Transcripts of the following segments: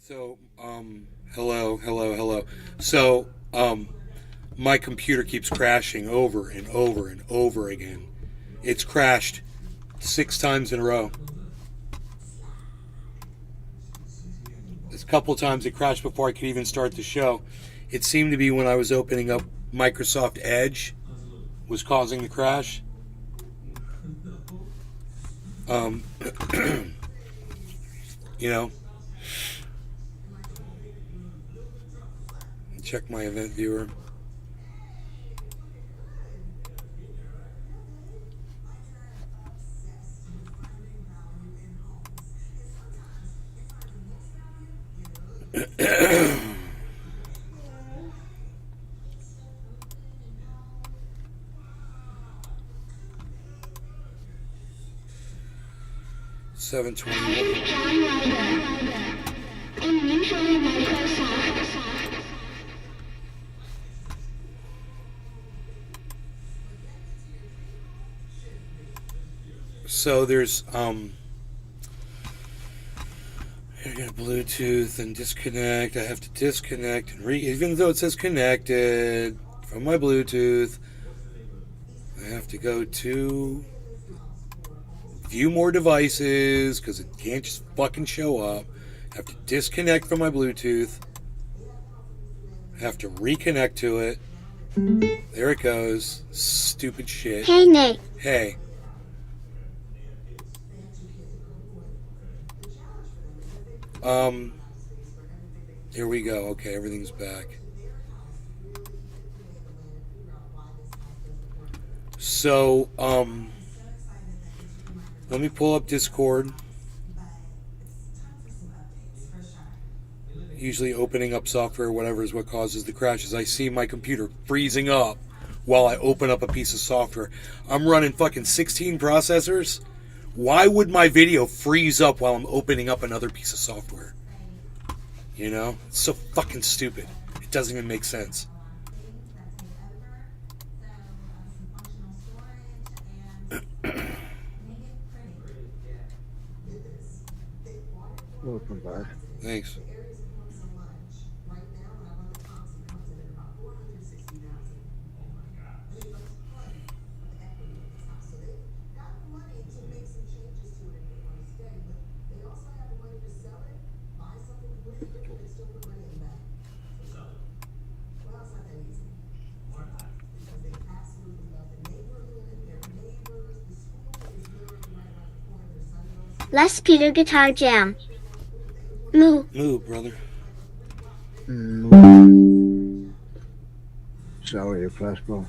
So, hello. So, my computer keeps crashing over and over and over again. It's crashed 6 times in a row. There's a couple times it crashed before I could even start the show. It seemed to be when I was opening up Microsoft Edge was causing the crash. Um, you know, check my event viewer. Seven 20. So there's I got Bluetooth and disconnect. I have to disconnect and even though it says connected from my Bluetooth, I have to go to view more devices because it can't just fucking show up. I have to disconnect from my Bluetooth. I have to reconnect to it. There it goes. Stupid shit. Hey, Nate. Hey. Here we go. Okay, everything's back. So, let me pull up Discord. Usually opening up software or whatever is what causes the crashes. I see my computer freezing up while I open up a piece of software. I'm running fucking 16 processors. Why would my video freeze up while I'm opening up another piece of software? You know? It's so fucking stupid. It doesn't even make sense. Welcome back. Thanks. Les Peter Guitar Jam. Moo. Moo, brother. Sorry, FASCl.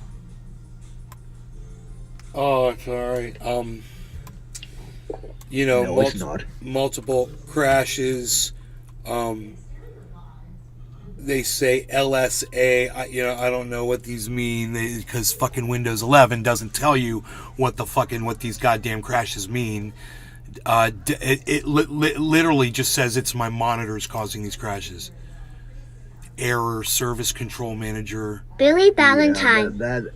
Oh, it's alright. You know, No, it's not. Multiple crashes. They say LSA. I don't know what these mean because fucking Windows 11 doesn't tell you what these goddamn crashes mean. It literally just says it's my monitors causing these crashes. Error, service control manager. Billy Ballantyne. Yeah, that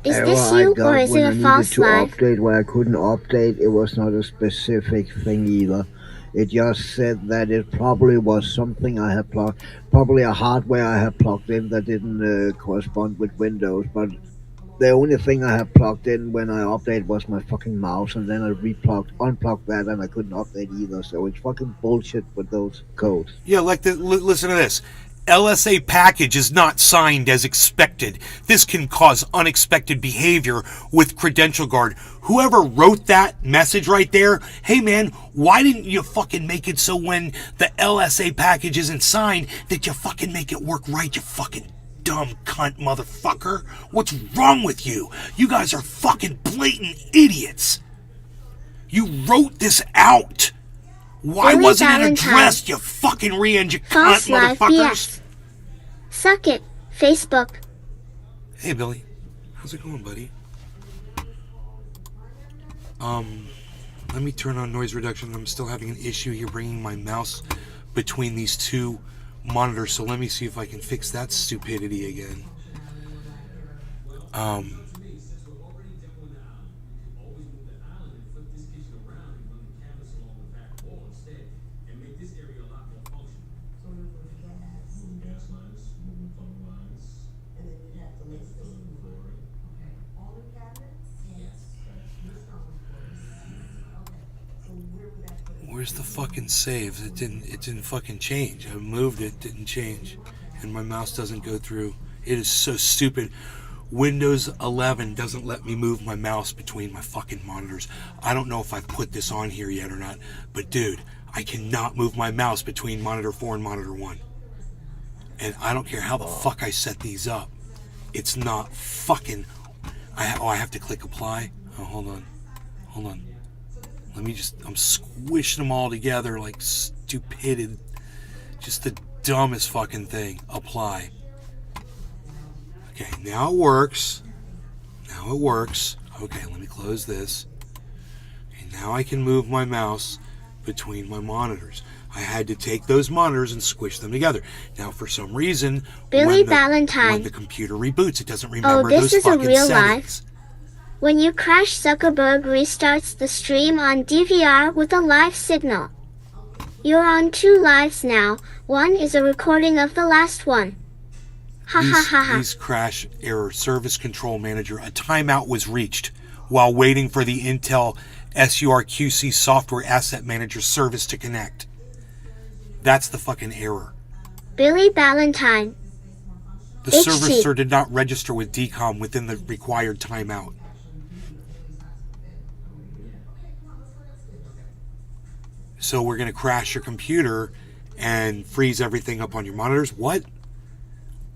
Is error this I you got or is when it I a needed false to life? update where I couldn't update, it was not a specific thing either. It just said that it probably was something I had probably a hardware I had plugged in that didn't correspond with Windows, but the only thing I had plugged in when I updated was my fucking mouse, and then I unplugged that, and I couldn't update either. So it's fucking bullshit with those codes. Yeah, listen to this. LSA package is not signed as expected. This can cause unexpected behavior with Credential Guard. Whoever wrote that message right there, hey man, why didn't you fucking make it so when the LSA package isn't signed that you fucking make it work right, you fucking dumb cunt motherfucker? What's wrong with you? You guys are fucking blatant idiots. You wrote this out. Why Billy wasn't it Ballantyne. addressed, you fucking re-engine cunt False life motherfuckers? BS. Suck it. Facebook. Hey, Billy. How's it going, buddy? Let me turn on noise reduction. I'm still having an issue here bringing my mouse between these two monitors, so let me see if I can fix that stupidity again. Where's the fucking save? It didn't fucking change. I moved it, didn't change. And my mouse doesn't go through. It is so stupid. Windows 11 doesn't let me move my mouse between my fucking monitors. I don't know if I've put this on here yet or not, but dude, I cannot move my mouse between monitor 4 and monitor 1. And I don't care how the fuck I set these up. It's not fucking... I have to click apply. Oh, hold on. Let me just... I'm squishing them all together like stupid. Just the dumbest fucking thing. Apply. Okay, now it works. Okay, let me close this. Okay, now I can move my mouse between my monitors. I had to take those monitors and squish them together. Now, for some reason, Billy when Valentine. the computer reboots, it doesn't remember this those is a fucking real settings. life. When you crash, Zuckerberg restarts the stream on DVR with a live signal. You're on 2 lives now. One is a recording of the last one. Ha ha ha ha. These crash error service control manager. A timeout was reached while waiting for the Intel S0L0CAU software asset manager service to connect. That's the fucking error. Billy Valentine. The servicer did not register with DCOM within the required timeout. So we're going to crash your computer and freeze everything up on your monitors? What?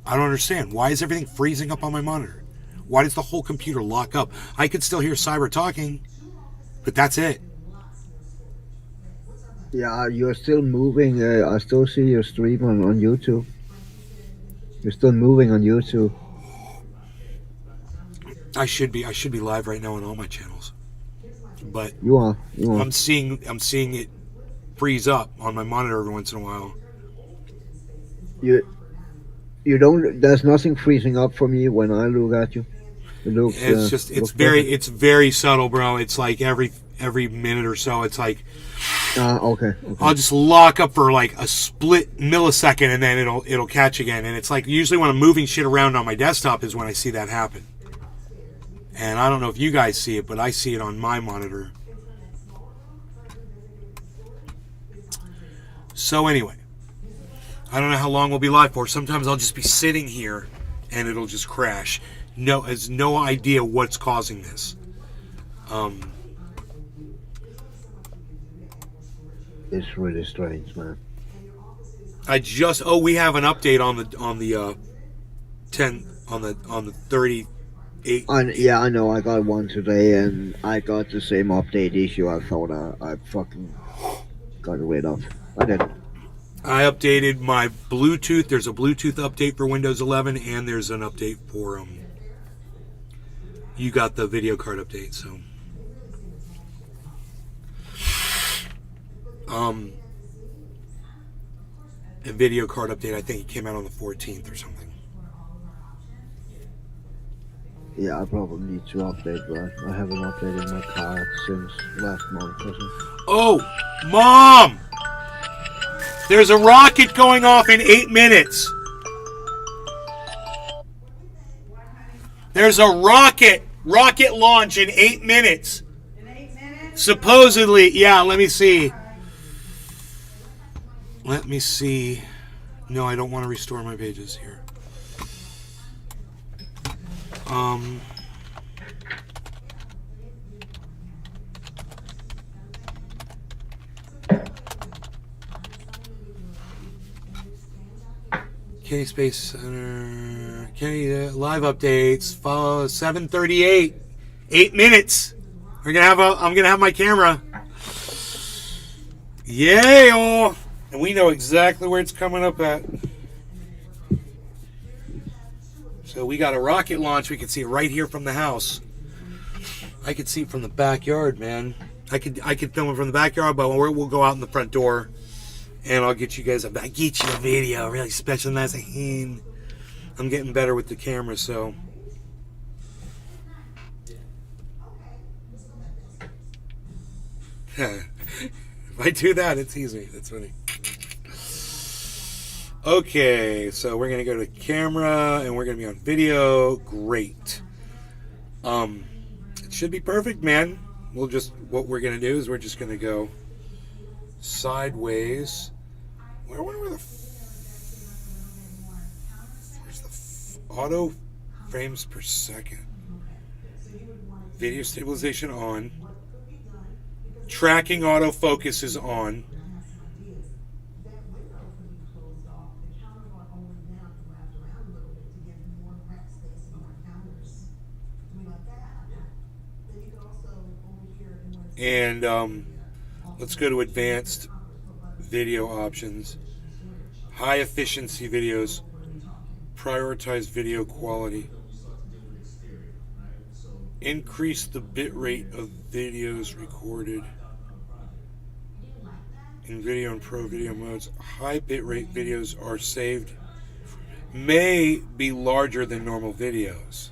I don't understand. Why is everything freezing up on my monitor? Why does the whole computer lock up? I could still hear Cyber talking, but that's it. Yeah, you're still moving. I still see your stream on YouTube. You're still moving on YouTube. I should be live right now on all my channels. But You are. I'm seeing it freeze up on my monitor every once in a while. You don't. There's nothing freezing up for me when I look at you. It looks. It's very subtle, bro. It's like every minute or so. It's like okay. I'll just lock up for like a split millisecond and then it'll catch again. And it's like usually when I'm moving shit around on my desktop is when I see that happen. And I don't know if you guys see it, but I see it on my monitor. So anyway, I don't know how long we'll be live for. Sometimes I'll just be sitting here and it'll just crash. Has no idea what's causing this. It's really strange, man. We have an update on the 38. Yeah, I know. I got one today, and I got the same update issue. I thought I fucking got rid of. I did. I updated my Bluetooth. There's a Bluetooth update for Windows 11, and there's an update for you got the video card update, so a video card update. I think it came out on the 14th or something. Yeah, I probably need to update, but I haven't updated my card since last month or so. Oh, Mom! There's a rocket going off in 8 minutes. There's a rocket launch in 8 minutes. In 8 minutes? Supposedly, yeah, let me see. No, I don't want to restore my pages here. Kenny Space Center. Kenny live updates. Follow 7:38. 8 minutes. I'm gonna have my camera. Yay! Oh, and we know exactly where it's coming up at. So we got a rocket launch. We can see it right here from the house. I could see it from the backyard, man. I could film it from the backyard, but we'll go out in the front door, and I'll get you guys a video, really special, nice and hand. I'm getting better with the camera, so. If I do that, it sees me. That's funny. Okay, so we're gonna go to camera and we're gonna be on video. Great. It should be perfect, man. What we're gonna do is we're just gonna go sideways. Where the where's the auto frames per second? Video stabilization on. Tracking autofocus is on. And let's go to advanced video options. High efficiency videos. Prioritize video quality. Increase the bit rate of videos recorded in video and pro video modes. High bit rate videos are saved. May be larger than normal videos.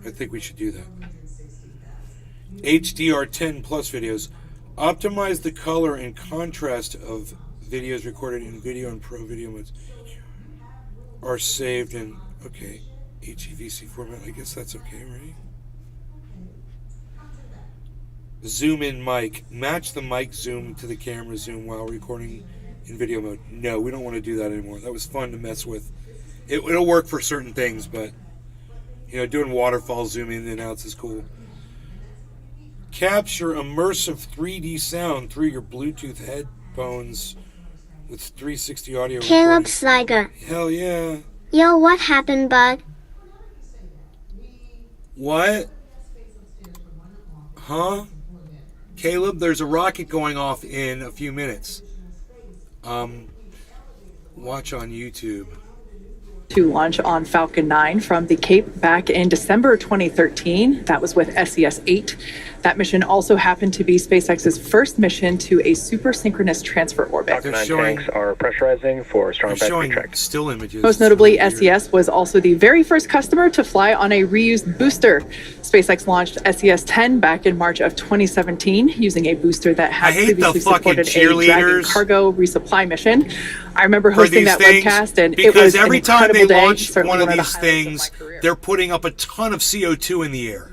I think we should do that. HDR10 plus videos. Optimize the color and contrast of videos recorded in video and pro video modes. Are saved in, okay, HEVC format. I guess that's okay, right? Zoom in mic. Match the mic zoom to the camera zoom while recording in video mode. No, we don't want to do that anymore. That was fun to mess with. It'll work for certain things, but doing waterfall zoom in and outs is cool. Capture immersive 3D sound through your Bluetooth headphones with 360 audio. Caleb Sliger. Hell yeah. Yo, what happened, bud? What? Huh? Caleb, there's a rocket going off in a few minutes. Watch on YouTube. To launch on Falcon 9 from the Cape back in December 2013. That was with SES-8. That mission also happened to be SpaceX's first mission to a super synchronous transfer orbit. Falcon 9 tanks are pressurizing for strong battery track. Still images. Most notably, SES was also the very first customer to fly on a reused booster. SpaceX launched SES-10 back in March of 2017 using a booster that had previously supported a Dragon cargo resupply mission. I remember hosting that webcast, and it was an incredible day. Launch one of these things, they're putting up a ton of CO2 in the air.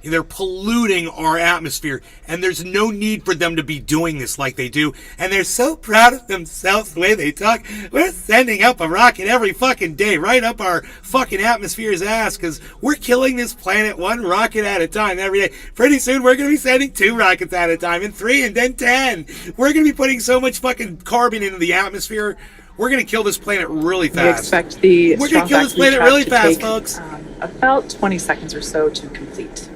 They're polluting our atmosphere, and there's no need for them to be doing this like they do. And they're so proud of themselves the way they talk. We're sending up a rocket every fucking day, right up our fucking atmosphere's ass, because we're killing this planet one rocket at a time every day. Pretty soon, we're going to be sending 2 rockets at a time, and 3, and then 10. We're going to be putting so much fucking carbon into the atmosphere. We're going to kill this planet really fast. We expect the We're going to kill this planet really fast, folks. About 20 seconds or so to complete.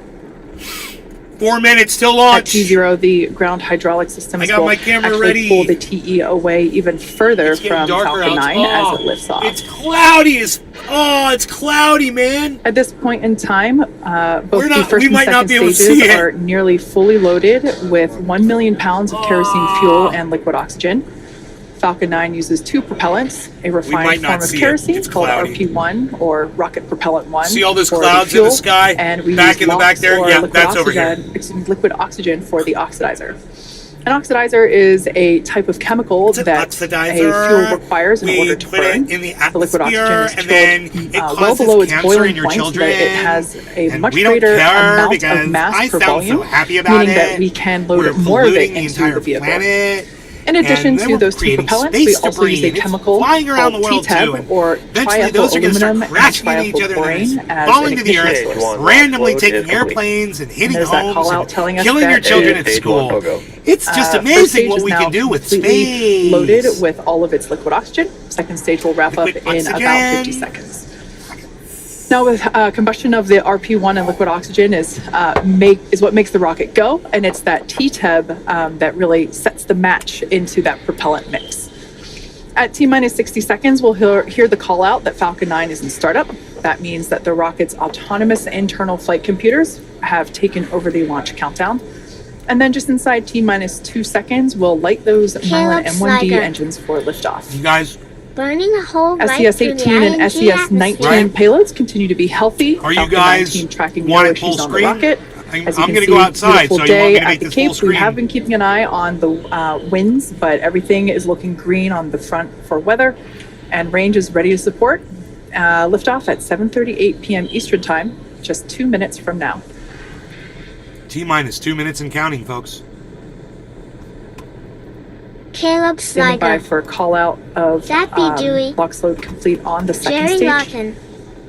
4 minutes till launch. At T0, the ground hydraulic systems will actually pull the TE away even further from Falcon 9 as it lifts off. It's cloudy it's cloudy, man. At this point in time, both the first and second stages are nearly fully loaded with 1 million pounds of kerosene fuel and liquid oxygen. Falcon 9 uses 2 propellants, a refined form of kerosene called RP1 or rocket propellant 1. See all those clouds in the sky? And we back use in the back there? Yeah, that's over here. Liquid oxygen for the oxidizer. An oxidizer is a type of chemical that a fuel requires in order to burn. The liquid oxygen is chilled well below its boiling point so that it has a much greater amount of mass per volume, meaning that we can load more of it into the vehicle. In addition to those 2 propellants, we also use a chemical called TTEB, or triethyl aluminum and triethyl chlorine, as falling to the earth, randomly taking airplanes and hitting homes and killing your children at school. It's just amazing what we can do with space. Loaded with all of its liquid oxygen. Second stage will wrap up in about 50 seconds. Now, with combustion of the RP1 and liquid oxygen is what makes the rocket go, and it's that TTEB that really sets the match into that propellant mix. At T-minus 60 seconds, we'll hear the call out that Falcon 9 is in startup. That means that the rocket's autonomous internal flight computers have taken over the launch countdown. And then just inside T-minus 2 seconds, we'll light those Merlin M1D engines for liftoff. You guys... Burning a hole right SES-18 and SES-19 payloads continue to be healthy. Are you guys tracking no issues on the rocket? As you can see, beautiful day at the Cape. We have been keeping an eye on the winds, but everything is looking green on the front for weather, and range is ready to support. Liftoff at 7:38 p.m. Eastern Time, just 2 minutes from now. T-minus 2 minutes and counting, folks. Caleb Standing by Sligo. for a call out of That be Dewey. box load complete on the second Jerry stage. Lawton.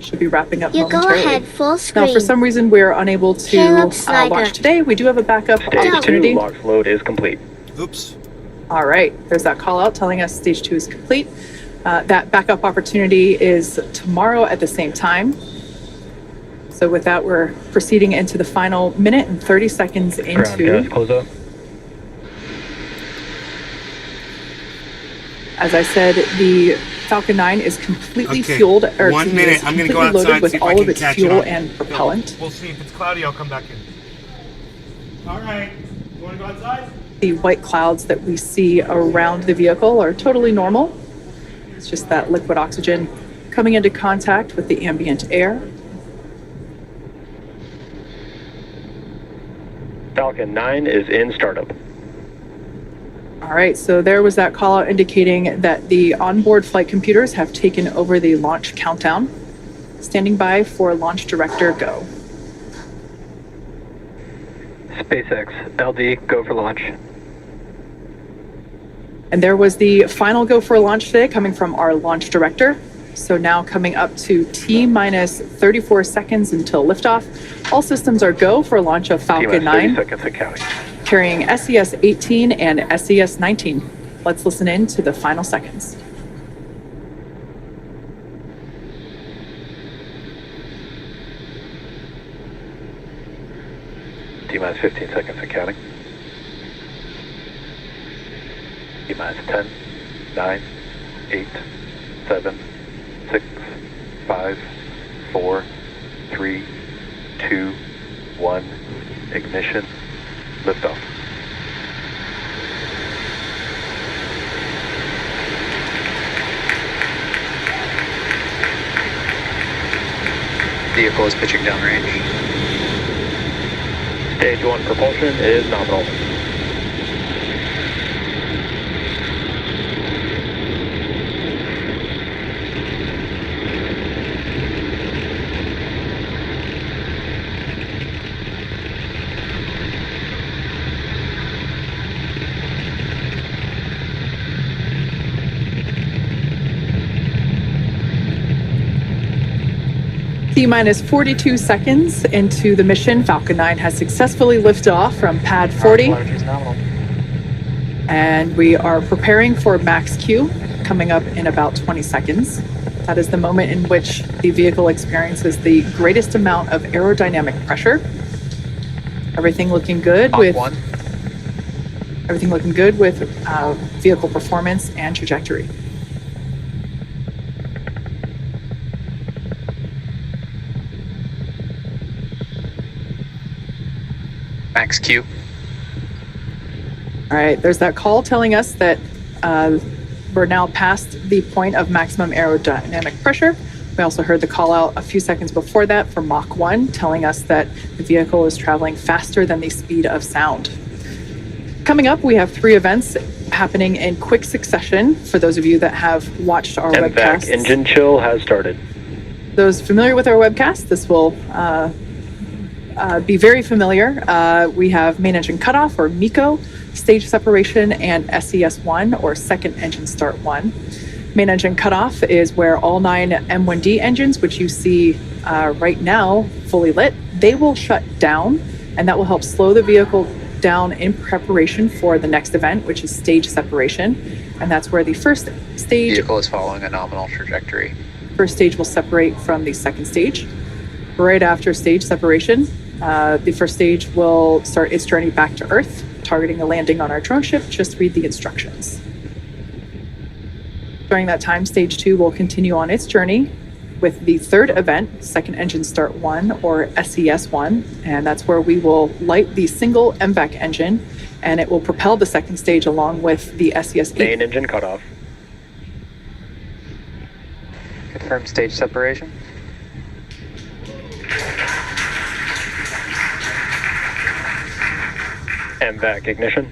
Should be wrapping up You go momentarily. ahead full screen. Now, for some reason, we're unable to Caleb Sligo. launch today. We do have a backup Stage 2 opportunity. box load is complete. Oops. All right, there's that call out telling us stage 2 is complete. That backup opportunity is tomorrow at the same time. So with that, we're proceeding into the final minute and 30 seconds Ground into, gas close up. as I said, the Falcon 9 is completely Okay, fueled, or 1 excuse me, minute. is I'm going to go completely outside loaded and with see if I all can of its catch fuel it up. and propellant. We'll see if it's cloudy. I'll come back in. All right. You want to go outside? The white clouds that we see around the vehicle are totally normal. It's just that liquid oxygen coming into contact with the ambient air. Falcon 9 is in startup. All right, so there was that call out indicating that the onboard flight computers have taken over the launch countdown. Standing by for launch director go. SpaceX, LD, go for launch. And there was the final go for launch today coming from our launch director. So now coming up to T-minus 34 seconds until liftoff. All systems are go for launch of Falcon T-minus 30 9, seconds and counting. carrying SES-18 and SES-19. Let's listen in to the final seconds. T-minus 15 seconds and counting. T-minus 10, 9, 8, 7, 6, 5, 4, 3, 2, 1. Ignition. Liftoff. Vehicle is pitching downrange. Stage 1 propulsion is nominal. T-minus 42 seconds into the mission, Falcon 9 has successfully lifted off from pad 40. And we are preparing for max Q, coming up in about 20 seconds. That is the moment in which the vehicle experiences the greatest amount of aerodynamic pressure. Everything looking good with vehicle performance and trajectory. Max Q. All right, there's that call telling us that we're now past the point of maximum aerodynamic pressure. We also heard the call out a few seconds before that for Mach 1, telling us that the vehicle is traveling faster than the speed of sound. Coming up, we have 3 events happening in quick succession for those of you that have watched our MVAC webcast. engine chill has started. Those familiar with our webcast, this will be very familiar. We have main engine cutoff, or MECO, stage separation, and SES1, or second engine start 1. Main engine cutoff is where all 9 M1D engines, which you see right now fully lit, they will shut down, and that will help slow the vehicle down in preparation for the next event, which is stage separation. And that's where the first stage Vehicle is following a nominal trajectory. First stage will separate from the second stage. Right after stage separation, the first stage will start its journey back to Earth, targeting a landing on our drone ship. Just read the instructions. During that time, stage 2 will continue on its journey with the third event, second engine start 1, or SES1, and that's where we will light the single MVAC engine, and it will propel the second stage along with the SES8. Main engine cutoff. Confirm stage separation. MVAC ignition.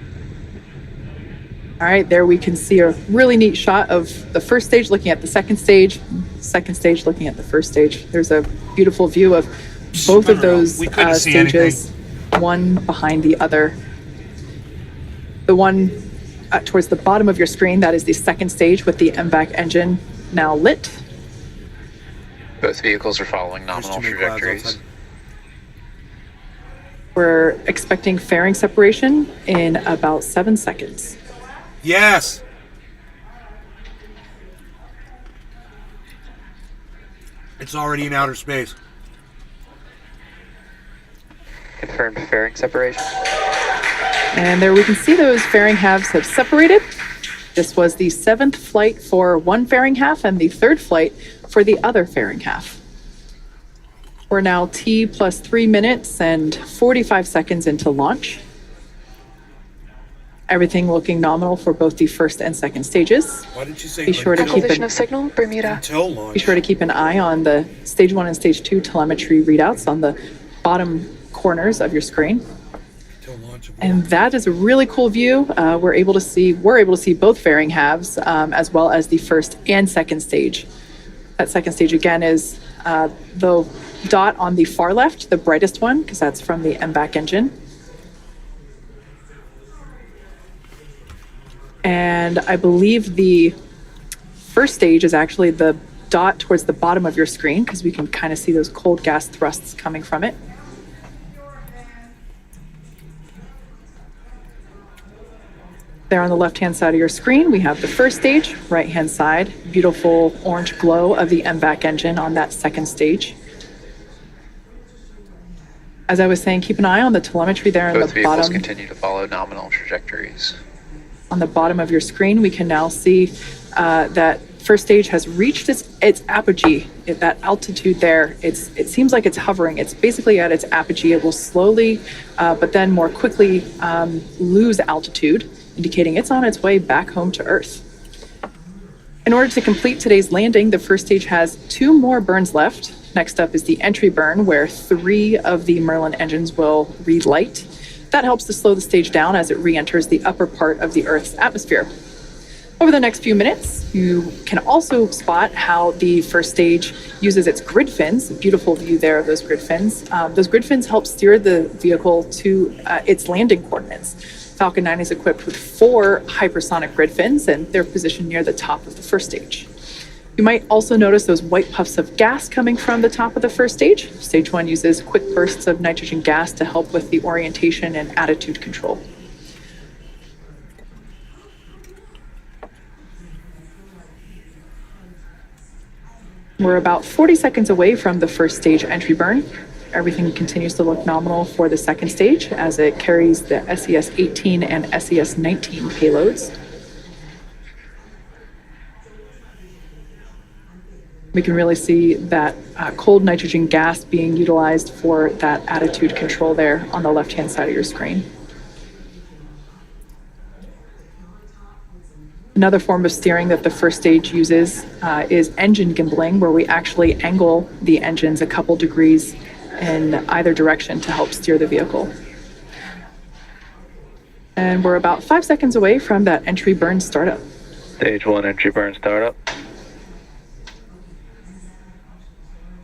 All right, there we can see a really neat shot of the first stage looking at the second stage looking at the first stage. There's a beautiful view of both of those We couldn't see stages. anything. one behind the other. The one towards the bottom of your screen, that is the second stage with the MVAC engine now lit. Both vehicles are following nominal trajectories. We're expecting fairing separation in about 7 seconds. Yes. It's already in outer space. Confirmed fairing separation. And there we can see those fairing halves have separated. This was the 7th flight for one fairing half and the 3rd flight for the other fairing half. We're now T plus 3 minutes and 45 seconds into launch. Everything looking nominal for both the first and second stages. Why did you say Be sure to keep Acquisition of signal, Bermuda. until launch? Be sure to keep an eye on the stage 1 and stage 2 telemetry readouts on the bottom corners of your screen. Until launch of And that is a really cool view. We're able to see both fairing halves as well as the first and second stage. That second stage again is the dot on the far left, the brightest one, because that's from the MVAC engine. And I believe the first stage is actually the dot towards the bottom of your screen, because we can kind of see those cold gas thrusts coming from it. There on the left-hand side of your screen, we have the first stage, right-hand side, beautiful orange glow of the MVAC engine on that second stage. As I was saying, keep an eye on the telemetry there in Both the vehicles bottom. continue to follow nominal trajectories. On the bottom of your screen, we can now see that first stage has reached its apogee. That altitude there, it seems like it's hovering. It's basically at its apogee. It will slowly, but then more quickly lose altitude, indicating it's on its way back home to Earth. In order to complete today's landing, the first stage has 2 more burns left. Next up is the entry burn, where 3 of the Merlin engines will relight. That helps to slow the stage down as it re-enters the upper part of the Earth's atmosphere. Over the next few minutes, you can also spot how the first stage uses its grid fins. A beautiful view there of those grid fins. Those grid fins help steer the vehicle to its landing coordinates. Falcon 9 is equipped with 4 hypersonic grid fins, and they're positioned near the top of the first stage. You might also notice those white puffs of gas coming from the top of the first stage. Stage 1 uses quick bursts of nitrogen gas to help with the orientation and attitude control. We're about 40 seconds away from the first stage entry burn. Everything continues to look nominal for the second stage as it carries the SES-18 and SES-19 payloads. We can really see that cold nitrogen gas being utilized for that attitude control there on the left-hand side of your screen. Another form of steering that the first stage uses is engine gimbaling, where we actually angle the engines a couple degrees in either direction to help steer the vehicle. And we're about 5 seconds away from that entry burn startup. Stage 1 entry burn startup.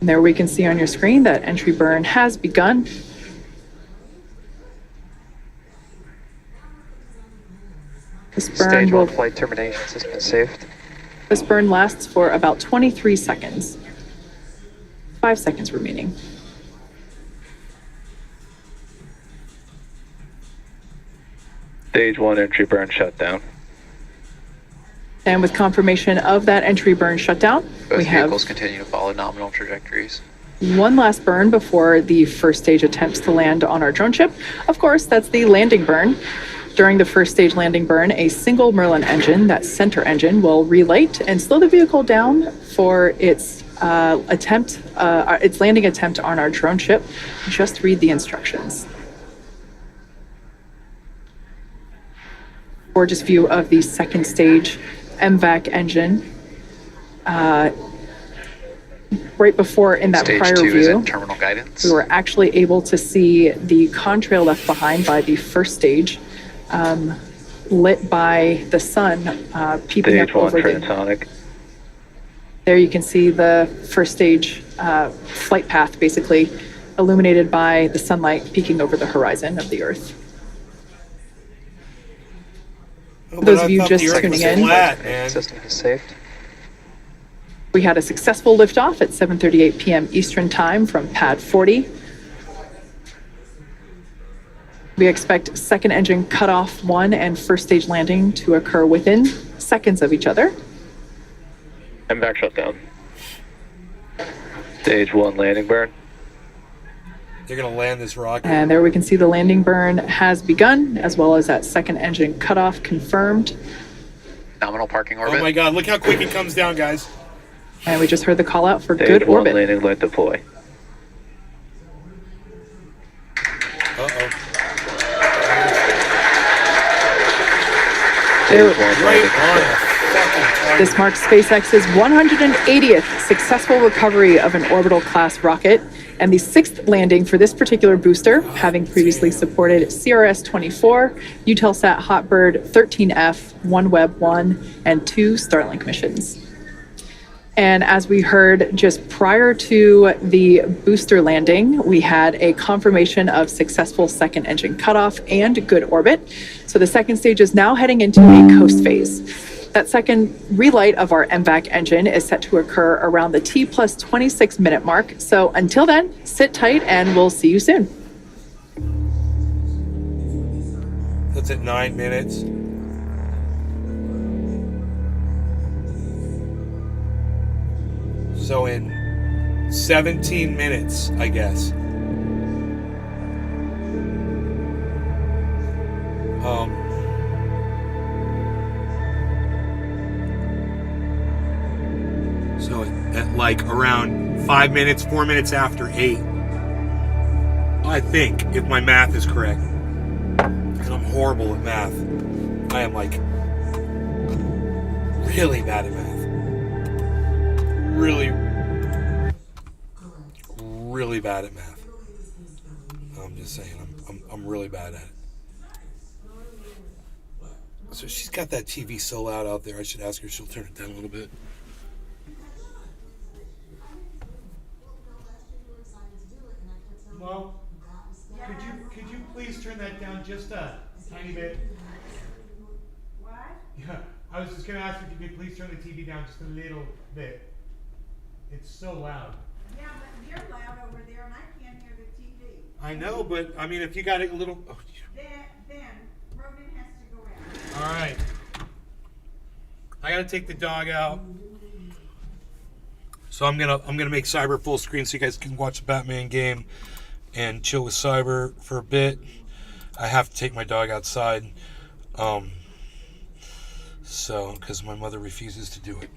And there we can see on your screen that entry burn has begun. This burn Stage 1 will flight terminations has been saved. This burn lasts for about 23 seconds. 5 seconds remaining. Stage 1 entry burn shutdown. And with confirmation of that entry burn shutdown, Both we have vehicles continue to follow nominal trajectories. one last burn before the first stage attempts to land on our drone ship. Of course, that's the landing burn. During the first stage landing burn, a single Merlin engine, that center engine, will relight and slow the vehicle down for its landing attempt on our drone ship. Just read the instructions. Gorgeous view of the second stage MVAC engine. Right before, in that Stage prior 2 is view, in terminal guidance. we were actually able to see the contrail left behind by the first stage, lit by the sun peeping Stage up 1 over the... transonic. There you can see the first stage flight path basically illuminated by the sunlight peeking over the horizon of the Earth. Oh, Those but of I you thought just the Earth tuning was in, flat, man. System is safe. We had a successful liftoff at 7:38 p.m. Eastern Time from Pad 40. We expect second engine cutoff 1 and first stage landing to occur within seconds of each other. And back shutdown. Stage 1 landing burn. They're going to land this rocket. And there we can see the landing burn has begun, as well as that second engine cutoff confirmed. Nominal parking orbit. Oh my God, look how quick it comes down, guys. And we just heard the call out for Stage good 1 orbit. landing light deploy. Uh-oh. There- Stage 1 Right landing on deploy. the fucking target. This marks SpaceX's 180th successful recovery of an orbital class rocket and the 6th landing for this particular booster, having previously supported CRS-24, Eutelsat Hotbird 13F, OneWeb 1, and 2 Starlink missions. And as we heard just prior to the booster landing, we had a confirmation of successful second engine cutoff and good orbit. So the second stage is now heading into a coast phase. That second relight of our MVAC engine is set to occur around the T plus 26 minute mark. So until then, sit tight and we'll see you soon. That's at 9 minutes. So in 17 minutes, I guess. So at like around 5 minutes, 4 minutes after 8, I think, if my math is correct, and I'm horrible at math. I am like really bad at math. Really bad at math. I'm just saying, I'm really bad at it. So she's got that TV so loud out there. I should ask her if she'll turn it down a little bit. Well, could you please turn that down just a tiny bit? What? Yeah, I was just gonna ask if you could please turn the TV down just a little bit. It's so loud. Yeah, but you're loud over there and I can't hear the TV. I know, but I mean, if you got it a little. Oh, Then Roden has to go out. all right. I gotta take the dog out. So I'm gonna make Cyber full screen so you guys can watch the Batman game and chill with Cyber for a bit. I have to take my dog outside, so because my mother refuses to do it.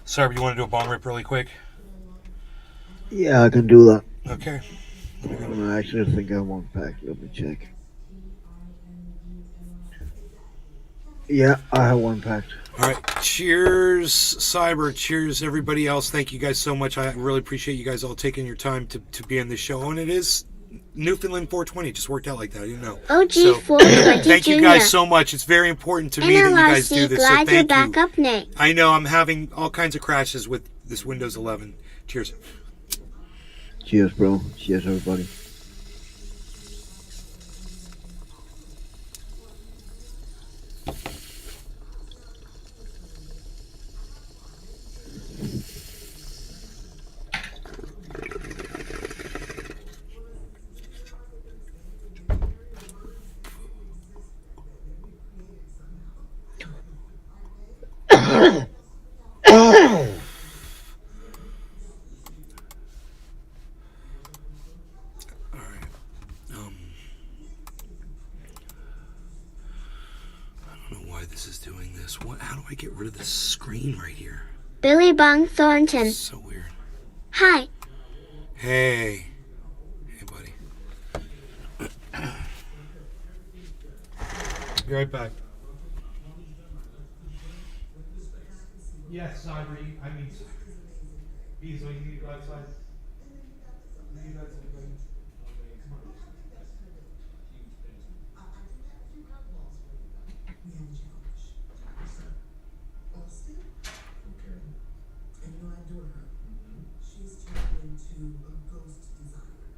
Cyber, you want to do a bomb rip really quick? Yeah, I can do that. Okay. I actually think I won't pack. Let me check. Yeah, I have one packed. All right. Cheers, Cyber. Cheers, everybody else. Thank you guys so much. I really appreciate you guys all taking your time to be in this show. And it is Newfoundland 420. It just worked out like that. I didn't know. OG So, 420 thank you Junior. guys so much. It's very important to me that you guys do NLRC, this. So glad you're thank back you. up, Nate. I know I'm having all kinds of crashes with this Windows 11. Cheers. Cheers, bro. Cheers, everybody. This is doing this. What? How do I get rid of this screen right here? Billy Bong Thornton. It's so weird. Hi. Hey. Hey, buddy. Be right back. Yes, Cyber. I mean, Beasley, you need to go outside. You need to go outside. And you know, I adore her. She's turned into a ghost designer.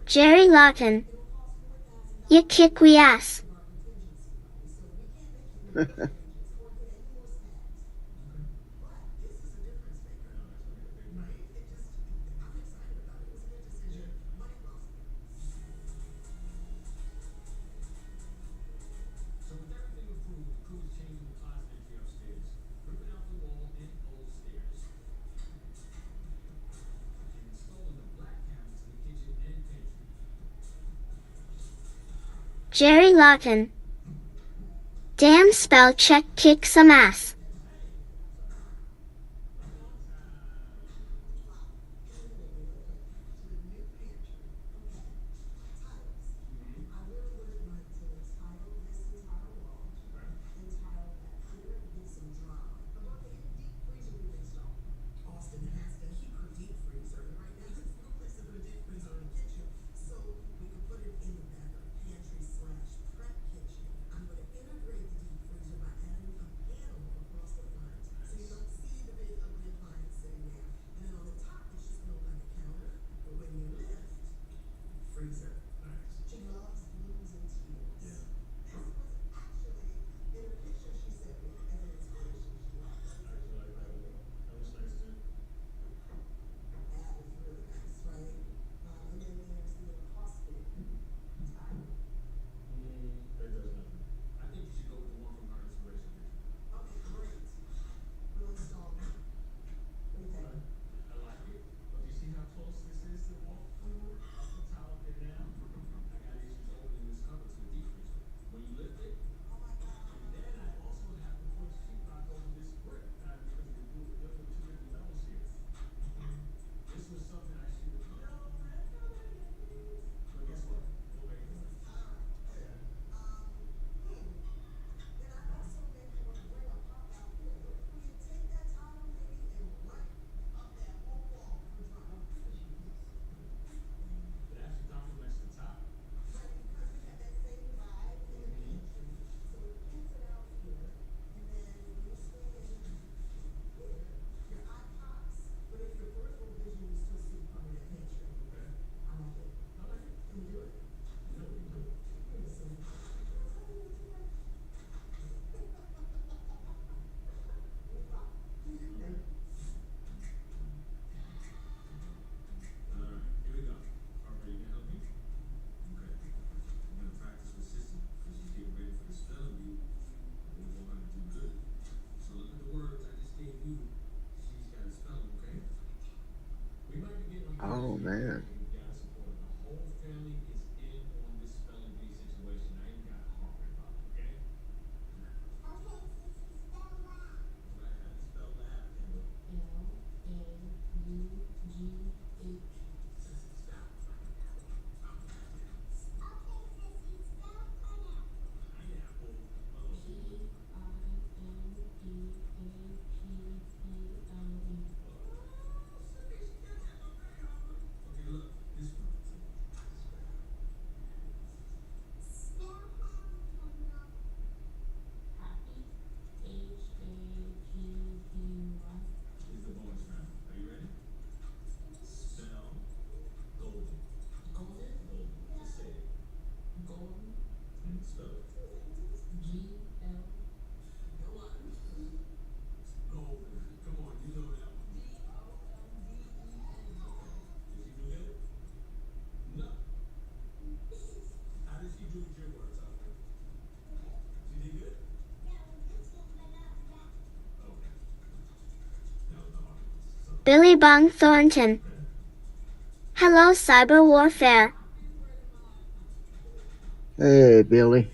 Jerry Lawton. You kick we ass. Jerry Lawton. Damn spell check kick some ass. Oh man. Billy Bong Thornton. Hello cyber warfare. Hey, Billy.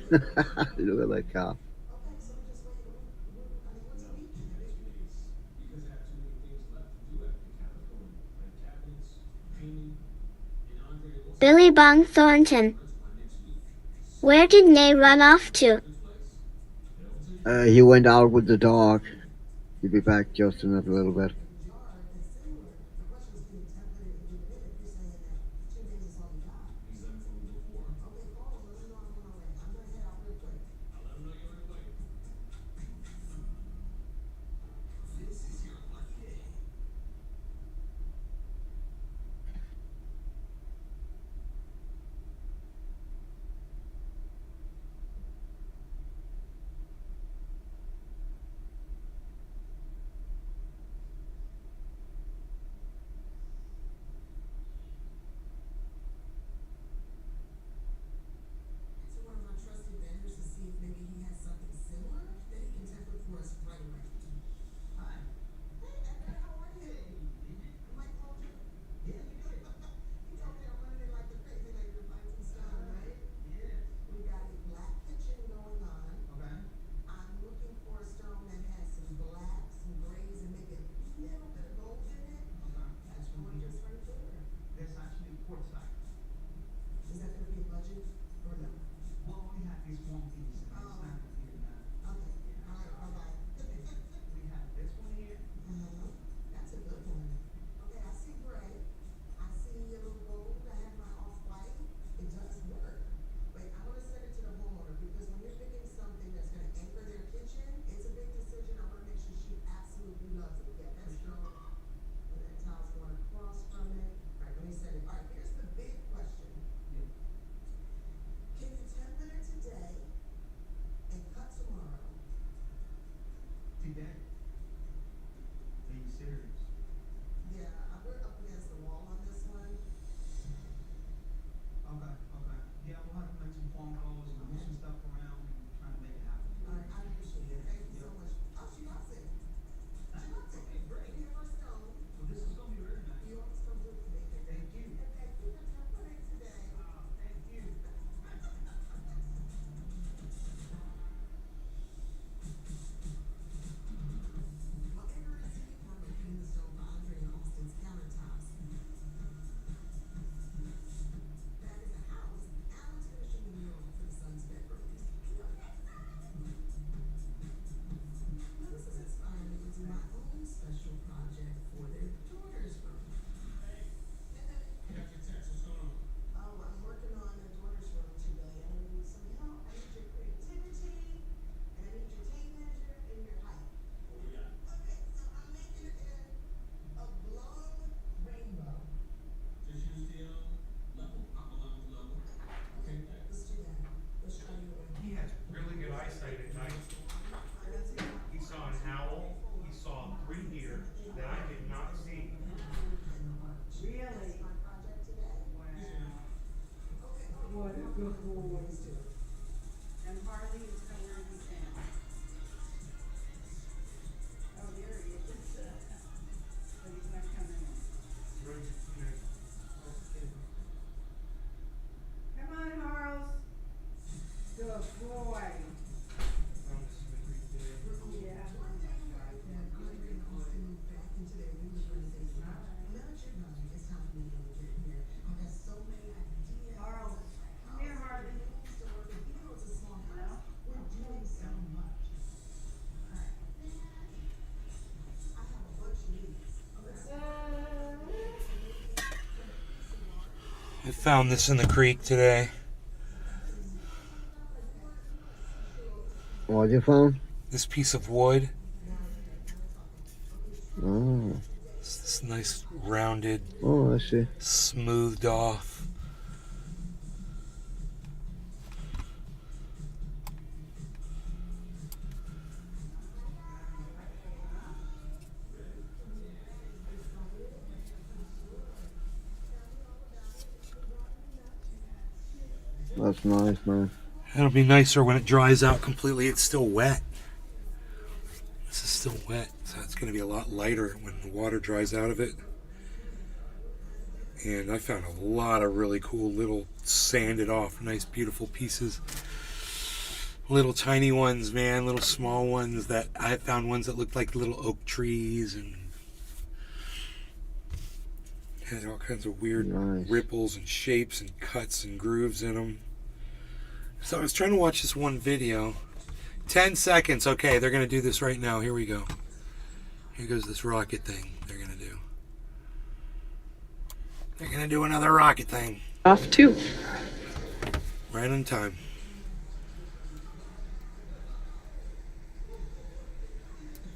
Look at that car. Billy Bong Thornton. Where did Nay run off to? He went out with the dog. He'll be back just in a little bit. He has really good eyesight at night. He saw an owl. He saw 3 deer that I did not see. Really? Wow. What a good boy. And Harley is nowhere to be found. Oh, there he is. But he's not coming in. Come on, Harles. Good boy. Yeah. Harles, come here, Harley. I found this in the creek today. What you found? This piece of wood. Oh, It's this nice rounded, oh, I see. smoothed off. That's nice, man. It'll be nicer when it dries out completely. It's still wet. This is still wet, so it's going to be a lot lighter when the water dries out of it. And I found a lot of really cool little sanded off, nice, beautiful pieces. Little tiny ones, man. Little small ones that I found ones that looked like little oak trees and had all kinds of weird ripples and shapes and cuts and grooves in them. So I was trying to watch this one video. 10 seconds. Okay, they're going to do this right now. Here we go. Here goes this rocket thing they're going to do. They're going to do another rocket thing. Off too. Right on time.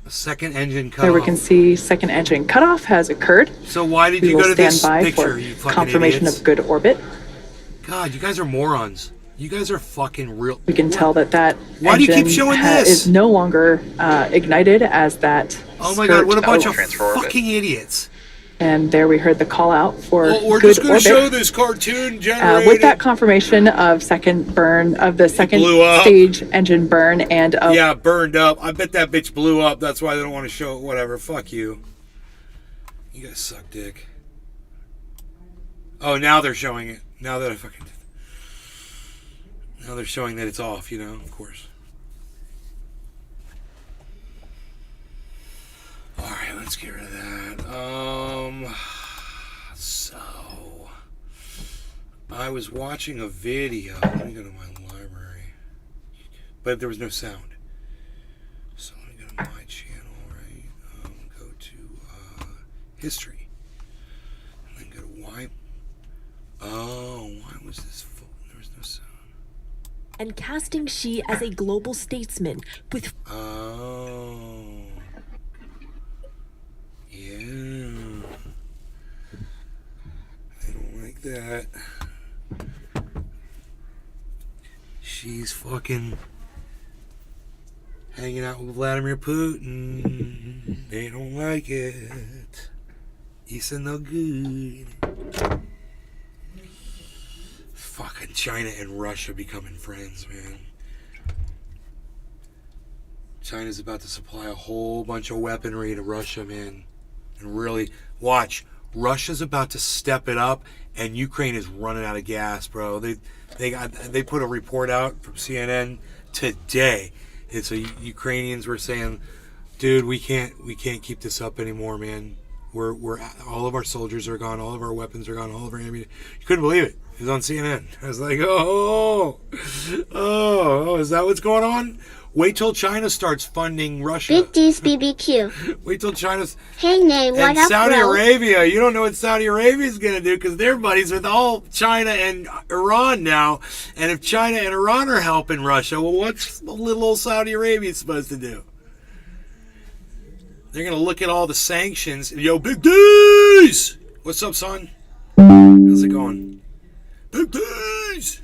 A second engine cutoff. There we can see second engine cutoff has occurred. So why did We you will go to stand this by picture, for you fucking confirmation idiots? of good orbit. God, you guys are morons. You guys are fucking real. We can tell that Why do you keep engine showing this? is no longer ignited as that. Oh my God, what a bunch of transfer orbit. fucking idiots. And there we heard the call out for Well, we're good just going to orbit. show this cartoon generated. With that confirmation of second burn of the second blew up. stage engine burn and of Yeah, burned up. I bet that bitch blew up. That's why they don't want to show it. Whatever. Fuck you. You guys suck dick. Oh, now they're showing it. Now that I fucking... Now they're showing that it's off, you know, of course. Alright, let's get rid of that. So... I was watching a video. Let me go to my library. But there was no sound. So let me go to my channel, right? Go to history. And then go to why. Oh, why was this full? There was no sound. And casting Xi as a global statesman with Oh. Yeah. I don't like that. She's fucking hanging out with Vladimir Putin. They don't like it. He's no good. Fucking China and Russia becoming friends, man. China's about to supply a whole bunch of weaponry to Russia, man. And really, watch. Russia's about to step it up, and Ukraine is running out of gas, bro. They put a report out from CNN today. It's Ukrainians were saying, dude, we can't keep this up anymore, man. We're all of our soldiers are gone, all of our weapons are gone, all of our ammunition. You couldn't believe it. It was on CNN. I was like, oh, is that what's going on? Wait till China starts funding Russia. Big D's BBQ. Wait till China's... Hey, Nay, what and up, Saudi bro? Arabia. You don't know what Saudi Arabia is going to do because they're buddies with all China and Iran now. And if China and Iran are helping Russia, well, what's little old Saudi Arabia supposed to do? They're going to look at all the sanctions. Yo, Big D's! What's up, son? How's it going? Big D's!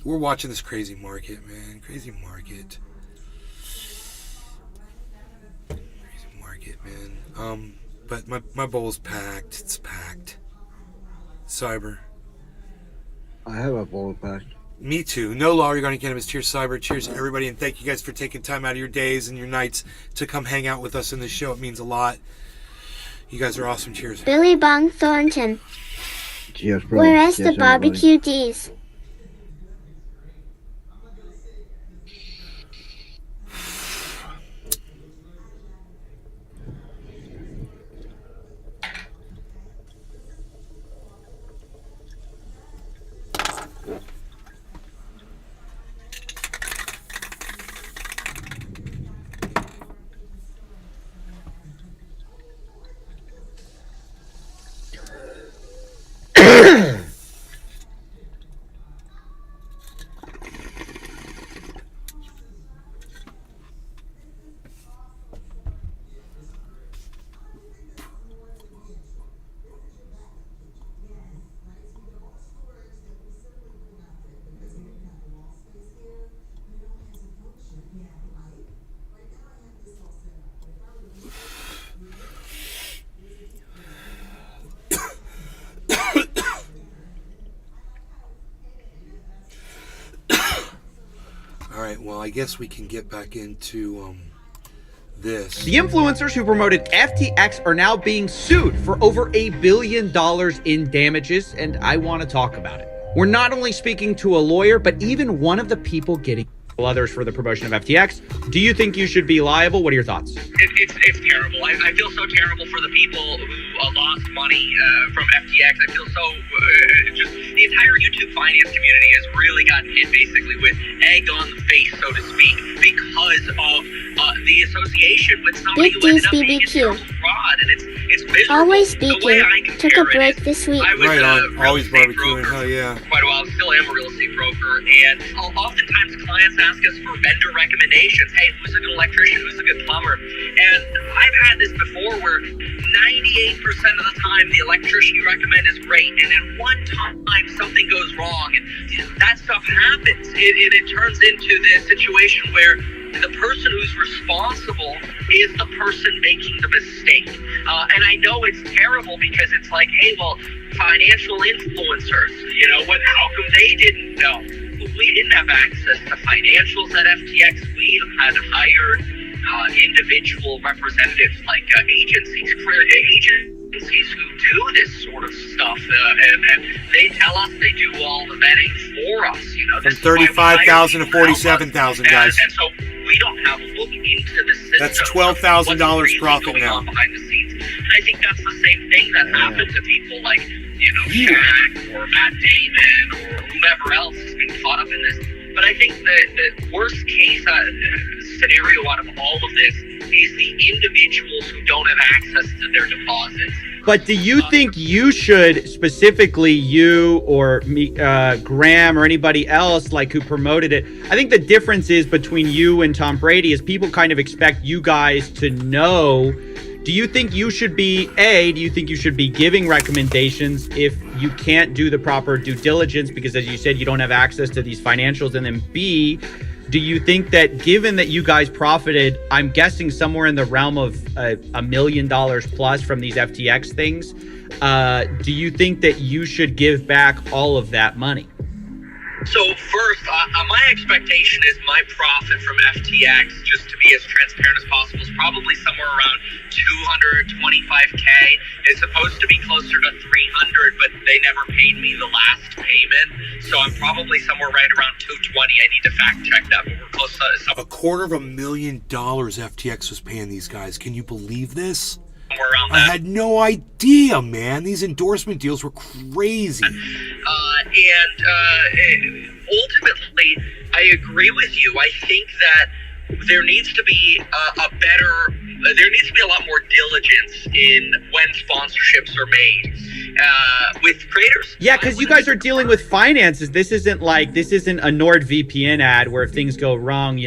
We're watching this crazy market, man. Crazy market. Crazy market, man. But my bowl's packed. It's packed. Cyber. I have a bowl packed. Me too. No law regarding cannabis. Cheers, Cyber. Cheers, everybody. And thank you guys for taking time out of your days and your nights to come hang out with us in this show. It means a lot. You guys are awesome. Cheers. Billy Bong Thornton. Cheers, bro. Where is Cheers, the barbecue D's? Alright, well, I guess we can get back into this. The influencers who promoted FTX are now being sued for over $1 billion in damages, and I want to talk about it. We're not only speaking to a lawyer, but even one of the people getting others for the promotion of FTX. Do you think you should be liable? What are your thoughts? It's terrible. I feel so terrible for the people who lost money from FTX. I feel so just the entire YouTube finance community has really gotten hit basically with egg on the face, so to speak, because of the association with somebody who ended up being a terrible fraud, and it's miserable. Always The way I speaking. Took a compare break it this week. I was Right a on. real Always estate barbecuing. broker Hell yeah. for quite a while. Still am a real estate broker, and oftentimes clients ask us for vendor recommendations. Hey, who's a good electrician? Who's a good plumber? And I've had this before where 98% of the time the electrician you recommend is great, and then one time something goes wrong, and that stuff happens. It turns into this situation where the person who's responsible is the person making the mistake. And I know it's terrible because it's like, hey, well, financial influencers, how come they didn't know? We didn't have access to financials at FTX. We had hired individual representatives like agencies who do this sort of stuff, and they tell us they do all the vetting for us. From 35,000 to 47,000, guys. And so we don't have a look into the system. That's $12,000 really profit going now. on behind the scenes. And I think that's the same thing that happened to people like Shaq or Matt Damon or whomever else has been caught up in this. But I think the worst case scenario out of all of this is the individuals who don't have access to their deposits. But do you think you should, specifically you or me, Graham or anybody else like who promoted it? I think the difference is between you and Tom Brady is people kind of expect you guys to know. Do you think you should be, do you think you should be giving recommendations if you can't do the proper due diligence because, as you said, you don't have access to these financials? And then B, do you think that given that you guys profited, I'm guessing somewhere in the realm of $1 million plus from these FTX things, do you think that you should give back all of that money? So first, my expectation is my profit from FTX, just to be as transparent as possible, is probably somewhere around 225K. It's supposed to be closer to 300, but they never paid me the last payment. So I'm probably somewhere right around 220. I need to fact check that, but we're close to $250,000 FTX was paying these guys. Can you believe this? somewhere around I that. had no idea, man. These endorsement deals were crazy. Ultimately, I agree with you. I think that there needs to be there needs to be a lot more diligence in when sponsorships are made with creators. Yeah, because you guys are dealing with finances. This isn't a NordVPN ad where if things go wrong,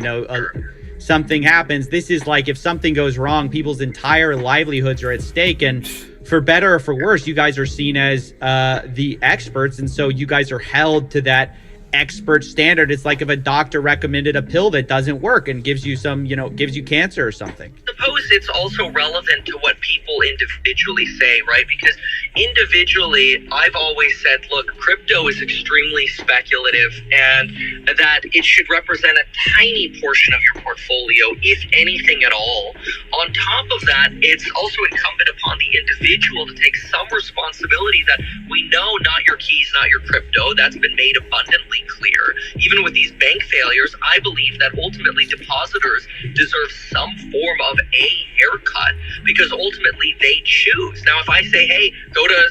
something happens. This is like if something goes wrong, people's entire livelihoods are at stake. And for better or for worse, you guys are seen as the experts. And so you guys are held to that expert standard. It's like if a doctor recommended a pill that doesn't work and gives you gives you cancer or something. I suppose it's also relevant to what people individually say, right? Because individually, I've always said, look, crypto is extremely speculative and that it should represent a tiny portion of your portfolio, if anything at all. On top of that, it's also incumbent upon the individual to take some responsibility that we know not your keys, not your crypto. That's been made abundantly clear. Even with these bank failures, I believe that ultimately depositors deserve some form of a haircut because ultimately they choose. Now, if I say, hey, go to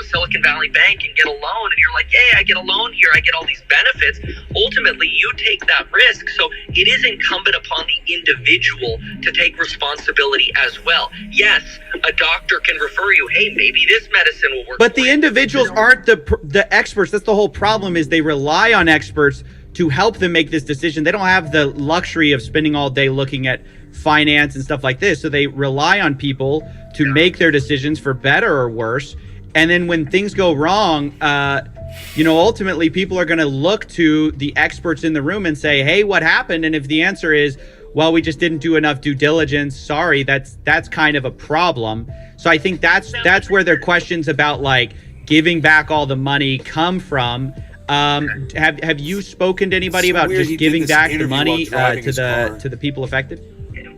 Silicon Valley Bank and get a loan, and you're like, hey, I get a loan here, I get all these benefits, ultimately you take that risk. So it is incumbent upon the individual to take responsibility as well. Yes, a doctor can refer you, hey, maybe this medicine will work. But the individuals aren't the experts. That's the whole problem, is they rely on experts to help them make this decision. They don't have the luxury of spending all day looking at finance and stuff like this. So they rely on people to make their decisions for better or worse. And then when things go wrong, ultimately people are going to look to the experts in the room and say, hey, what happened? And if the answer is, well, we just didn't do enough due diligence, sorry, that's kind of a problem. So I think that's where their questions about like giving back all the money come from. Have you spoken to anybody about just giving back the money to the people affected?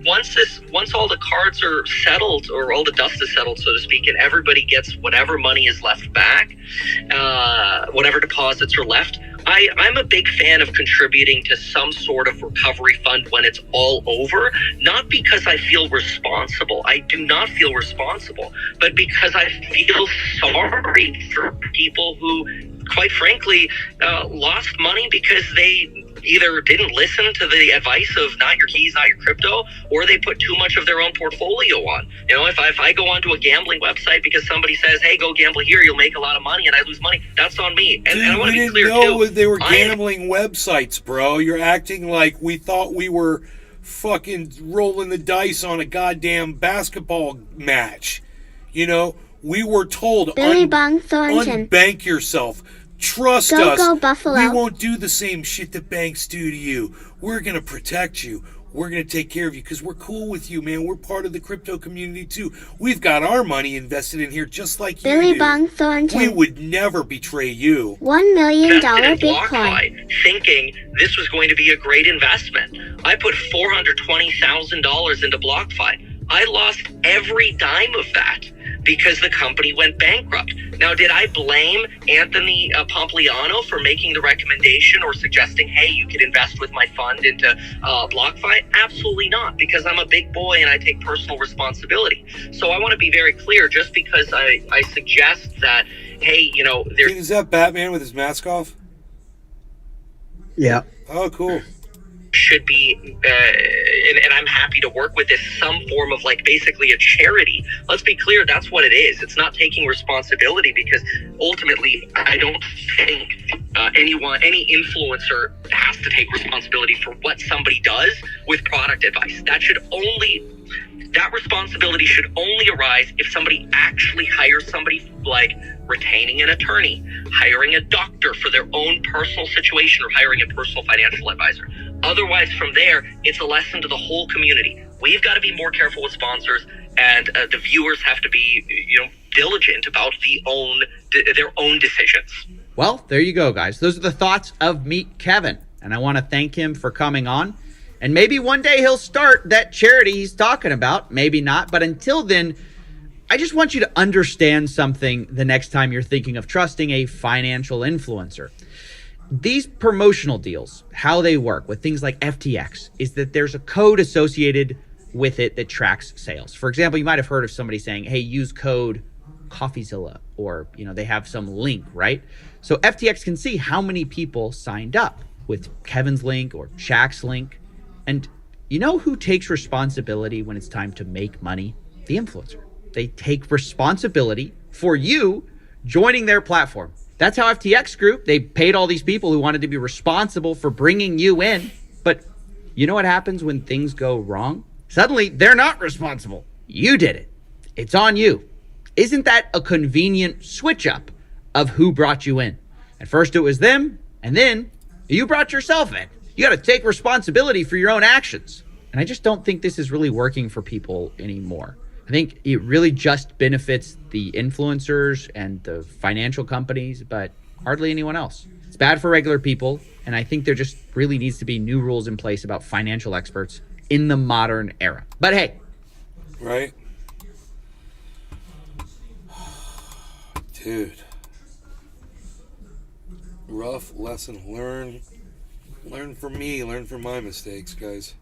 once all the cards are settled, or all the dust is settled, so to speak, and everybody gets whatever money is left back, whatever deposits are left, I'm a big fan of contributing to some sort of recovery fund when it's all over, not because I feel responsible. I do not feel responsible, but because I feel sorry for people who, quite frankly, lost money because they either didn't listen to the advice of not your keys, not your crypto, or they put too much of their own portfolio on. You know, if I go onto a gambling website because somebody says, hey, go gamble here, you'll make a lot of money, and I lose money, that's on me. And I want to be clear, too. They were gambling websites, bro. You're acting like we thought we were fucking rolling the dice on a goddamn basketball match. You know, we were told, Billy Bong Thornton. unbank yourself. Trust Go, us. go, Buffalo. We won't do the same shit that banks do to you. We're going to protect you. We're going to take care of you because we're cool with you, man. We're part of the crypto community, too. We've got our money invested in here just like Billy you do. Bong Thornton. We would never betray you. $1 million invested in Bitcoin. BlockFi, thinking this was going to be a great investment. I put $420,000 into BlockFi. I lost every dime of that because the company went bankrupt. Now, did I blame Anthony Pompliano for making the recommendation or suggesting, hey, you could invest with my fund into BlockFi? Absolutely not, because I'm a big boy and I take personal responsibility. So I want to be very clear, just because I suggest that, hey, you know, there's... Is that Batman with his mask off? Yeah. Oh, cool. Should be, and I'm happy to work with this, some form of like basically a charity. Let's be clear, that's what it is. It's not taking responsibility, because ultimately I don't think any influencer has to take responsibility for what somebody does with product advice. That responsibility should only arise if somebody actually hires somebody, like retaining an attorney, hiring a doctor for their own personal situation, or hiring a personal financial advisor. Otherwise, from there, it's a lesson to the whole community. We've got to be more careful with sponsors, and the viewers have to be, diligent about their own decisions. Well, there you go, guys. Those are the thoughts of Meet Kevin, and I want to thank him for coming on. And maybe one day he'll start that charity he's talking about. Maybe not. But until then, I just want you to understand something the next time you're thinking of trusting a financial influencer. These promotional deals, how they work with things like FTX, is that there's a code associated with it that tracks sales. For example, you might have heard of somebody saying, hey, use code CoffeeZilla, or, they have some link, right? So FTX can see how many people signed up with Kevin's link or Shaq's link. And you know who takes responsibility when it's time to make money? The influencer. They take responsibility for you joining their platform. That's how FTX grew. They paid all these people who wanted to be responsible for bringing you in. But you know what happens when things go wrong? Suddenly, they're not responsible. You did it. It's on you. Isn't that a convenient switch up of who brought you in? At first it was them, and then you brought yourself in. You got to take responsibility for your own actions. And I just don't think this is really working for people anymore. I think it really just benefits the influencers and the financial companies, but hardly anyone else. It's bad for regular people. And I think there just really needs to be new rules in place about financial experts in the modern era. But hey. Right? Dude. Rough lesson learned. Learn from me. Learn from my mistakes, guys.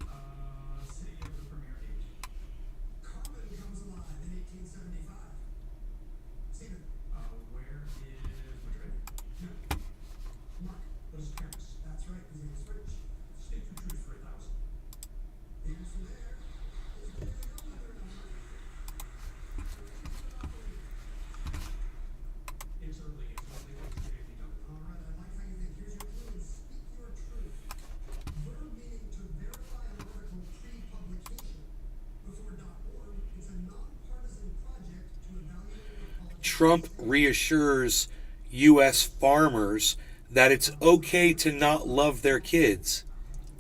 Trump reassures U.S. farmers that it's okay to not love their kids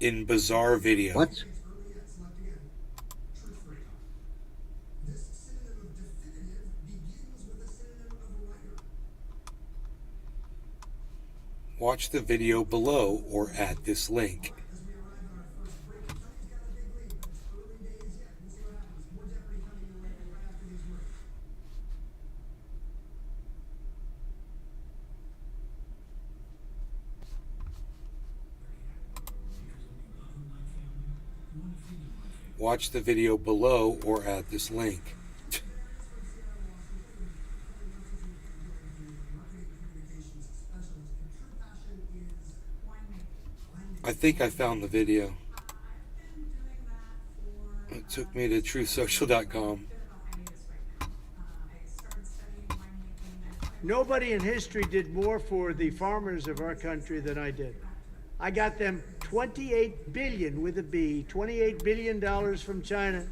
in bizarre video. What? Watch the video below or at this link. Watch the video below or at this link. I think I found the video. It took me to truthsocial.com. Nobody in history did more for the farmers of our country than I did. I got them $28 billion with a B, $28 billion from China,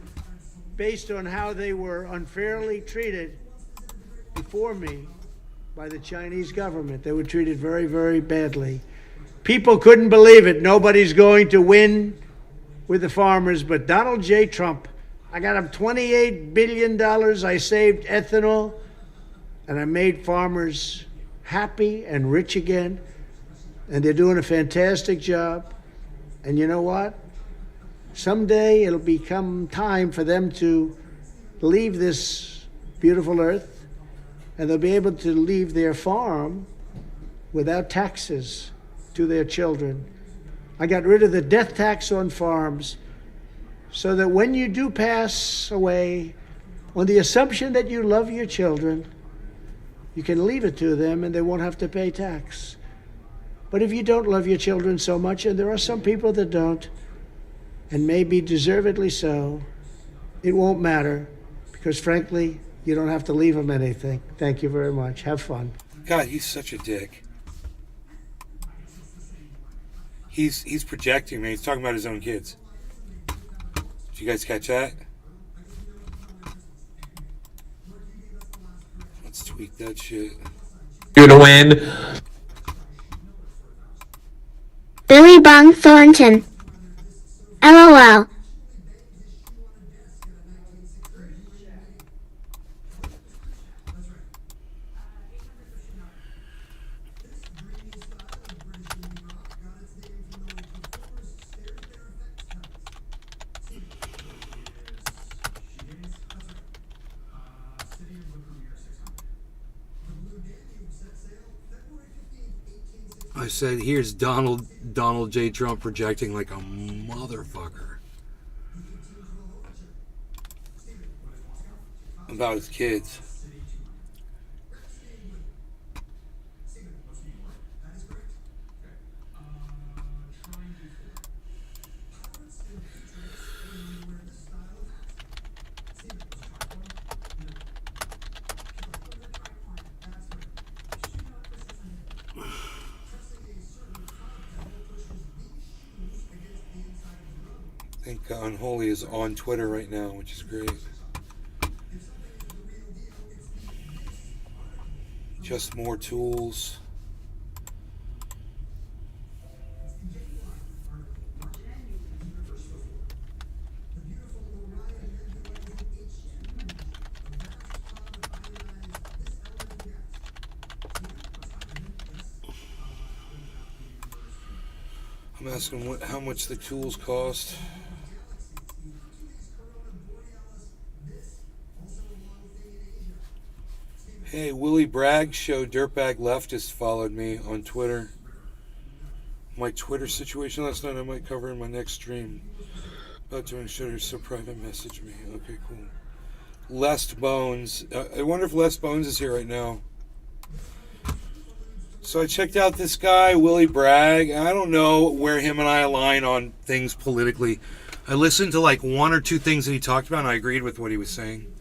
based on how they were unfairly treated before me by the Chinese government. They were treated very, very badly. People couldn't believe it. Nobody's going to win with the farmers, but Donald J. Trump. I got him $28 billion. I saved ethanol, and I made farmers happy and rich again. And they're doing a fantastic job. And you know what? Someday it'll become time for them to leave this beautiful earth, and they'll be able to leave their farm without taxes to their children. I got rid of the death tax on farms so that when you do pass away, on the assumption that you love your children, you can leave it to them and they won't have to pay tax. But if you don't love your children so much, and there are some people that don't, and maybe deservedly so, it won't matter, because frankly, you don't have to leave them anything. Thank you very much. Have fun. God, he's such a dick. He's projecting, man. He's talking about his own kids. Did you guys catch that? Let's tweak that shit. You're gonna win. Billy Bong Thornton. LOL. I said, here's Donald J. Trump projecting like a motherfucker about his kids. I think Unholy is on Twitter right now, which is great. Just more tools. I'm asking how much the tools cost. Hey, Willie Bragg Show Dirtbag Leftist followed me on Twitter. My Twitter situation last night I might cover in my next stream. About doing shutters, so private message me. Okay, cool. Les Bones. I wonder if Les Bones is here right now. So I checked out this guy, Willie Bragg. I don't know where him and I align on things politically. I listened to like one or two things that he talked about and I agreed with what he was saying.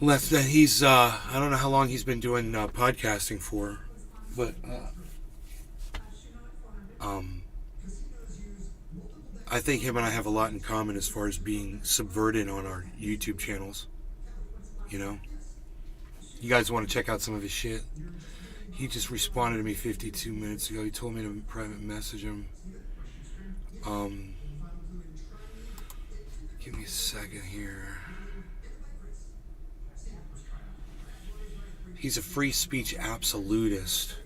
Left that he's I don't know how long he's been doing podcasting for, but I think him and I have a lot in common as far as being subverted on our YouTube channels. You know, you guys want to check out some of his shit? He just responded to me 52 minutes ago. He told me to private message him. Give me a second here. He's a free speech absolutist.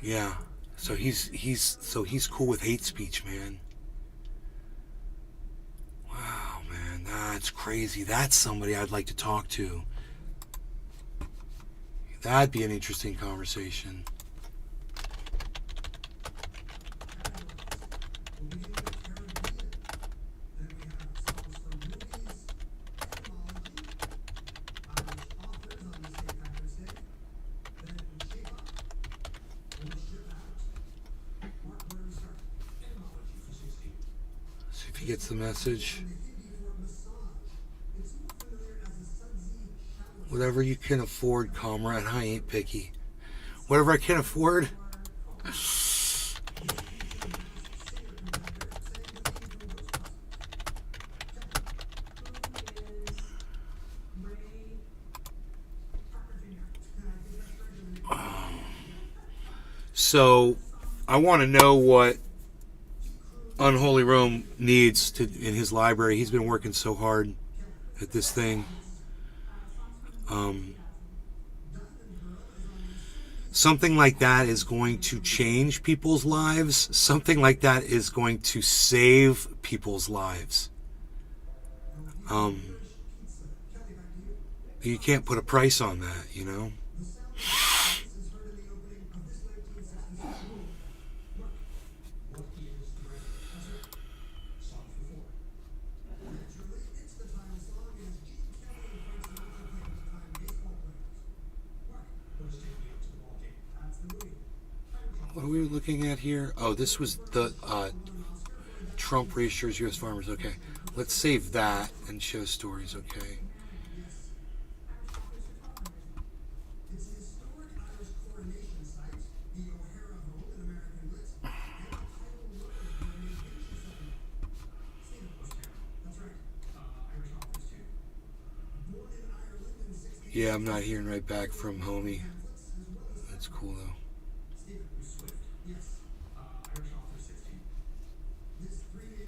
Yeah. So he's cool with hate speech, man. Wow, man, that's crazy. That's somebody I'd like to talk to. That'd be an interesting conversation. He gets the message. Whatever you can afford, comrade. I ain't picky. Whatever I can afford. So, I want to know what Unholy Rome needs to in his library. He's been working so hard at this thing. Something like that is going to change people's lives. Something like that is going to save people's lives. You can't put a price on that, you know? What are we looking at here? Oh, this was the Trump reassures U.S. farmers. Okay, let's save that and show stories. Okay. Yeah, I'm not hearing right back from homie. That's cool though.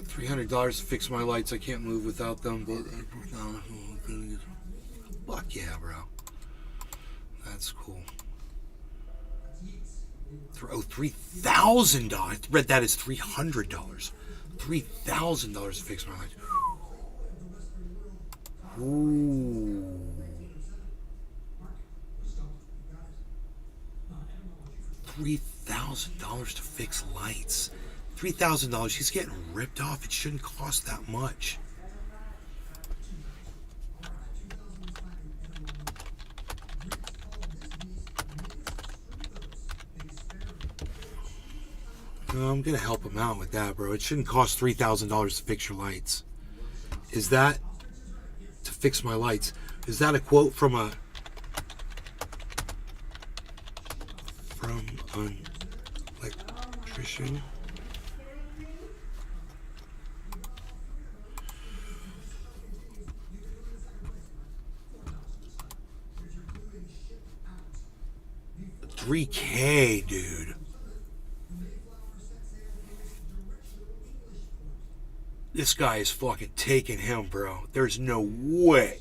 $300 to fix my lights. I can't move without them. Fuck yeah, bro. That's cool. Oh, $3,000. I read that as $300. $3,000 to fix my lights. Ooh. $3,000 to fix lights. $3,000. He's getting ripped off. It shouldn't cost that much. No, I'm gonna help him out with that, bro. It shouldn't cost $3,000 to fix your lights. Is that to fix my lights? Is that a quote from an electrician? $3K, dude. This guy is fucking taking him, bro. There's no way.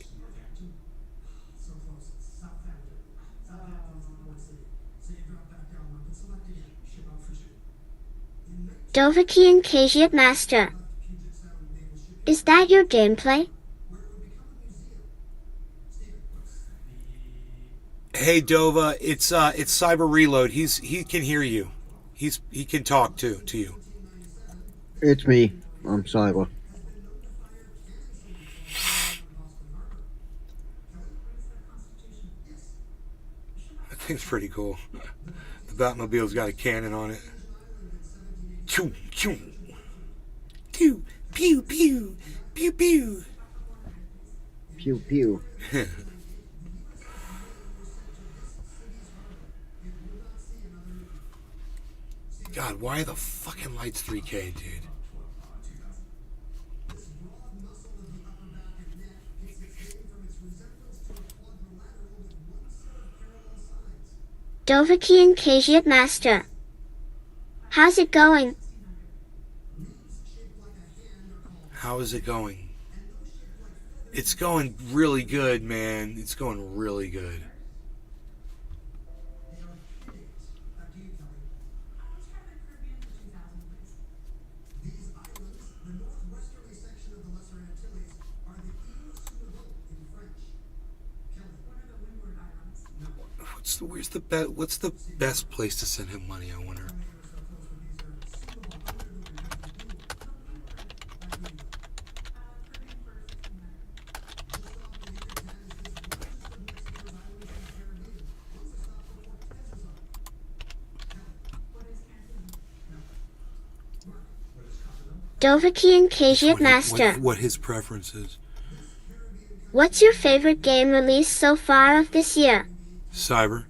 Dovahkian Kajiat Master. Is that your gameplay? Hey Dova, it's Cyber Reload. He can hear you. He can talk to you. It's me. I'm Cyber. That thing's pretty cool. The Batmobile's got a cannon on it. Pew pew. Pew pew pew pew pew. Pew pew. God, why are the fucking lights 3K, dude? Dovahkian Kajiat Master. How's it going? How is it going? It's going really good, man. It's going really good. What's the best place to send him money, I wonder? Dovahkian Kajit Master. What his preference is. What's your favorite game released so far of this year? Cyber.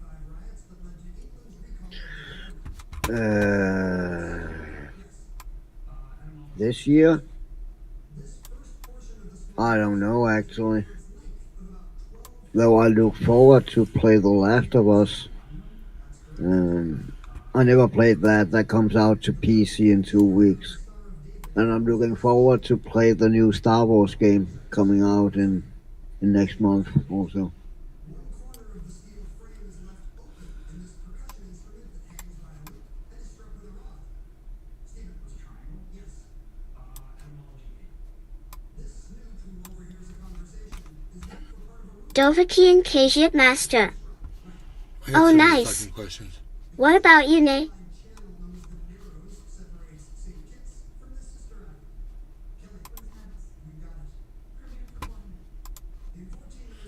This year? I don't know, actually. Though I look forward to play The Last of Us. I never played that. That comes out to PC in 2 weeks. And I'm looking forward to play the new Star Wars game coming out in next month also. Dovahkian Kajit Master. Oh, nice. What about you, Nay?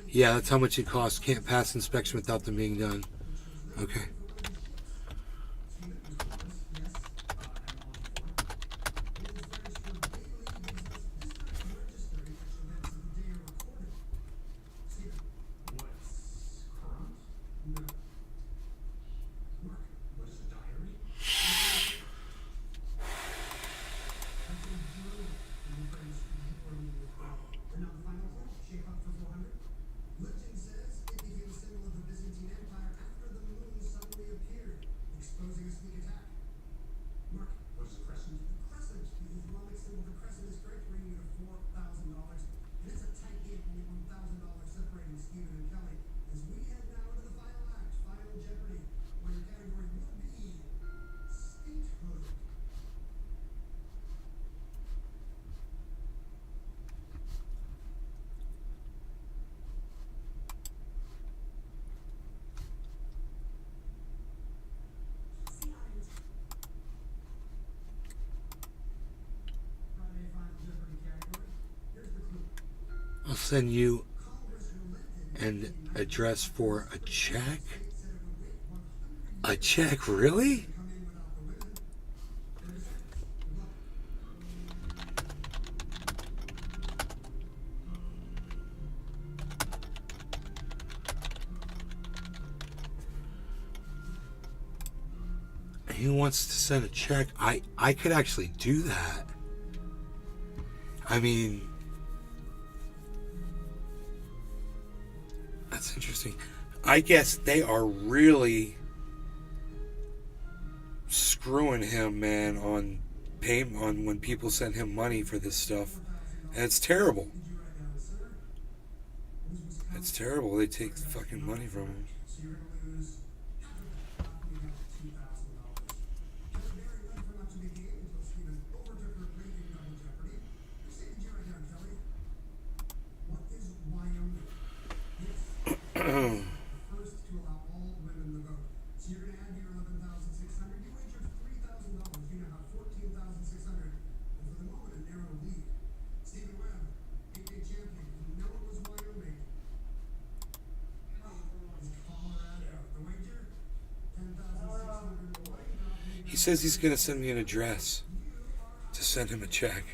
Yeah, that's how much it costs. Can't pass inspection without them being done. Okay. I'll send you an address for a check. A check, really? He wants to send a check. I could actually do that. I mean, that's interesting. I guess they are really screwing him, man, on payment, on when people send him money for this stuff. And it's terrible. It's terrible. They take fucking money from him. He says he's going to send me an address to send him a check.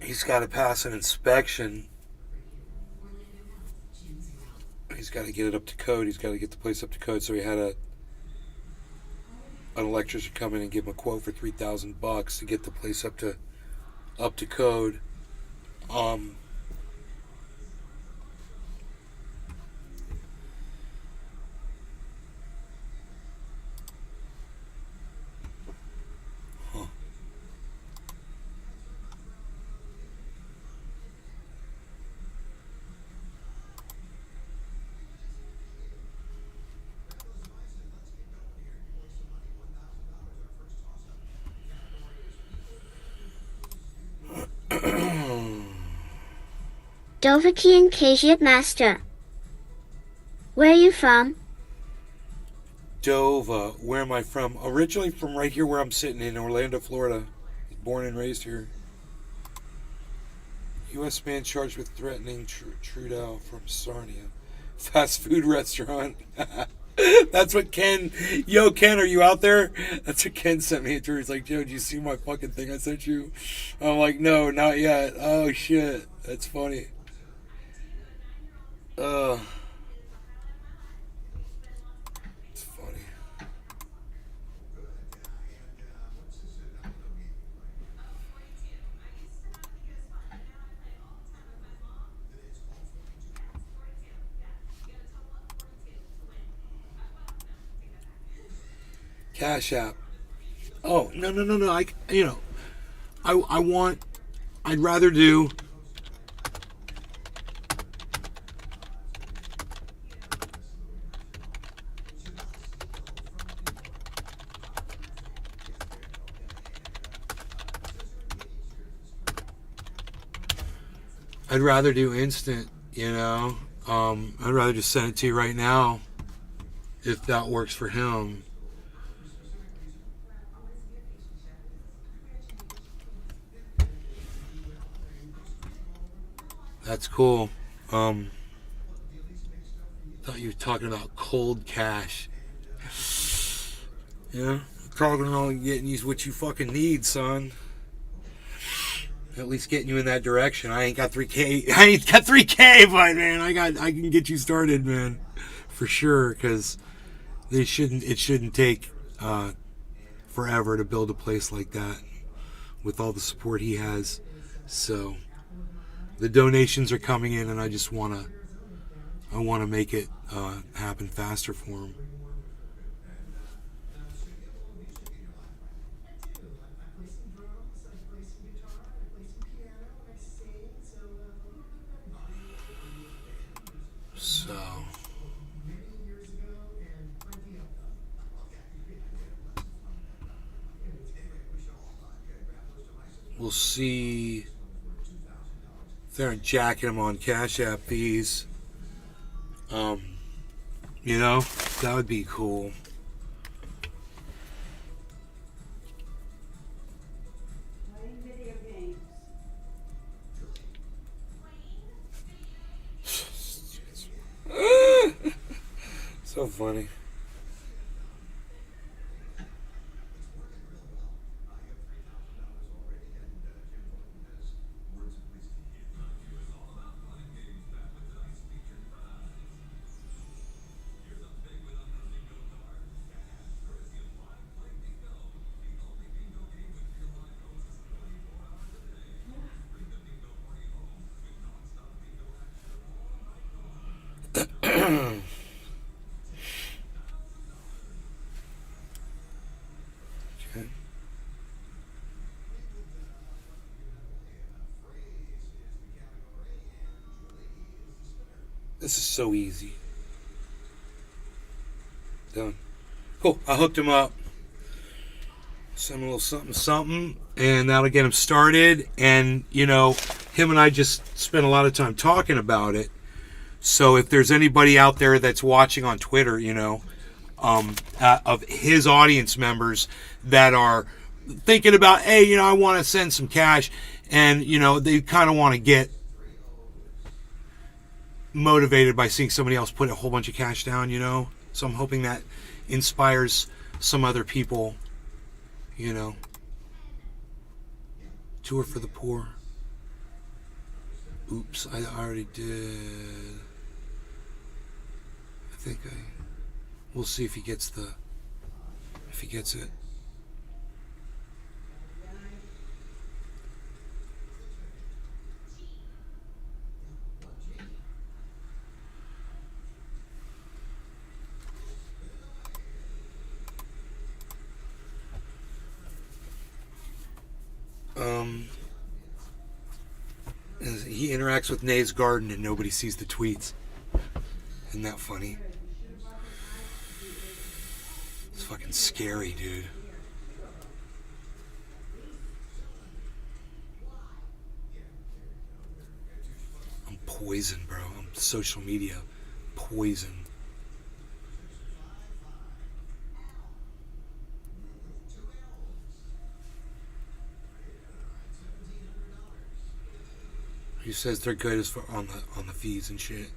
He's got to pass an inspection. He's got to get it up to code. He's got to get the place up to code. So he had an electrician come in and give him a quote for $3,000 to get the place up to code. Dovahkian Kajit Master. Where are you from? Dova. Where am I from? Originally from right here where I'm sitting in Orlando, Florida. Born and raised here. U.S. man charged with threatening Trudeau from Sarnia. Fast food restaurant. That's what Ken... Yo, Ken, are you out there? That's what Ken sent me. He's like, Joe, did you see my fucking thing I sent you? I'm like, no, not yet. Oh, shit. That's funny. It's funny. Cash App. Oh, no. I'd rather do... I'd rather do instant, I'd rather just send it to you right now if that works for him. That's cool. Thought you were talking about cold cash. Yeah, talking about getting you what you fucking need, son. At least getting you in that direction. I ain't got 3K, but man, I can get you started, man, for sure. Because it shouldn't take forever to build a place like that with all the support he has. So the donations are coming in, and I just wanna make it happen faster for him. So we'll see if they're jacking him on Cash App fees. That would be cool. So funny. This is so easy. Done. Cool. I hooked him up. Send him a little something, and that'll get him started. And, him and I just spent a lot of time talking about it. So if there's anybody out there that's watching on Twitter, of his audience members that are thinking about, hey, I want to send some cash, and, they kind of want to get motivated by seeing somebody else put a whole bunch of cash down, so I'm hoping that inspires some other people, Tour for the poor. Oops, I already did. I think we'll see if he gets it. He interacts with Nave's Garden and nobody sees the tweets. Isn't that funny? It's fucking scary, dude. I'm poison, bro. I'm social media poison. He says they're good as far on the fees and shit.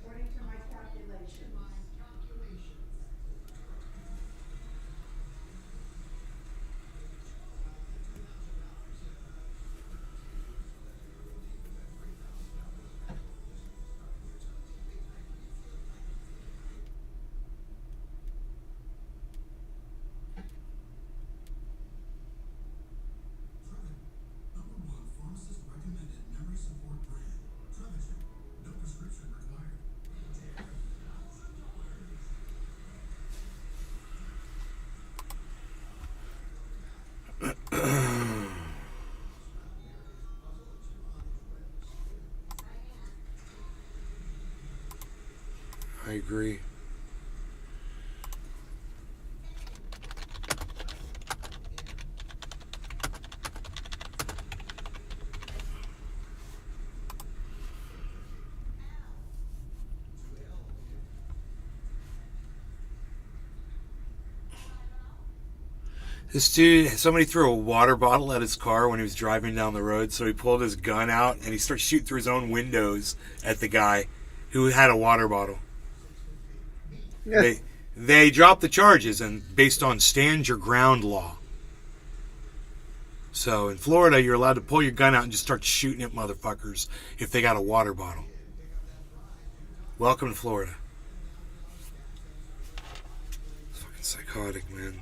According to my calculations. I agree. This dude, somebody threw a water bottle at his car when he was driving down the road, so he pulled his gun out and he started shooting through his own windows at the guy who had a water bottle. Yeah. They dropped the charges and based on stand your ground law. So in Florida, you're allowed to pull your gun out and just start shooting at motherfuckers if they got a water bottle. Welcome to Florida. Fucking psychotic, man.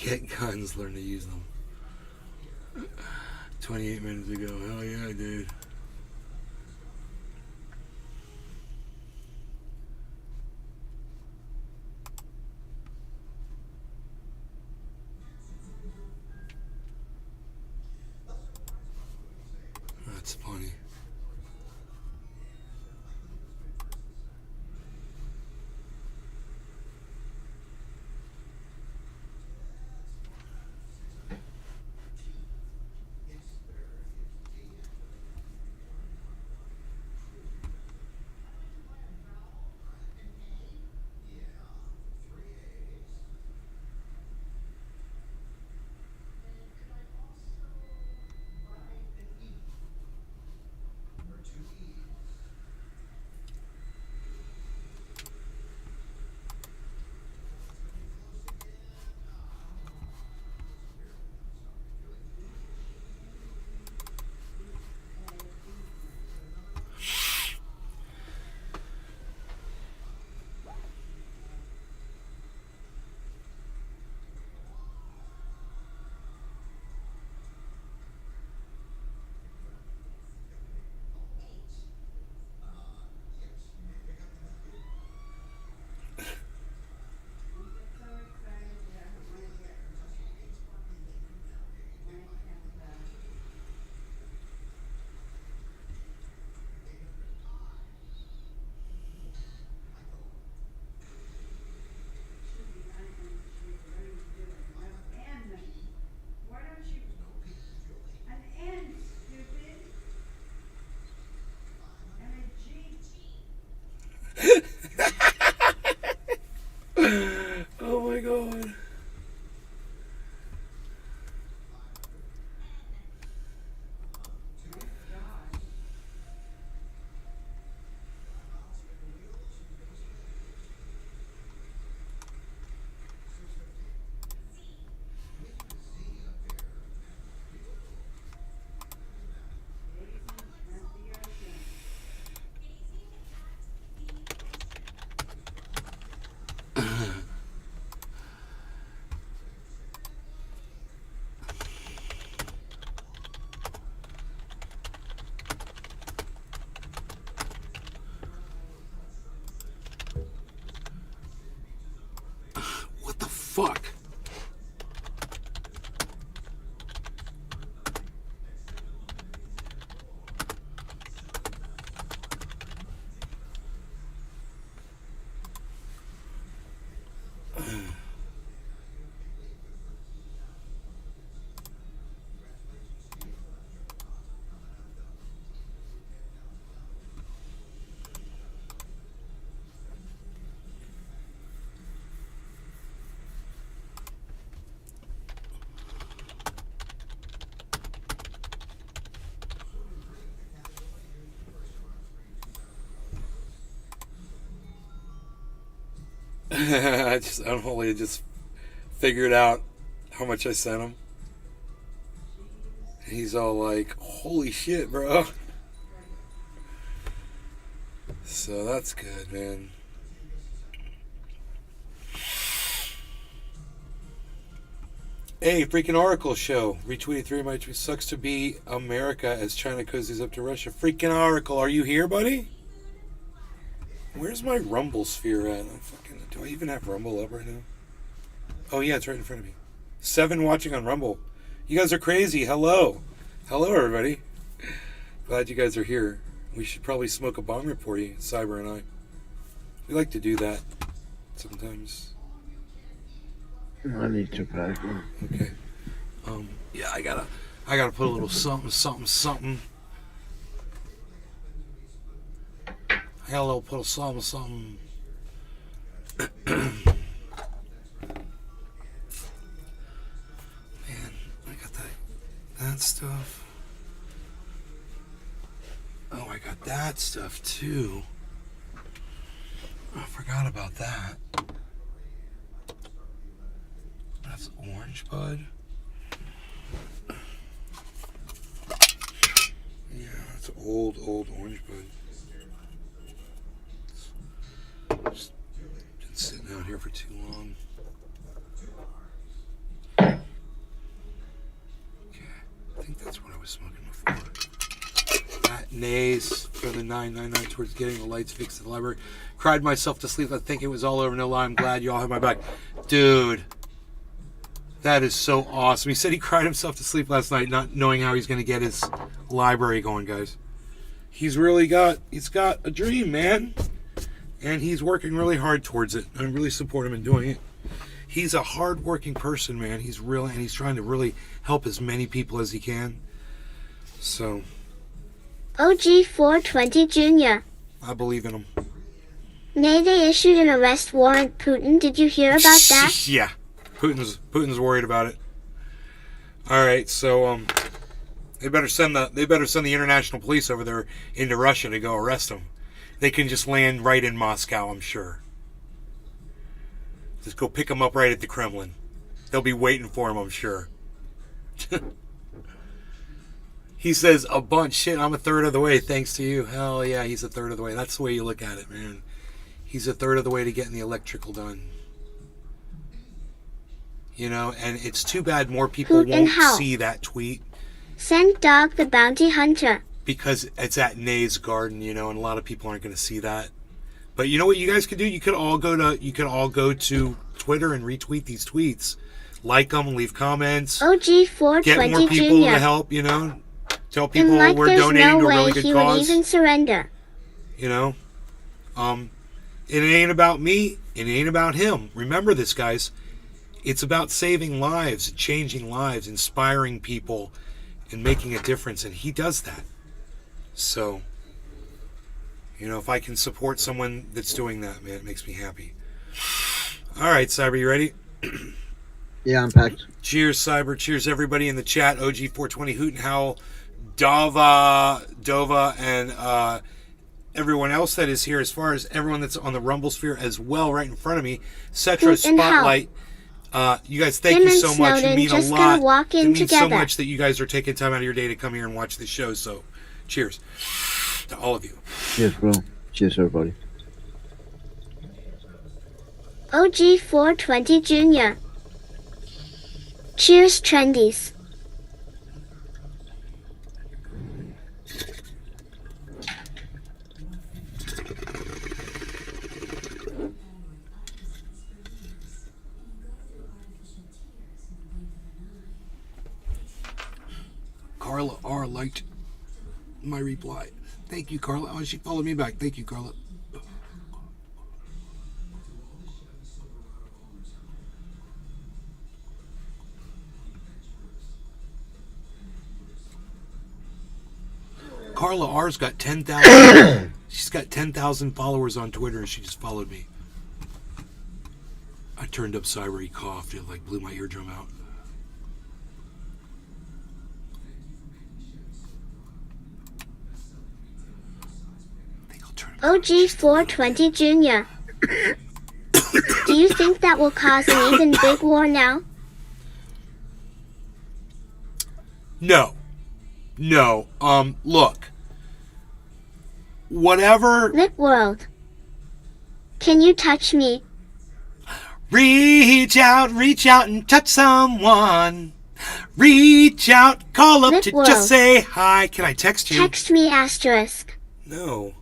Get guns, learn to use them. 28 minutes ago. Hell yeah, dude. That's funny. fuck? I unholy just figured out how much I sent him. And he's all like, holy shit, bro. So that's good, man. Hey, freaking Oracle show. Retweeted 3 of my tweets. Sucks to be America as China cozies up to Russia. Freaking Oracle, are you here, buddy? Where's my Rumble sphere at? Do I even have Rumble up right now? Oh, yeah, it's right in front of me. 7 watching on Rumble. You guys are crazy. Hello. Hello, everybody. Glad you guys are here. We should probably smoke a bong report, you, Cyber and I. We like to do that sometimes. I need to pack. Okay. Yeah, I gotta put a little something. I got a little put a something. Man, I got that stuff. Oh, I got that stuff too. I forgot about that. That's orange bud. Yeah, that's old orange bud. Just been sitting out here for too long. Okay, I think that's what I was smoking before. That nays for the 999 towards getting the lights fixed at the library. Cried myself to sleep. I think it was all over. No lie, I'm glad you all have my back. Dude, that is so awesome. He said he cried himself to sleep last night not knowing how he's going to get his library going, guys. He's got a dream, man. And he's working really hard towards it. I really support him in doing it. He's a hard-working person, man. He's trying to really help as many people as he can. So, OG420 Jr. I believe in him. Nay, they issued an arrest warrant. Putin, did you hear about that? Yeah, Putin's worried about it. All right, so they better send the international police over there into Russia to go arrest him. They can just land right in Moscow, I'm sure. Just go pick him up right at the Kremlin. They'll be waiting for him, I'm sure. He says a bunch. Shit, I'm a third of the way thanks to you. Hell yeah, he's a third of the way. That's the way you look at it, man. He's a third of the way to getting the electrical done. You know, and it's too bad more people won't see that tweet. Send Dog the Bounty Hunter. Because it's at Nay's garden, you know, and a lot of people aren't going to see that. But you know what you guys could do? You could all go to Twitter and retweet these tweets. Like them, leave comments. OG420 get more people Jr. to help, you know. Tell people we're donating to a really good he cause. Would even surrender. You know? It ain't about me. It ain't about him. Remember this, guys. It's about saving lives, changing lives, inspiring people, and making a difference. And he does that. So, you know, if I can support someone that's doing that, man, it makes me happy. All right, Cyber, you ready? Yeah, I'm packed. Cheers, Cyber. Cheers, everybody in the chat. OG420, Hoot and Howl, Dova, and everyone else that is here, as far as everyone that's on the Rumble sphere as well, right in front of me. Cetra Spotlight. You guys, thank you so much. You mean a lot. It means so much that you guys are taking time out of your day to come here and watch the show. So, cheers to all of you. Cheers, bro. Cheers, everybody. OG420 Jr. Cheers, Trendies. Carla R liked my reply. Thank you, Carla. Oh, she followed me back. Thank you, Carla. Carla R's got 10,000. She's got 10,000 followers on Twitter, and she just followed me. I turned up Cyber. He coughed. It like blew my eardrum out. OG420 Jr. Do you think that will cause an even big war now? No. Look. Whatever. Lit World. Can you touch me? Reach out and touch someone. Reach out, call up Lit to World. just say hi. Can I text you? Text me asterisk. No.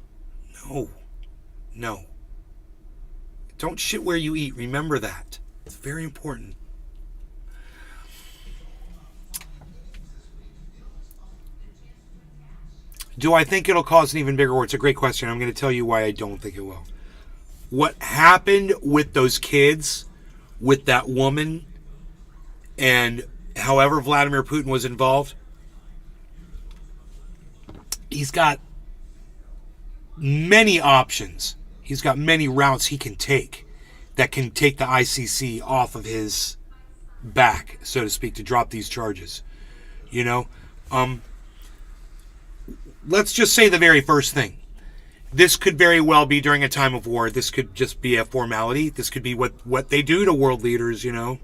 Don't shit where you eat. Remember that. It's very important. Do I think it'll cause an even bigger war? It's a great question. I'm going to tell you why I don't think it will. What happened with those kids, with that woman, and however Vladimir Putin was involved, he's got many options. He's got many routes he can take that can take the ICC off of his back, so to speak, to drop these charges. You know? Let's just say the very first thing. This could very well be during a time of war. This could just be a formality. This could be what they do to world leaders, you know?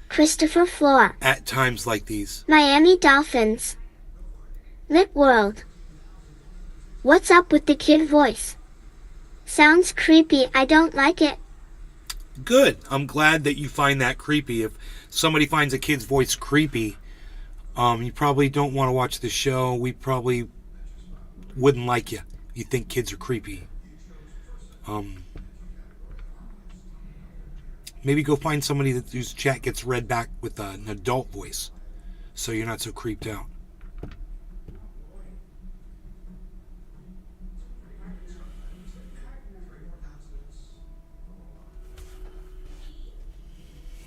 Christopher Floor. At times like these. Miami Dolphins. Lit World. What's up with the kid voice? Sounds creepy. I don't like it. Good. I'm glad that you find that creepy. If somebody finds a kid's voice creepy, you probably don't want to watch the show. We probably wouldn't like you. You think kids are creepy. Maybe go find somebody whose chat gets read back with an adult voice, so you're not so creeped out.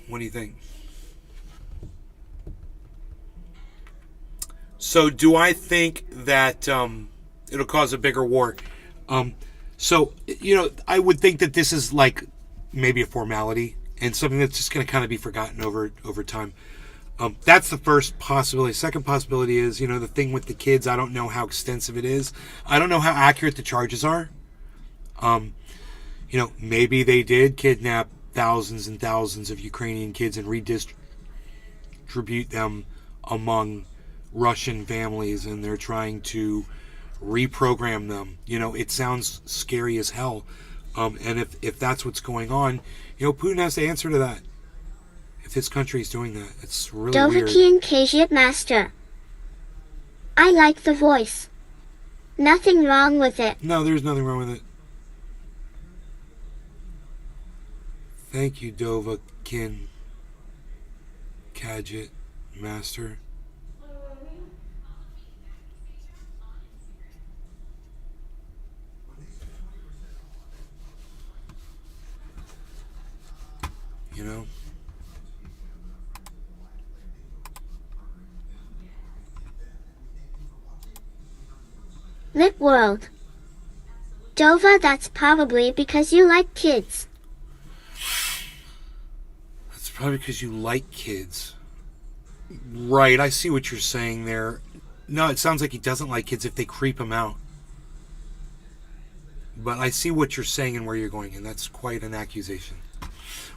What do you think? So do I think that it'll cause a bigger war? So, you know, I would think that this is like maybe a formality and something that's just going to kind of be forgotten over time. That's the first possibility. Second possibility is, you know, the thing with the kids. I don't know how extensive it is. I don't know how accurate the charges are. You know, maybe they did kidnap thousands and thousands of Ukrainian kids and redistribute them among Russian families, and they're trying to reprogram them. You know, it sounds scary as hell. And if that's what's going on, you know, Putin has to answer to that. If his country is doing that, it's really weird. Dovahkian Kajit Master. I like the voice. Nothing wrong with it. No, there's nothing wrong with it. Thank you, Dovahkian Kajit Master. You know? Lit World. Dova, that's probably because you like kids. That's probably because you like kids. Right, I see what you're saying there. No, it sounds like he doesn't like kids if they creep him out. But I see what you're saying and where you're going, and that's quite an accusation.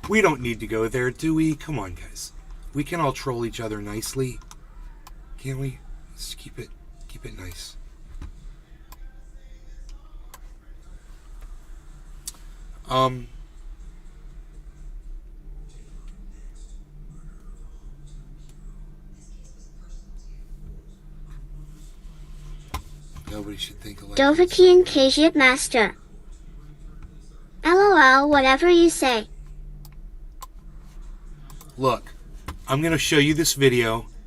We don't need to go there, do we? Come on, guys. We can all troll each other nicely. Can't we? Let's keep it nice. Nobody should think alike. Dovahkian Kajit Master. LOL, whatever you say. Look, I'm going to show you this video,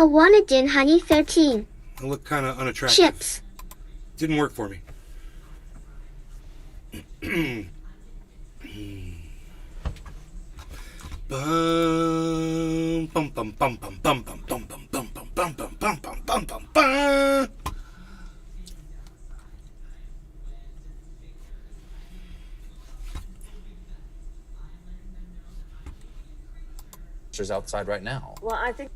Awanadin Honey 13. I look kind of unattractive. Chips. Didn't work for me. Bum, bum, bum, bum, bum, bum, bum, bum, bum, bum, bum, bum, bum, bum, bum, bum, bum, bum. Outside right now. Well, I think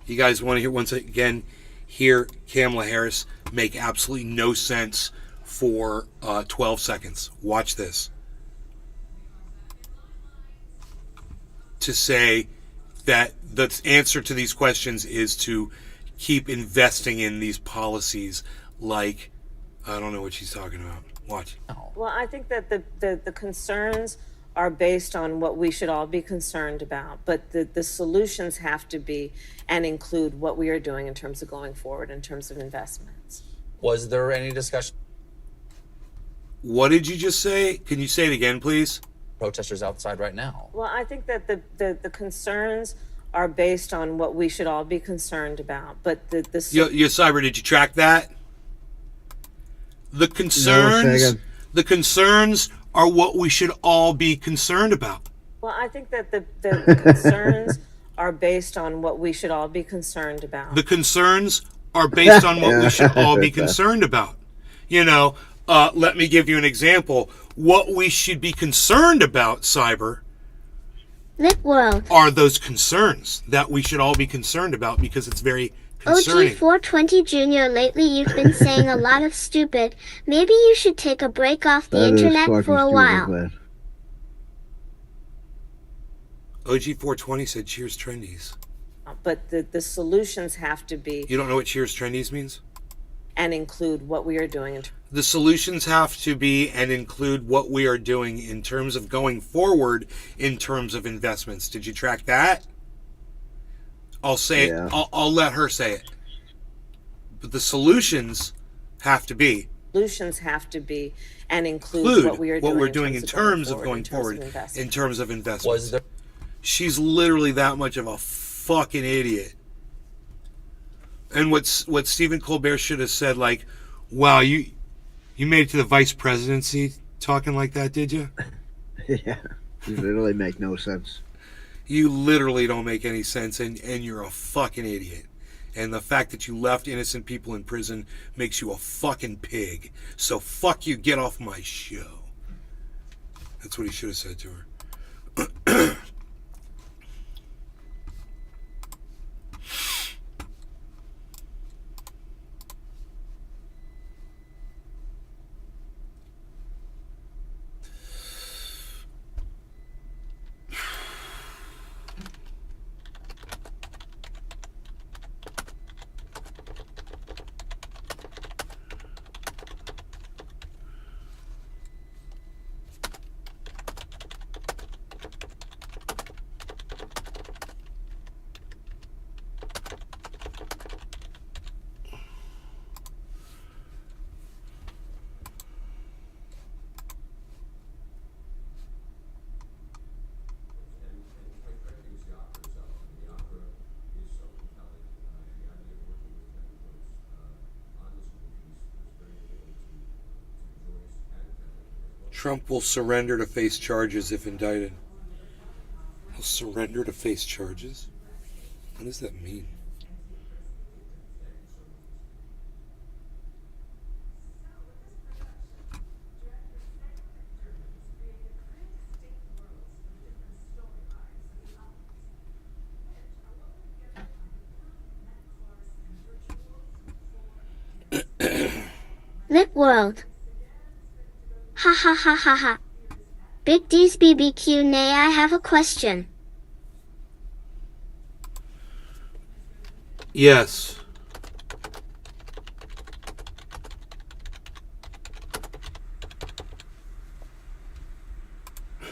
You guys want to hear once again hear Kamala Harris make absolutely no sense for 12 seconds. Watch this. To say that the answer to these questions is to keep investing in these policies like, I don't know what she's talking about. Watch. Well, I think that the concerns are based on what we should all be concerned about, but the solutions have to be and include what we are doing in terms of going forward in terms of investments. Was there any discussion? What did you just say? Can you say it again, please? Protesters outside right now. Well, I think that the concerns are based on what we should all be concerned about, but Yo, Cyber, did you track that? The concerns are what we should all be concerned about. Well, I think that the concerns are based on what we should all be concerned about. The concerns are based on what we should all be concerned about. You know, let me give you an example. What we should be concerned about, Cyber, Lit World. are those concerns that we should all be concerned about because it's very concerning. OG420 Jr. Lately you've been saying a lot of stupid. Maybe you should take a break off the internet for a while. OG420 said cheers trendies. But the solutions have to be You don't know what cheers trendies means? and include what we are doing in The solutions have to be and include what we are doing in terms of going forward in terms of investments. Did you track that? I'll say it. I'll let her say it. But the solutions have to be and include what we are doing in terms of going forward in terms of investments. She's literally that much of a fucking idiot. And what Stephen Colbert should have said, like, wow, you made it to the vice presidency talking like that, did you? Yeah, you literally make no sense. You literally don't make any sense, and you're a fucking idiot. And the fact that you left innocent people in prison makes you a fucking pig. So fuck you, get off my show. That's what he should have said to her. Trump will surrender to face charges if indicted. He'll surrender to face charges? What does that mean? Lit World. Ha ha ha ha ha. Big D's BBQ. Nay, I have a question. Yes.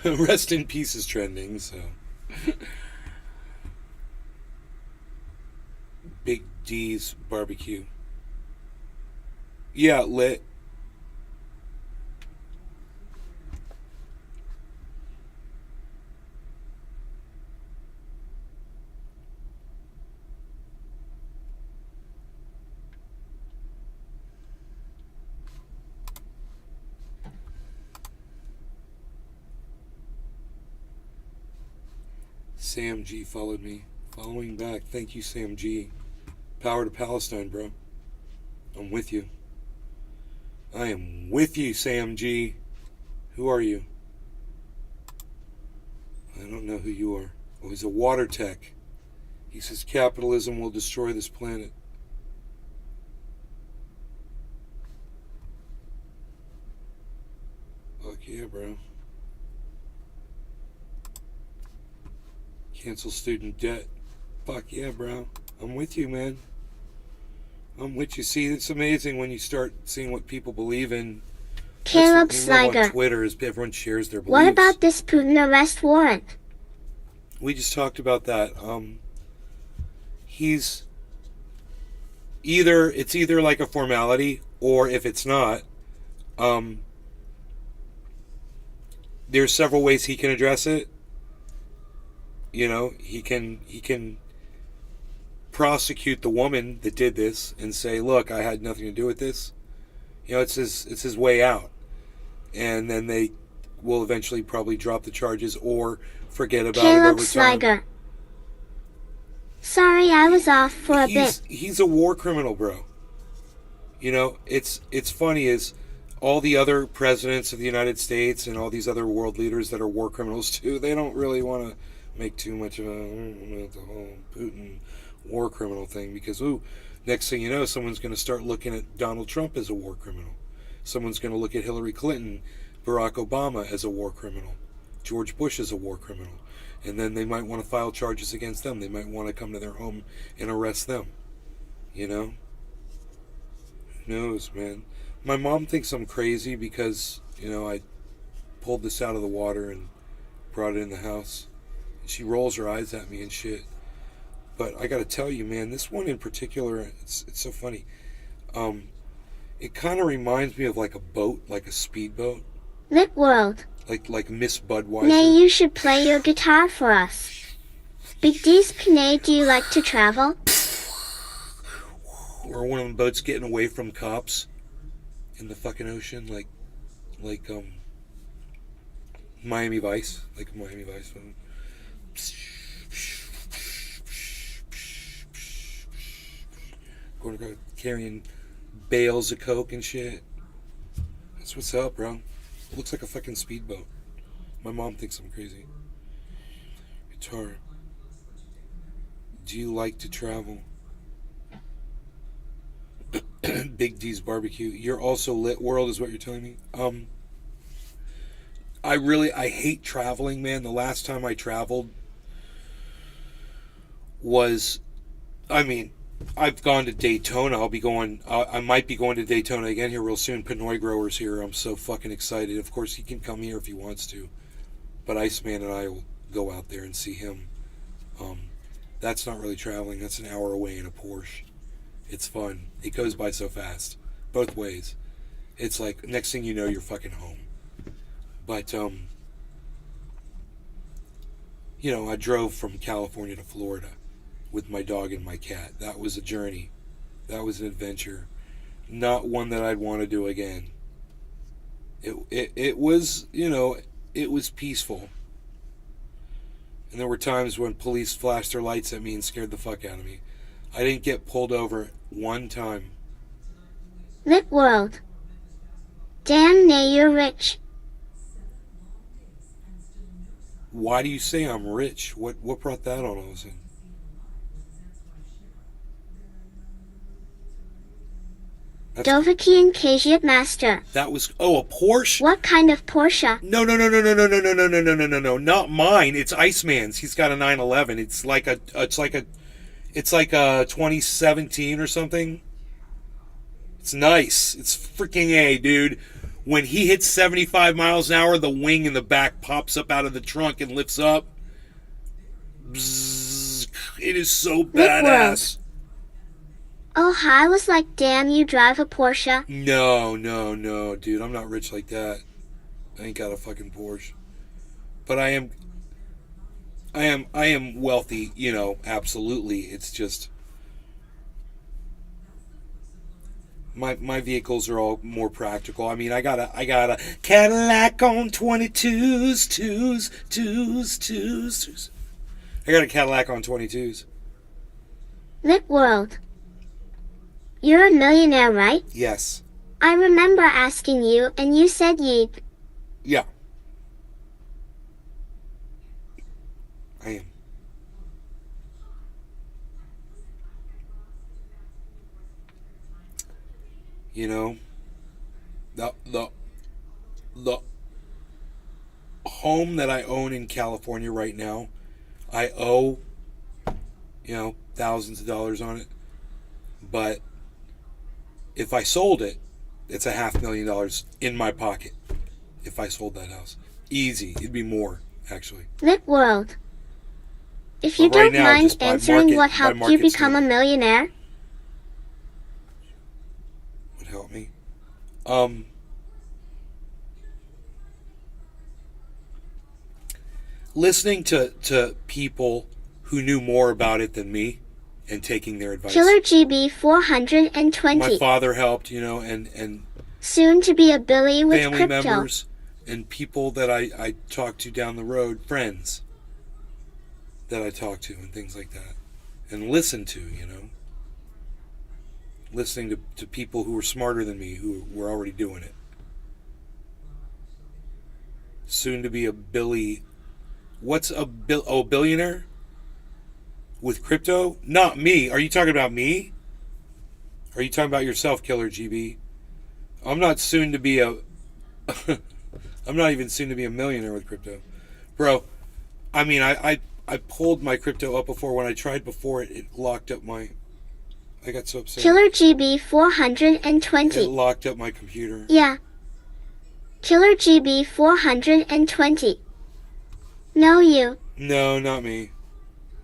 Rest in peace is trending, so. Big D's barbecue. Yeah, lit. Sam G followed me. Following back. Thank you, Sam G. Power to Palestine, bro. I'm with you. I am with you, Sam G. Who are you? I don't know who you are. Oh, he's a water tech. He says capitalism will destroy this planet. Fuck yeah, bro. Cancel student debt. Fuck yeah, bro. I'm with you, man. I'm with you. See, it's amazing when you start seeing what people believe in. Caleb That's what we love Sliger. on Twitter is everyone shares their beliefs. What about this Putin arrest warrant? We just talked about that. It's either like a formality, or if it's not, there's several ways he can address it. You know, he can prosecute the woman that did this and say, "Look, I had nothing to do with this." You know, it's his way out, and then they will eventually probably drop the charges or forget about it Caleb over time. Sliger. Sorry, I was off for a bit. He's a war criminal, bro. You know, it's funny is all the other presidents of the United States and all these other world leaders that are war criminals too, they don't really want to make too much of the whole Putin war criminal thing, because next thing you know, someone's going to start looking at Donald Trump as a war criminal. Someone's going to look at Hillary Clinton, Barack Obama as a war criminal, George Bush as a war criminal, and then they might want to file charges against them. They might want to come to their home and arrest them. You know? Who knows, man? My mom thinks I'm crazy because, you know, I pulled this out of the water and brought it in the house. And she rolls her eyes at me and shit. But I gotta tell you, man, this one in particular, it's so funny. It kind of reminds me of like a boat, like a speedboat. Lit World. Like Miss Budweiser. Nay, you should play your guitar for us. Big D's Pinay, do you like to travel? Or one of them boats getting away from cops in the fucking ocean, like Miami Vice, going around carrying bales of coke and shit. That's what's up, bro. It looks like a fucking speedboat. My mom thinks I'm crazy. Guitar. Do you like to travel? Big D's barbecue. You're also lit world is what you're telling me. I hate traveling, man. The last time I traveled was, I've gone to Daytona. I might be going to Daytona again here real soon. Pinoy Grower's here. I'm so fucking excited. Of course, he can come here if he wants to. But Iceman and I will go out there and see him. That's not really traveling. That's an hour away in a Porsche. It's fun. It goes by so fast. Both ways. It's like, next thing you know, you're fucking home. But, you know, I drove from California to Florida with my dog and my cat. That was a journey. That was an adventure. Not one that I'd want to do again. It was, you know, it was peaceful. And there were times when police flashed their lights at me and scared the fuck out of me. I didn't get pulled over one time. Lit World. Damn, nay, you're rich. Why do you say I'm rich? What brought that on all of a sudden? Dovahkian Kajiat Master. That was a Porsche? What kind of Porsche? No, not mine. It's Iceman's. He's got a 911. It's like a 2017 or something. It's nice. It's freaking A, dude. When he hits 75 miles an hour, the wing in the back pops up out of the trunk and lifts up. Bzzz, it is so badass. Oh, I was like, damn, you drive a Porsche? No, dude. I'm not rich like that. I ain't got a fucking Porsche. But I am wealthy, you know, absolutely. It's just my vehicles are all more practical. I mean, I got a Cadillac on 22s, twos. I got a Cadillac on 22s. Lit World. You're a millionaire, right? Yes. I remember asking you and you said you'd. Yeah. I am. You know, the home that I own in California right now, I owe, thousands of dollars on it. But if I sold it, it's $500,000 in my pocket. If I sold that house, easy. It'd be more, actually. Lit World. If But you right don't now, mind just by answering market- what by helped you market become a standard. millionaire, Would help me. Listening to people who knew more about it than me and taking their advice. Killer GB 420. My father helped, and Soon to be a Billy with family crypto. members and people that I talked to down the road, friends that I talked to and things like that. And listen to, Listening to people who were smarter than me, who were already doing it. Soon to be a Billy. What's a billionaire? With crypto? Not me. Are you talking about me? Are you talking about yourself, Killer GB? I'm not soon to be a... I'm not even soon to be a millionaire with crypto. Bro, I mean, I pulled my crypto up before. When I tried before, it locked up my... I got so upset. Killer GB 420. It locked up my computer. Yeah. Killer GB 420. No, you. No, not me.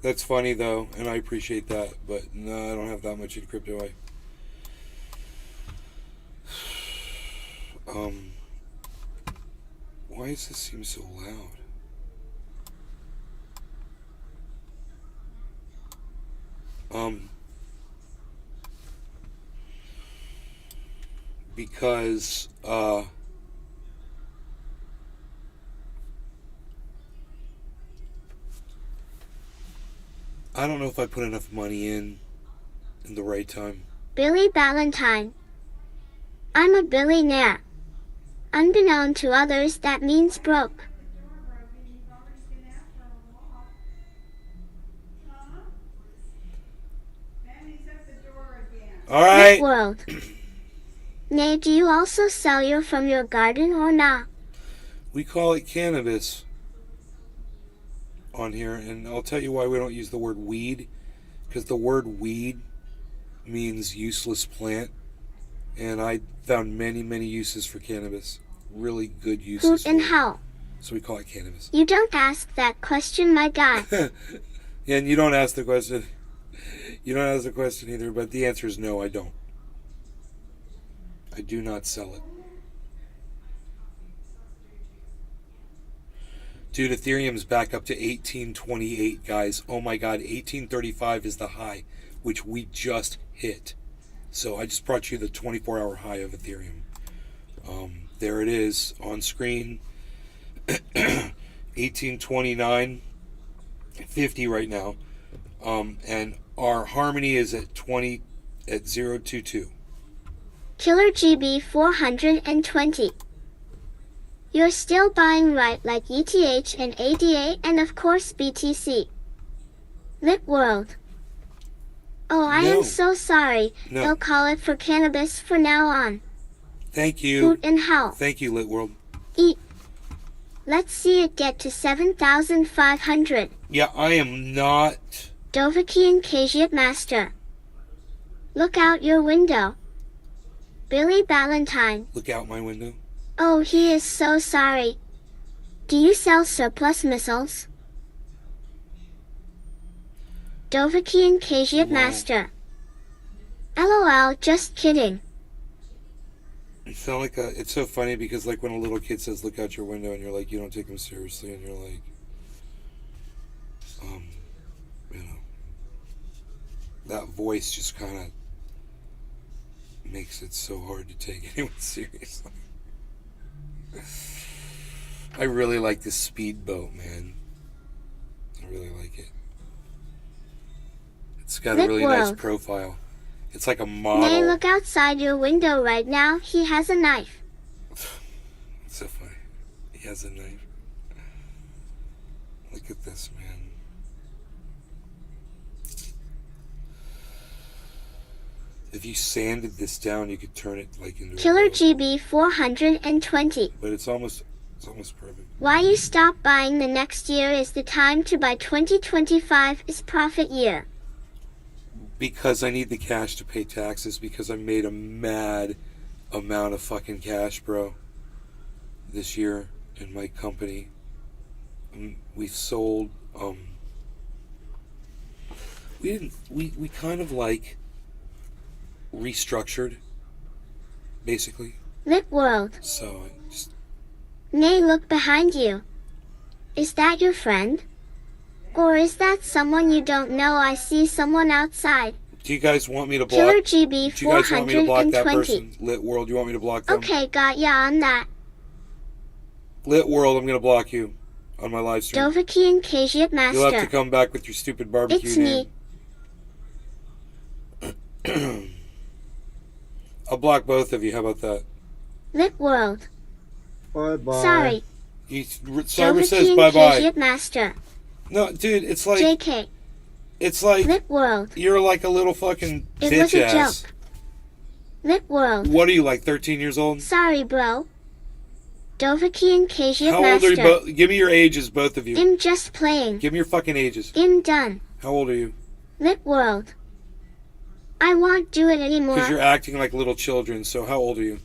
That's funny, though, and I appreciate that. But no, I don't have that much in crypto. Why does this seem so loud? Because, I don't know if I put enough money in the right time. Billy Valentine. I'm a billionaire. Unbeknown to others, that means broke. All right. Lit World. Nay, do you also sell your from your garden or not? We call it cannabis on here, and I'll tell you why we don't use the word weed, because the word weed means useless plant, and I found many, many uses for cannabis. Really good uses. Hoot and for it. how? So we call it cannabis. You don't ask that question, my guy. Yeah, and you don't ask the question. You don't ask the question either, but the answer is no, I don't. I do not sell it. Dude, Ethereum's back up to 1828, guys. Oh my god, 1835 is the high, which we just hit. So I just brought you the 24-hour high of Ethereum. There it is on screen. 1829.50 right now. And our Harmony is at 0.22. Killer GB 420. You're still buying right like ETH and ADA and of course BTC. Lit World. Oh, I No. am so sorry. No. They'll call it for cannabis for now on. Thank you. Hoot and how? Thank you, Lit World. Eat. Let's see it get to 7,500. Yeah, I am not... Dovaki and Kajiat Master. Look out your window. Billy Valentine. Look out my window. Oh, he is so sorry. Do you sell surplus missiles? Dovaki and Kajiat Wow. Master. LOL, just kidding. It sound like a... It's so funny because like when a little kid says look out your window and you're like, you don't take him seriously, and you're like... That voice just kind of makes it so hard to take anyone seriously. I really like this speedboat, man. I really like it. It's got a Lit really nice world. profile. It's like a Nay, model. look outside your window right now. He has a knife. It's so funny. He has a knife. Look at this, man. If you sanded this down, you could turn it like into Killer a GB 420. but it's almost perfect. Why you stop buying the next year is the time to buy. 2025 is profit year. Because I need the cash to pay taxes, because I made a mad amount of fucking cash, bro, this year in my company. We've sold, we kind of like restructured, basically. Lit world. So, I just, Nay, look behind you. Is that your friend? Or is that someone you don't know? I see someone outside. do you guys want me to block? Killer GB Do you guys want me to block that 420. person? Lit World, you want me to block them? Okay, got ya on that. Lit World, I'm gonna block you on my live stream. Dovaki and Kajiat You'll Master. have to come back with your stupid barbecue It's name. me. I'll block both of you. How about that? Lit world. Bye-bye. Sorry. Cyber says Dovaki bye and bye. Kajiat Master. No, dude, it's like JK. it's like Lit world. you're like a little fucking It bitch was a ass. joke. Lit world. What are you, like 13 years old? Sorry, bro. Dovaki and Kajiat How old are you Master. both? Give me your ages, both of you. I'm just playing. Give me your fucking ages. I'm done. How old are you? Lit world. I won't do it anymore. Because you're acting like little children. So how old are you?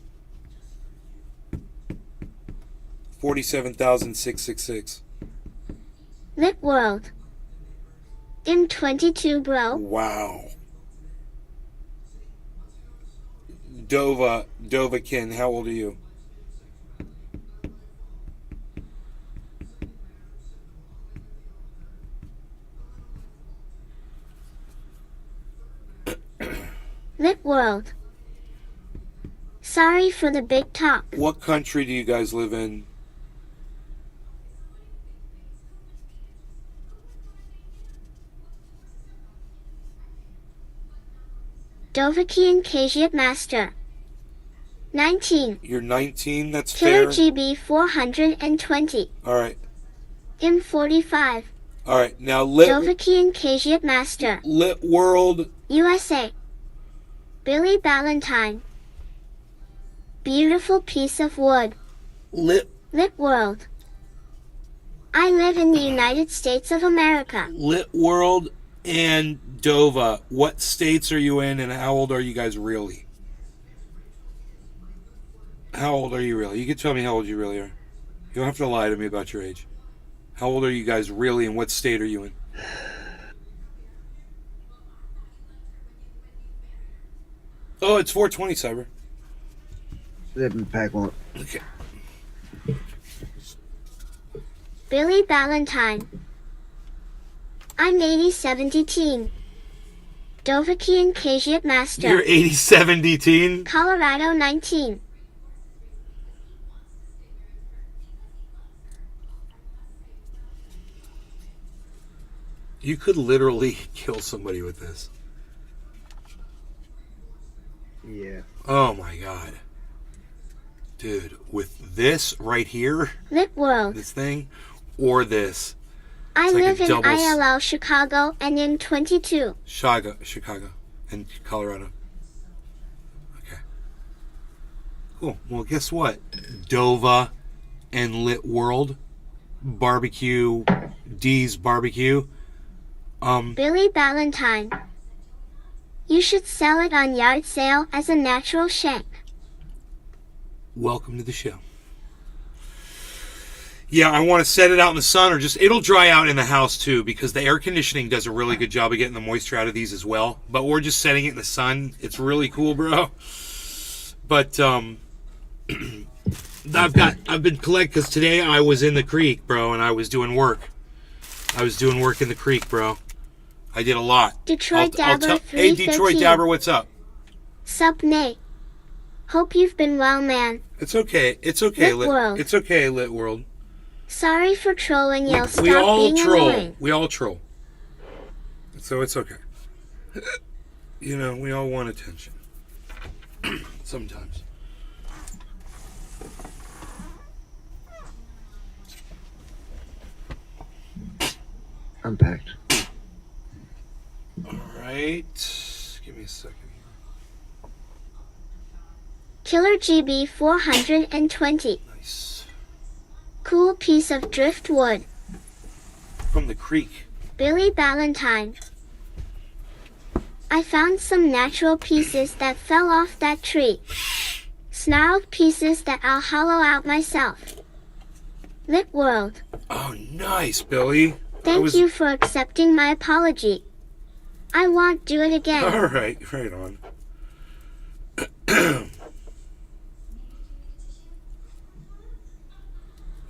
47,666. Lit world. I'm 22, bro. Wow. Dovakin, how old are you? Lit world. Sorry for the big talk. What country do you guys live in? Dovaki and Kajiat Master. 19. You're 19? That's Killer fair. GB 420. Alright. I'm 45. Alright, now Lit Dovaki and Kajiat Master. World. USA. Billy Ballantyne. Beautiful piece of wood. Lit world. I live in the United States of America. Lit World and Dova. What states are you in and how old are you guys really? How old are you really? You can tell me how old you really are. You don't have to lie to me about your age. How old are you guys really and what state are you in? Oh, it's 420, Cyber. Live in pack one. Okay. Billy Ballantyne. I'm 8070 teen. Dovaki and Kajiat Master. You're 8070 teen? Colorado 19. You could literally kill somebody with this. Yeah. Oh my god. Dude, with this right here, Lit world. this thing, or this. I It's like a live in double ILL Chicago and I'm 22. Chicago, and Colorado. Okay. Cool. Well, guess what? Dova and Lit World Barbecue, D's Barbecue. Billy Ballantyne. You should sell it on yard sale as a natural shank. Welcome to the show. Yeah, I want to set it out in the sun, or just it'll dry out in the house too, because the air conditioning does a really good job of getting the moisture out of these as well. But we're just setting it in the sun. It's really cool, bro. But I've been collecting, because today I was in the creek, bro, and I was doing work. I was doing work in the creek, bro. I did a lot. Detroit Dabber Hey, Detroit 313. Dabber, what's up? Sup, Nate. Hope you've been well, man. It's okay. It's okay, Lit World. It's okay, Lit World. Sorry for trolling. You'll stop We all being troll. annoying. We all troll. So it's okay. You know, we all want attention. Sometimes. I'm packed. All right. Give me a second. Killer GB 420. Nice. Cool piece of driftwood. From the creek. Billy Ballantyne. I found some natural pieces that fell off that tree. Snarled pieces that I'll hollow out myself. Lit World. Oh, nice, Billy. Thank you for accepting my apology. I won't do it again. All right, right on.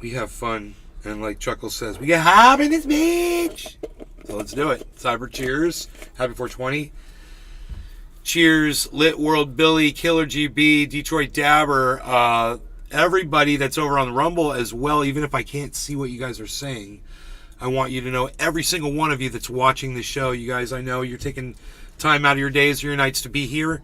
We have fun, and like Chuckle says, we get high in this bitch. So let's do it. Cyber cheers. Happy 420. Cheers, Lit World Billy, Killer GB, Detroit Dabber, everybody that's over on Rumble as well, even if I can't see what you guys are saying. I want you to know, every single one of you that's watching the show, you guys, I know you're taking time out of your days or your nights to be here,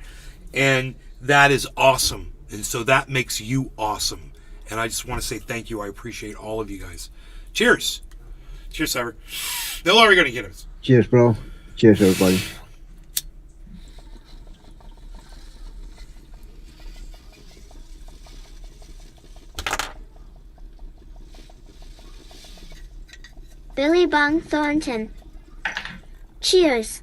and that is awesome. And so that makes you awesome. And I just want to say thank you. I appreciate all of you guys. Cheers. Cheers, Cyber. They're already going to get us. Cheers, bro. Cheers, everybody. Billy Bong Thornton. Cheers.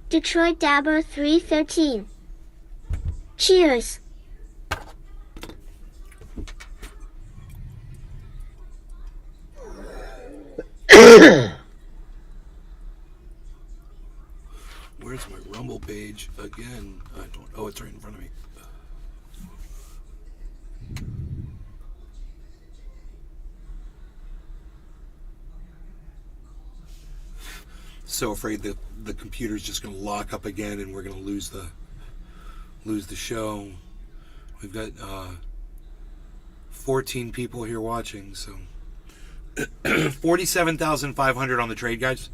Detroit Dabber 313. Cheers. Where's my Rumble page again? I don't. Oh, it's right in front of me. So afraid that the computer's just going to lock up again, and we're going to lose the show. We've got 14 people here watching, so 47,500 on the trade, guys.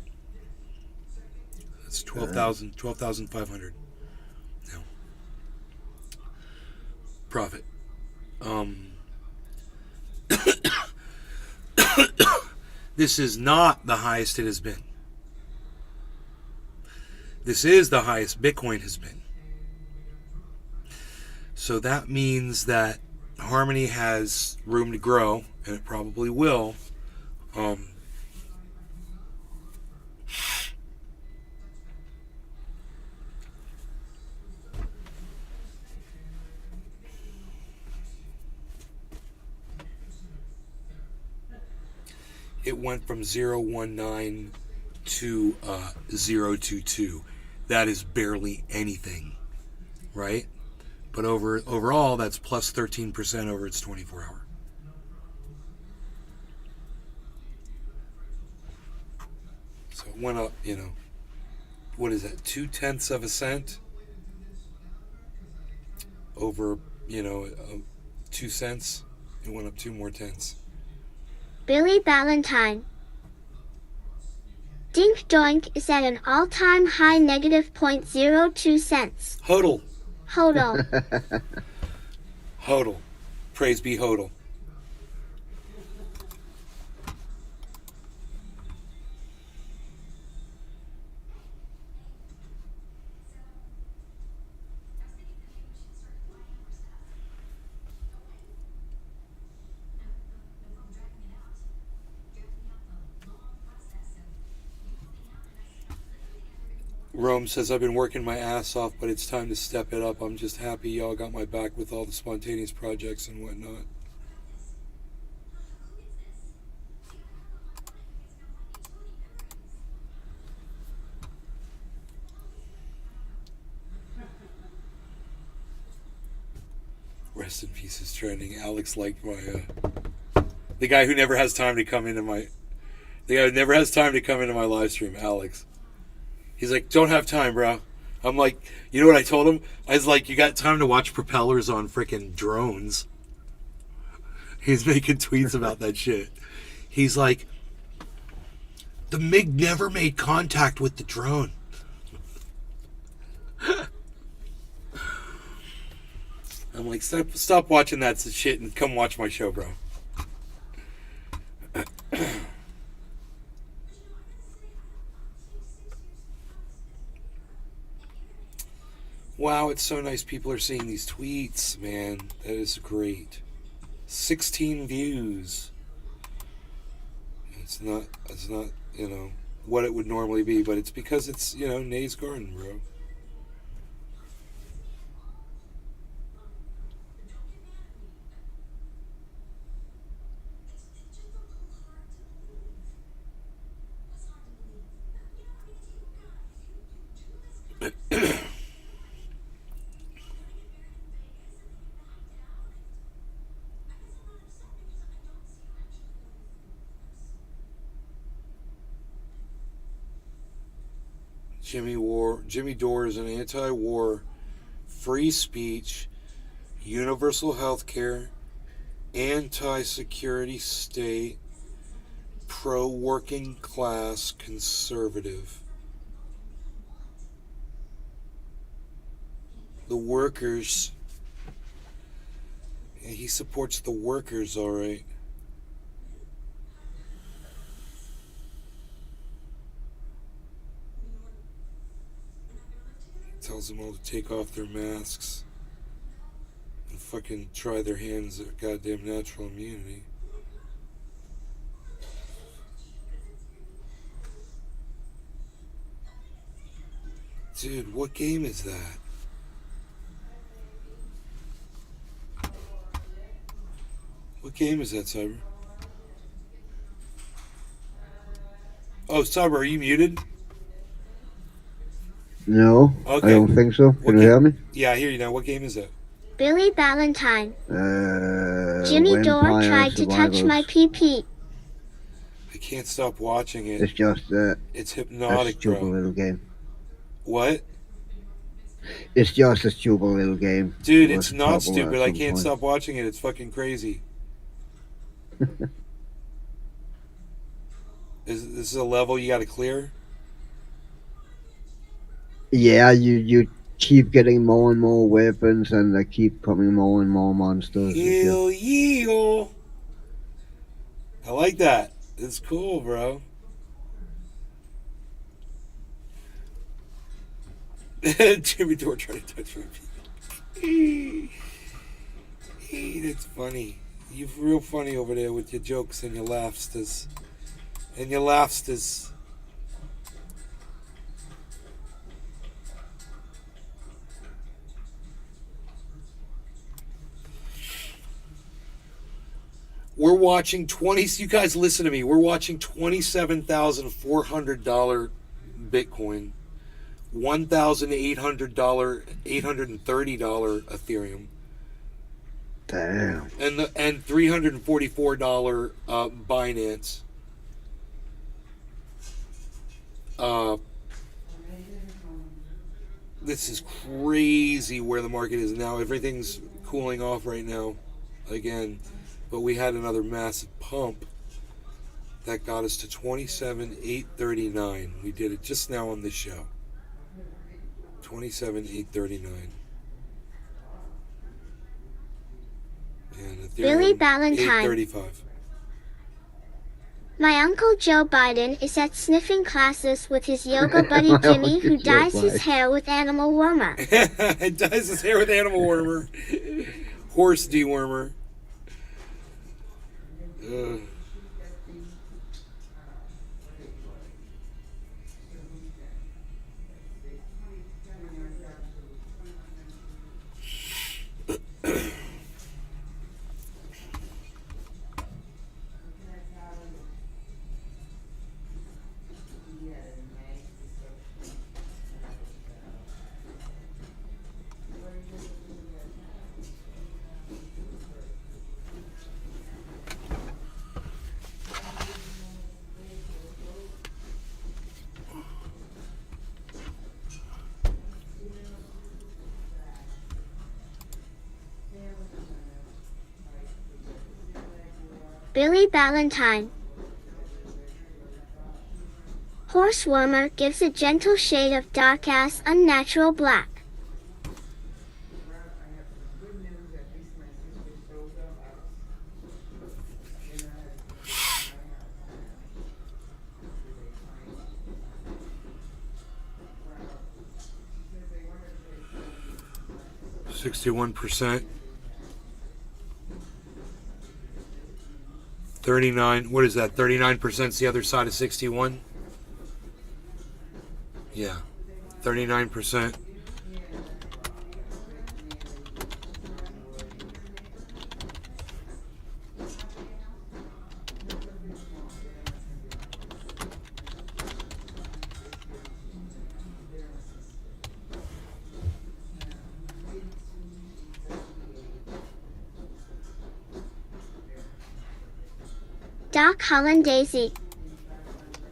That's 12,500. No. Profit. This is not the highest it has been. This is the highest Bitcoin has been. So that means that Harmony has room to grow, and it probably will. It went from 0.19 to 0.22. That is barely anything, right? But overall, that's plus 13% over its 24-hour. So it went up, what is that, 0.2 of a cent over, 2 cents. It went up 2 more tenths. Billy Ballantyne. Dink Doink is at an all-time high negative 0.02 cents. Hodl. Hodl. Hodl. Praise be Hodl. Rome says, I've been working my ass off, but it's time to step it up. I'm just happy y'all got my back with all the spontaneous projects and whatnot. Rest in peace is trending. Alex liked my, the guy who never has time to come into my, live stream, Alex. He's like, don't have time, bro. I'm like, you know what I told him? I was like, you got time to watch propellers on freaking drones. He's making tweets about that shit. He's like, the MiG never made contact with the drone. I'm like, stop watching that shit and come watch my show, bro. Wow, it's so nice people are seeing these tweets, man. That is great. 16 views. It's not, you know, what it would normally be, but it's because it's, you know, Nay's Garden, bro. Jimmy Dore is an anti-war, free speech, universal health care, anti-security state, pro-working class conservative. The workers. Yeah, he supports the workers, all right. Tells them all to take off their masks and fucking try their hands at goddamn natural immunity. Dude, what game is that? What game is that, Cyber? Oh, Cyber, are you muted? No, okay. I don't think so. Can you hear me? Yeah, I hear you now. What game is that? Billy Ballantyne. Jimmy Dore tried to touch my pee-pee. I can't stop watching it. It's just it's a hypnotic, stupid bro. little game. What? It's just a stupid little game. Dude, it's not stupid. I can't stop watching it. It's fucking crazy. This is a level you got to clear? Yeah, you keep getting more and more weapons, and they keep coming more and more monsters. Heal, yeal. I like that. It's cool, bro. Jimmy Dore trying to touch my people. That's funny. You're real funny over there with your jokes and your laughsters. And your laughsters. We're watching you guys listen to me. We're watching $27,400 Bitcoin, $1,830 Ethereum. Damn. And $344 Binance. This is crazy where the market is now. Everything's cooling off right now again. But we had another massive pump that got us to 27,839. We did it just now on this show. 27,839. And Ethereum, Billy Ballantyne. 835. My uncle Joe Biden is at sniffing classes with his yoga buddy Jimmy, who dyes his hair with animal wormer. Dyes his hair with animal wormer. Horse dewormer. Billy Ballantyne. Horse warmer gives a gentle shade of dark ass unnatural black. %. 39. What is that? 39% is the other side of 61. Yeah, 39%. Doc Holland Daisy.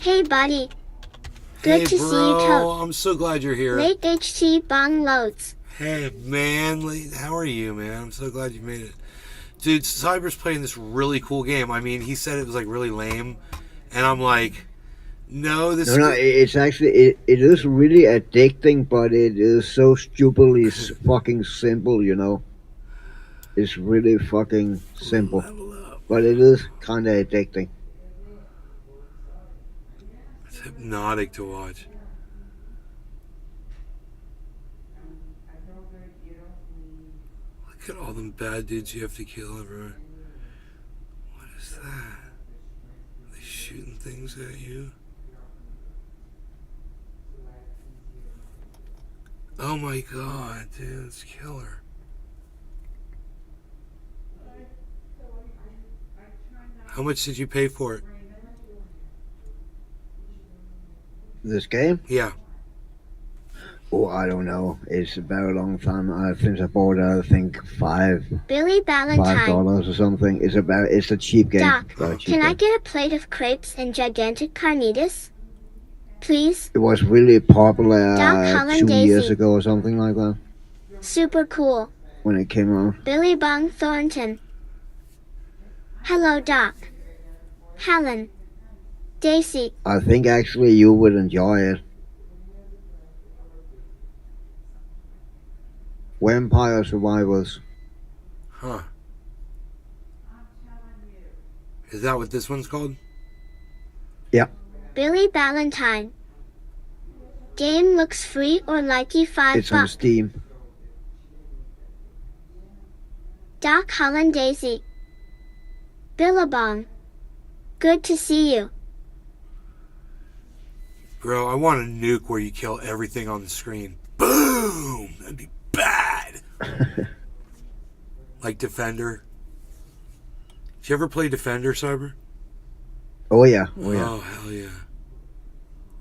Hey buddy. Good Hey, to see you, bro, Toad. I'm so glad you're here. Late HT bong loads. Hey, man, how are you, man? I'm so glad you made it. Dude, Cyber's playing this really cool game. I mean, he said it was like really lame, and I'm like, no, this. No, it's actually it is really addicting, but it is so stupidly fucking simple, you know. It's really fucking simple, but it is kind of addicting. It's hypnotic to watch. Look at all them bad dudes you have to kill everywhere. What is that? Are they shooting things at you? Oh my god, dude, it's killer. How much did you pay for it? This game? Yeah. Oh, I don't know. It's a very long time. I think I bought it, I think Billy Ballantyne. $5 or something. It's a cheap game. Doc, Very cheap can I game. get a plate of crepes and gigantic carnitas? Please? It was really popular Doc Holland 2 Daisy. years ago or something like that Super cool. when it came out. Billy Bong Thornton. Hello, Doc. Helen. Daisy. I think actually you would enjoy it. Vampire Survivors. Huh. Is that what this one's called? Yeah. Billy Ballantyne. Game looks free or likey $5. It's on Steam. Doc Holland Daisy. Billabong. Good to see you. Bro, I want a nuke where you kill everything on the screen. Boom! That'd be bad. Like Defender. Did you ever play Defender, Cyber? Oh yeah. Oh yeah. Oh, hell yeah.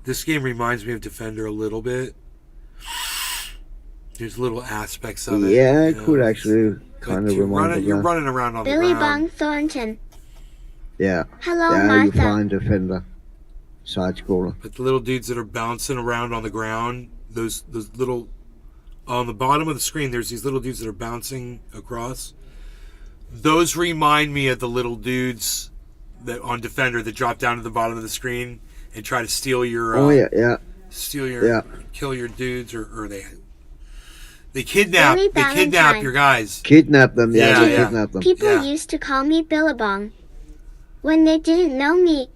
This game reminds me of Defender a little bit. There's little aspects of it. Yeah, it you know, could actually kind of you're remind of you're that. running around on Billy the ground. Bong Thornton. Yeah. Hello, Yeah, you Martha. find Defender. Side scroller. But the little dudes that are bouncing around on the ground, those little on the bottom of the screen, there's these little dudes that are bouncing across. Those remind me of the little dudes that on Defender that drop down to the bottom of the screen and try to steal your kill your dudes, or they kidnap Billy they kidnap Valentine. your guys. Kidnap them. Yeah, they yeah. kidnap them. People used to call me Billabong when they didn't know me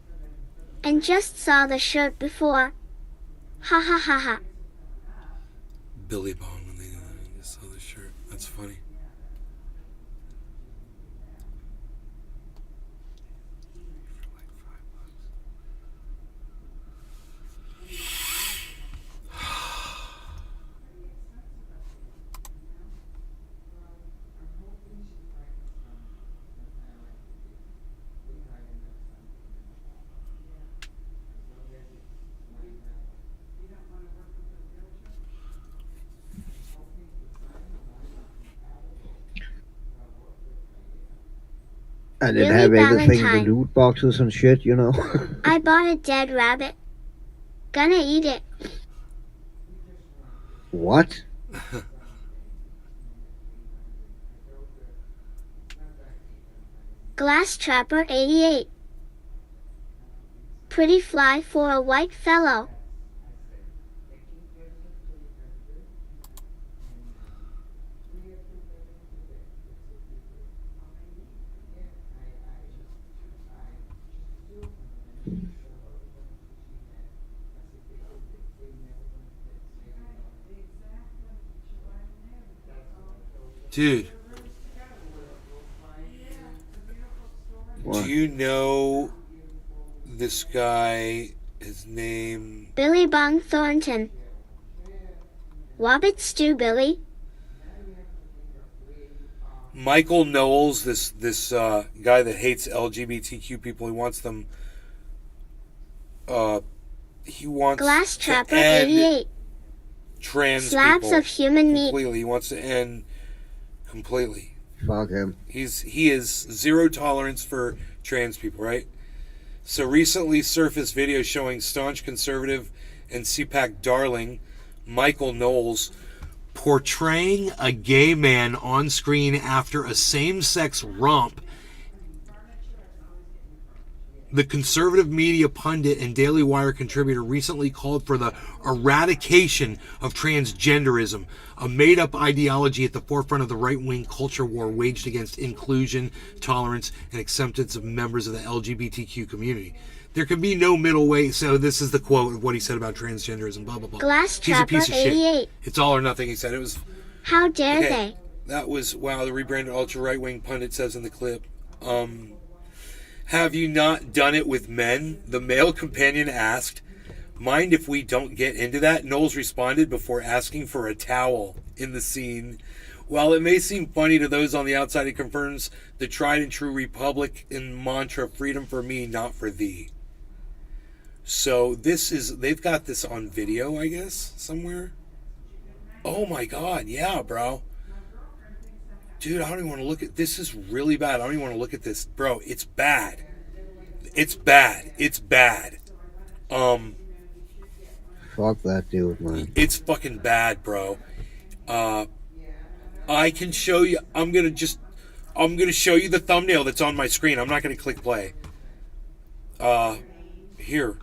and just saw the shirt before. Ha ha ha ha. Billy Bong when they just saw the shirt. That's funny. And it Billy have everything, the Valentine. loot boxes and shit, you know. I bought a dead rabbit. Gonna eat it. What? Glass Trapper 88. Pretty fly for a white fellow. Dude. What? Do you know this guy, his name? Billy Bong Thornton. Wobbit Stew Billy. Michael Knowles, this guy that hates LGBTQ people. He wants them. He wants Glass to Trapper end 88. trans Slabs people of human meat. completely. He wants to end completely. Fuck him. He is zero tolerance for trans people, right? So recently surfaced video showing staunch conservative and CPAC darling Michael Knowles portraying a gay man on screen after a same-sex romp. The conservative media pundit and Daily Wire contributor recently called for the eradication of transgenderism, a made-up ideology at the forefront of the right-wing culture war waged against inclusion, tolerance, and acceptance of members of the LGBTQ community. There can be no middle way. So this is the quote of what he said about transgenderism, blah, blah, blah. Glass He's a Trapper piece of 88. shit. It's all or nothing, he said. It was... How dare Okay, they? that was, wow, the rebranded ultra-right-wing pundit says in the clip. Have you not done it with men? The male companion asked. Mind if we don't get into that? Knowles responded before asking for a towel in the scene. While it may seem funny to those on the outside, it confirms the tried and true Republican mantra, freedom for me, not for thee. So they've got this on video, I guess, somewhere. Oh my God, yeah, bro. Dude, I don't even want to look at this. Is really bad. I don't even want to look at this, bro. It's bad. It's bad. It's bad. Fuck that dude, man. It's fucking bad, bro. I can show you. I'm gonna show you the thumbnail that's on my screen. I'm not gonna click play. Here.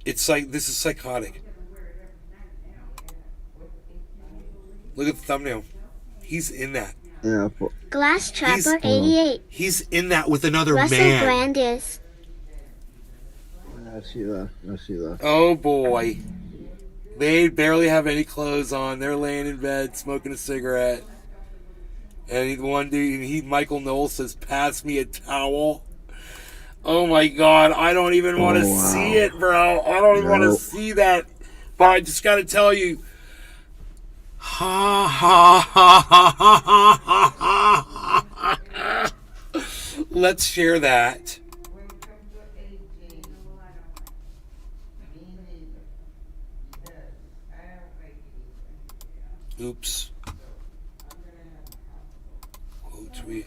It's like, this is psychotic. Look at the thumbnail. He's in that. Yeah. Glass Trapper 88. He's in that with another Russell man. Brand is. I see that. I see that. Oh boy. They barely have any clothes on. They're laying in bed smoking a cigarette. And one dude, Michael Knowles says, "Pass me a towel." Oh my God, I don't even want to see it, bro. I don't even want to see that. But I just got to tell you. Ha ha ha ha ha ha ha. Let's share that. Oops. Quote tweet.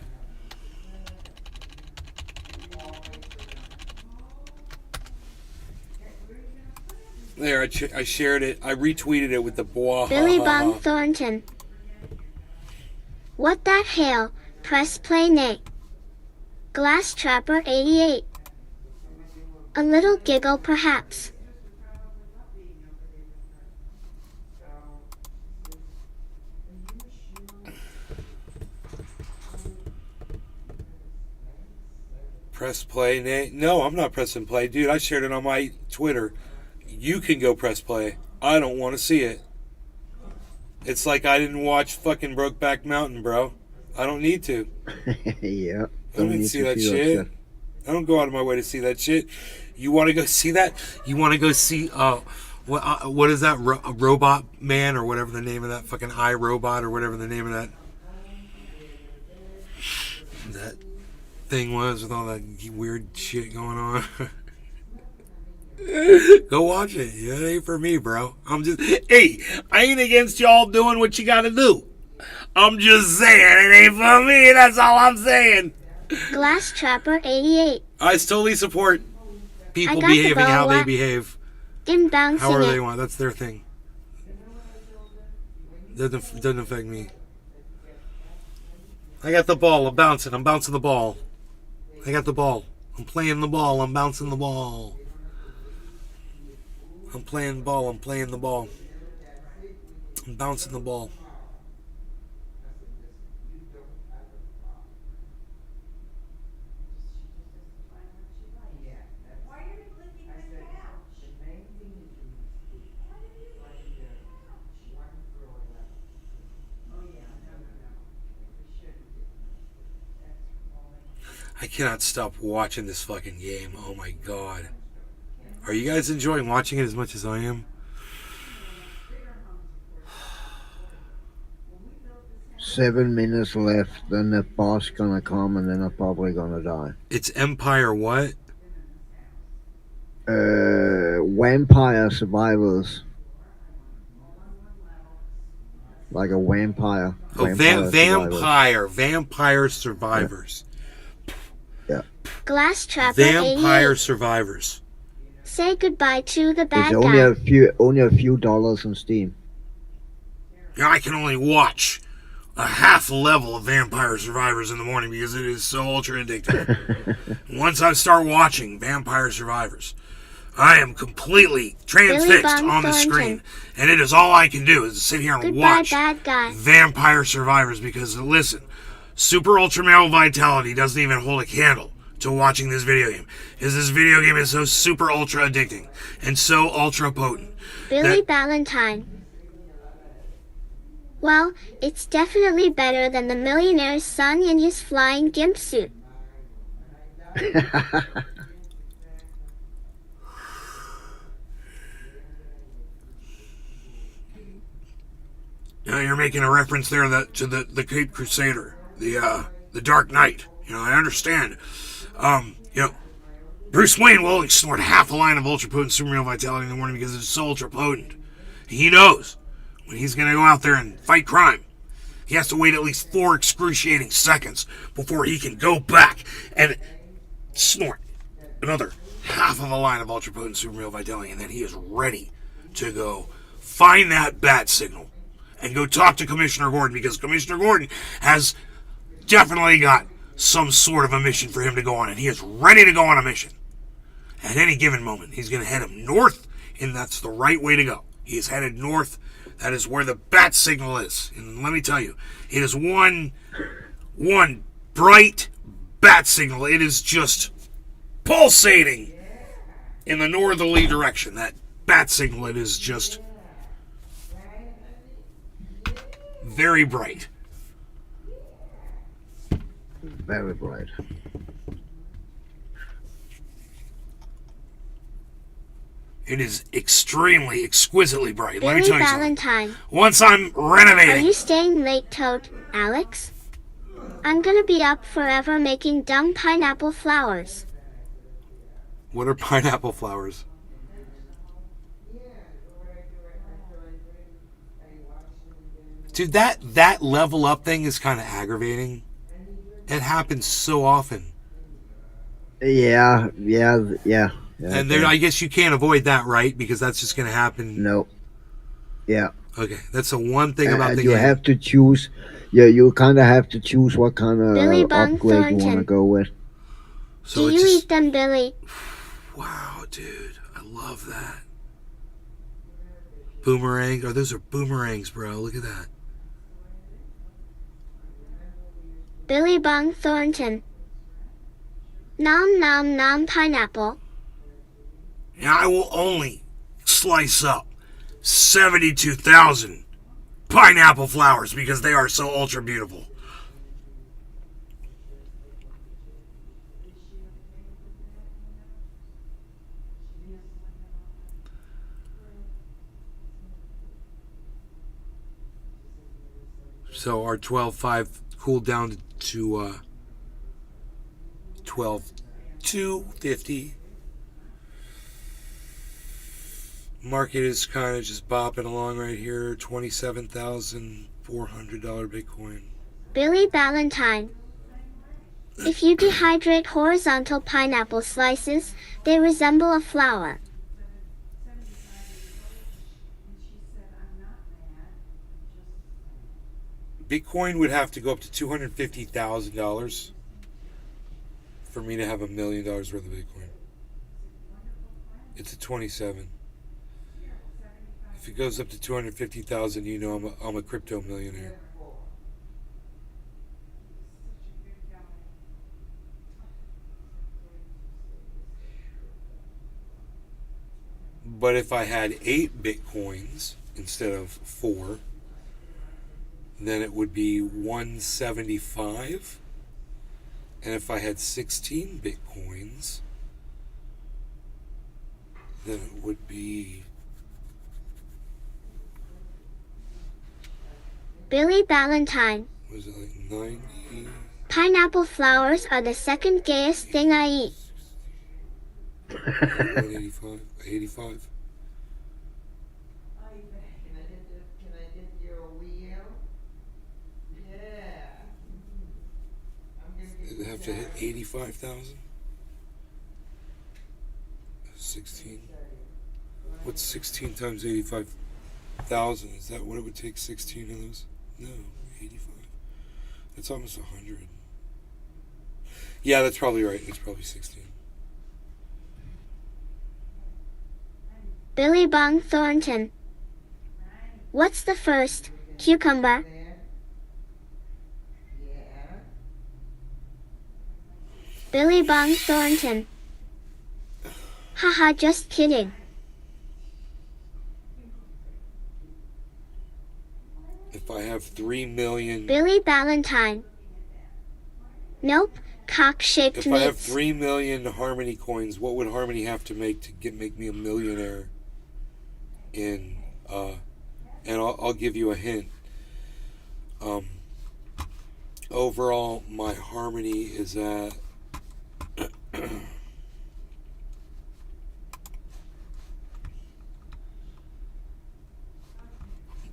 There, I shared it. I retweeted it with the boah. Billy Bong Thornton. What that hell? Press play nay. Glass Trapper 88. A little giggle perhaps. Press play, Nate. No, I'm not pressing play. Dude, I shared it on my Twitter. You can go press play. I don't want to see it. It's like I didn't watch fucking Brokeback Mountain, bro. I don't need to. Yeah. I don't need to see that shit. I don't go out of my way to see that shit. You want to go see that? You want to go see, what is that? Robot Man or whatever the name of that fucking iRobot or whatever the name of that thing was with all that weird shit going on. Go watch it. It ain't for me, bro. Hey, I ain't against y'all doing what you gotta do. I'm just saying it ain't for me. That's all I'm saying. Glass Trapper 88. I totally support people behaving how they behave. Inbouncing However they it. want. That's their thing. Doesn't affect me. I got the ball. I'm bouncing. I'm bouncing the ball. I got the ball. I'm playing the ball. I'm bouncing the ball. I'm playing ball. I'm playing the ball. I'm bouncing the ball. I cannot stop watching this fucking game. Oh my god. Are you guys enjoying watching it as much as I am? 7 minutes left, then the boss gonna come and then I'm probably gonna die. It's Empire what? Vampire survivors. Like a vampire. Oh, Vampire Survivors. Yeah. Glass Trapper Vampire 88. Survivors. Say goodbye to the bad It's only a few dollars on Steam. Now I can only watch a half level of Vampire Survivors in the morning because it is so ultra addictive. Once I start watching Vampire Survivors, I am completely transfixed on the screen, and it is all I can do is sit here and watch bad guy. Vampire Survivors because, listen, super ultra male vitality doesn't even hold a candle to watching this video game, because this video game is so super ultra addicting and so ultra potent. Billy Valentine. Well, it's definitely better than the millionaire's son in his flying gimp suit. Now you're making a reference there to the Cape Crusader, the Dark Knight. I understand. Bruce Wayne will only snort half a line of ultra potent super male vitality in the morning because it's so ultra potent. He knows when he's going to go out there and fight crime, he has to wait at least 4 excruciating seconds before he can go back and snort another half of a line of ultra potent super male vitality, and then he is ready to go find that bat signal and go talk to Commissioner Gordon, because Commissioner Gordon has definitely got some sort of a mission for him to go on, and he is ready to go on a mission. At any given moment, he's going to head him north, and that's the right way to go. He is headed north. That is where the bat signal is. And let me tell you, it is one bright bat signal. It is just pulsating in the northerly direction. That bat signal, it is just very bright. Very bright. It is extremely, exquisitely bright. Billy Let me tell you Valentine. something. Once I'm Are renovating... you staying late, Toad, Alex? I'm gonna be up forever making dumb pineapple flowers. What are pineapple flowers? Dude, that level up thing is kind of aggravating. It happens so often. Yeah. And there, I guess you can't avoid that, right? Because that's just going to happen. No. Yeah. Okay, that's the one thing about the you game. have to choose. Yeah, you kind of have to choose what kind of Billy Bung upgrade you want to Thornton. go with. So Do you eat them, Billy? Wow, dude, I love that. Boomerang. Oh, those are boomerangs, bro. Look at that. Billy Bung Thornton. Nom nom nom pineapple. Now I will only slice up 72,000 pineapple flowers because they are so ultra beautiful. So our 12.5 cooled down to 12.250. Market is kind of just bopping along right here. $27,400 Bitcoin. Billy Valentine. If you dehydrate horizontal pineapple slices, they resemble a flower. Bitcoin would have to go up to $250,000 for me to have $1 million worth of Bitcoin. It's at 27. If it goes up to 250,000, you know I'm a crypto millionaire. But if I had 8 Bitcoins instead of 4, then it would be 175. And if I had 16 Bitcoins, then it would be... Billy Ballantyne. Was it like 90? Pineapple flowers are the second gayest thing I eat. 185? 85? Did it have to hit 85,000? 16. What's 16 times 85,000? Is that what it would take? 16 of those? No, 85. That's almost 100. Yeah, that's probably right. It's probably 16. Billy Bong Thornton. What's the first? Cucumber. Billy Bong Thornton. Haha, just kidding. If I have 3 million... Billy Ballantyne. Nope, cock-shaped If I have mitts. 3 million Harmony coins, what would Harmony have to make to make me a millionaire? And I'll give you a hint. Overall, my Harmony is at...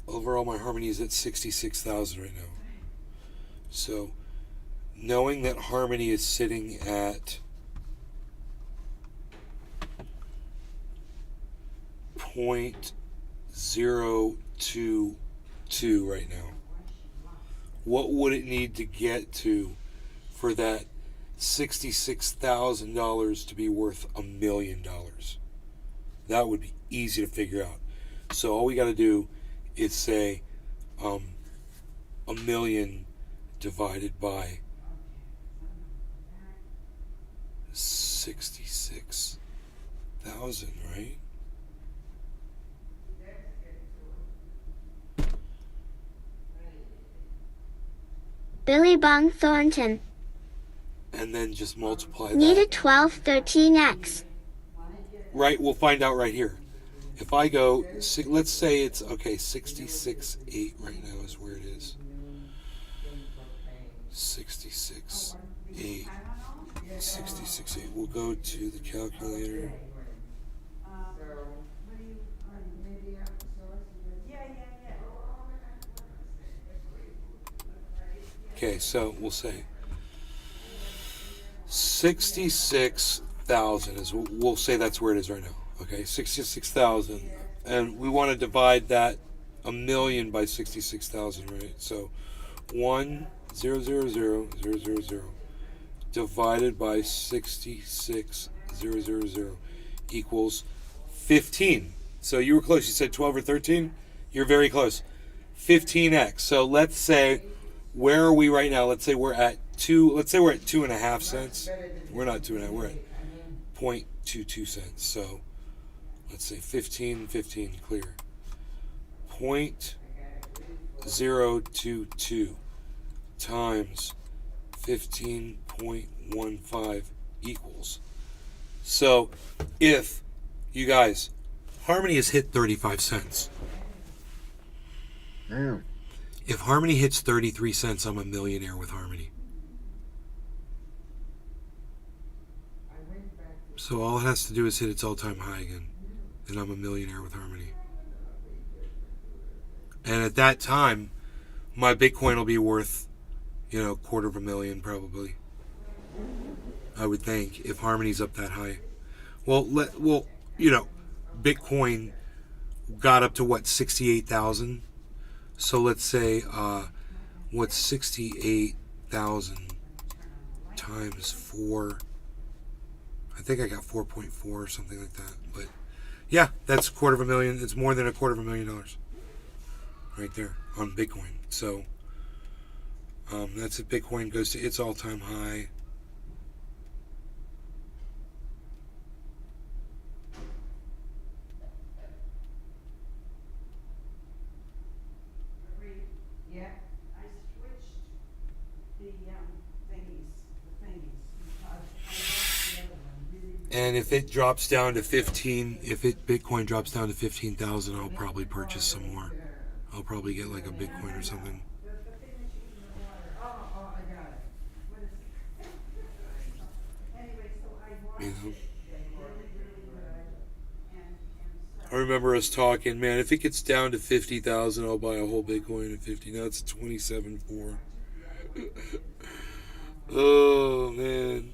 Overall, my Harmony is at 66,000 right now. So, knowing that Harmony is sitting at 0.022 right now, what would it need to get to for that $66,000 to be worth $1 million? That would be easy to figure out. So all we got to do is say 1 million divided by 66,000, right? Billy Bong Thornton. And then just multiply Need that. a 1213x. Right, we'll find out right here. If I go, let's say it's, okay, 66.8 right now is where it is. 66.8. 66.8. We'll go to the calculator. Okay, so we'll say 66,000 is, we'll say that's where it is right now. Okay, 66,000, and we want to divide that 1 million by 66,000, right? So 1,000,000 divided by 66,000 equals 15. So you were close. You said 12 or 13. You're very close. 15x. So let's say, where are we right now? Let's say we're at 2. Let's say we're at 2.5 cents. We're not 2.5. We're at 0.22 cents. So let's say 15 clear. 0.022 times 15.15 equals. So if you guys, Harmony has hit 35 cents. Damn. If Harmony hits 33 cents, I'm a millionaire with Harmony. So all it has to do is hit its all-time high again, and I'm a millionaire with Harmony. And at that time, my Bitcoin will be worth, $250,000 probably. I would think, if Harmony's up that high. Well, Bitcoin got up to what, 68,000? So let's say, what's 68,000 times 4? I think I got 4.4 or something like that. But Yeah, that's $250,000. It's more than $250,000 right there on Bitcoin. So that's if Bitcoin goes to its all-time high. Yeah, I switched the thingies, because I lost the other one really. And if it drops down to 15, Bitcoin drops down to 15,000, I'll probably purchase some more. I'll probably get like a Bitcoin or something. The thing that you in the water. Oh, I got it. What is it? Anyway, so I watched You know? it. Really, really good. And I remember us talking, man, if it gets down to 50,000, I'll buy a whole Bitcoin at 50. Now it's 27.4. Oh, man.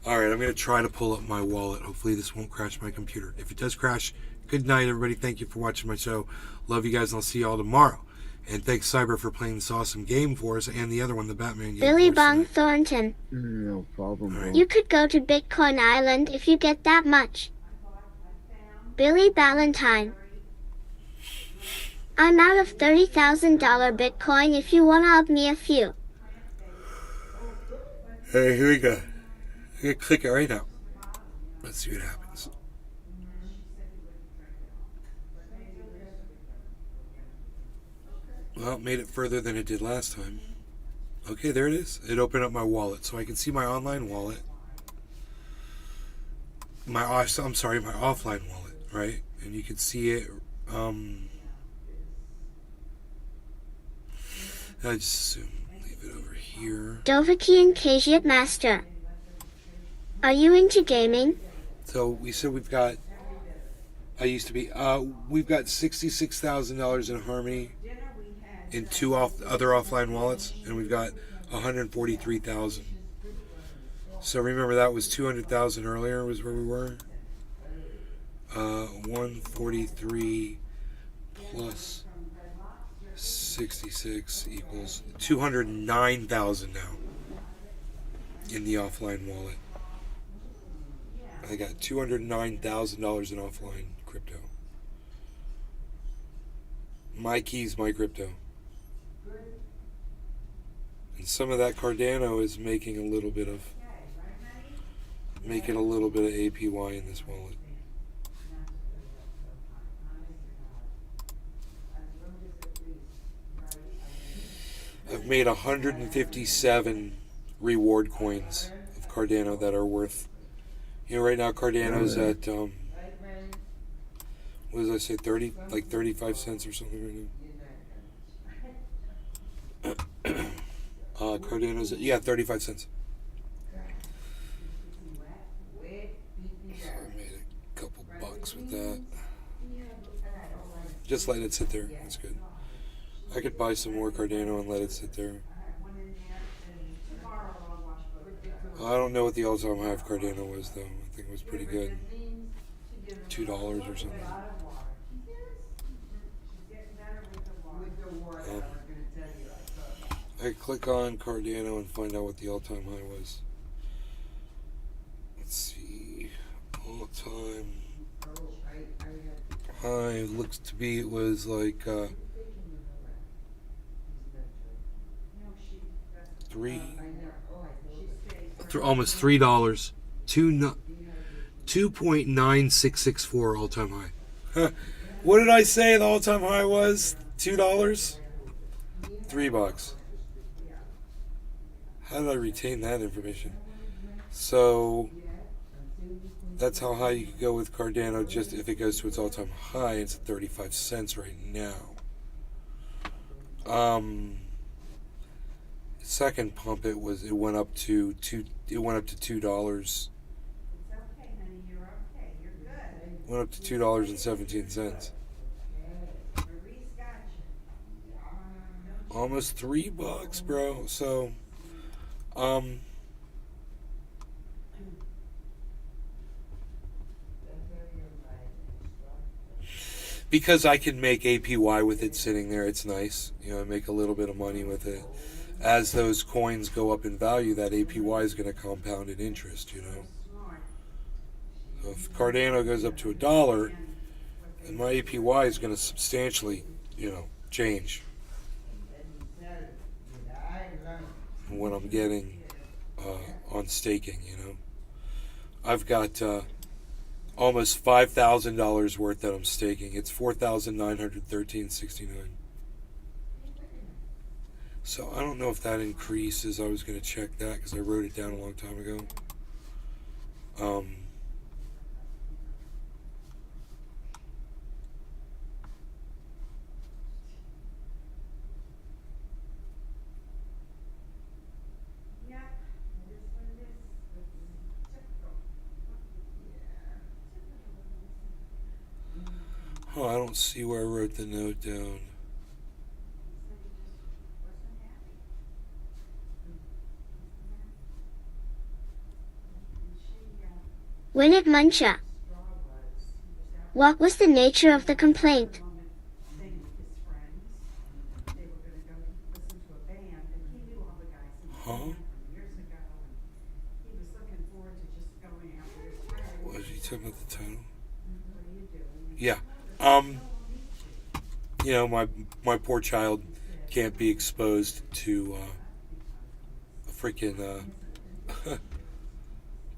Alright, I'm going to try to pull up my wallet. Hopefully this won't crash my computer. If it does crash, good night, everybody. Thank you for watching my show. Love you guys, and I'll see you all tomorrow. And thanks, Cyber, for playing this awesome game for us, and the other one, the Batman game. Billy Bong Thornton. No problem. You could go to Bitcoin Island if you get that much. Billy Ballantyne. I'm out of $30,000 Bitcoin if you wanna up me a few. Hey, here we go. I'm going to click it right now. Let's see what happens. Well, it made it further than it did last time. Okay, there it is. It opened up my wallet, so I can see my online wallet. My offline wallet, right? And you can see it. I just leave it over here. Dovaki and Kajiat Master. Are you into gaming? So we said we've got. We've got $66,000 in Harmony in two other offline wallets, and we've got 143,000. So remember that was 200,000 earlier was where we were. 143 plus 66 equals 209,000 now in the offline wallet. I got $209,000 in offline crypto. My keys, my crypto. And some of that Cardano is making a little bit of APY in this wallet. I've made 157 reward coins of Cardano that are worth, right now Cardano's at, what did I say, 35 cents or something right now. Cardano's at, 35 cents. So I made a couple bucks with that. Just let it sit there, that's good. I could buy some more Cardano and let it sit there. I don't know what the all-time high of Cardano was, though. I think it was pretty good. $2 or something. I click on Cardano and find out what the all-time high was. Let's see. All-time high looks to be, it was like almost $3. 2.9664 all-time high. What did I say the all-time high was? $2? $3. How did I retain that information? So that's how high you could go with Cardano. Just if it goes to its all-time high, it's at 35 cents right now. Second pump, it went up to $2. Went up to $2.17. Almost $3, bro. So, because I can make APY with it sitting there, it's nice. I make a little bit of money with it. As those coins go up in value, that APY is going to compound in interest, So if Cardano goes up to $1, then my APY is going to substantially, change what I'm getting on staking. I've got almost $5,000 worth that I'm staking. It's $4,913.69. So I don't know if that increases. I was going to check that because I wrote it down a long time ago. Oh, I don't see where I wrote the note down. Winnet Muncha. What was the nature of the complaint? Huh? Was he talking about the title? Yeah. My poor child can't be exposed to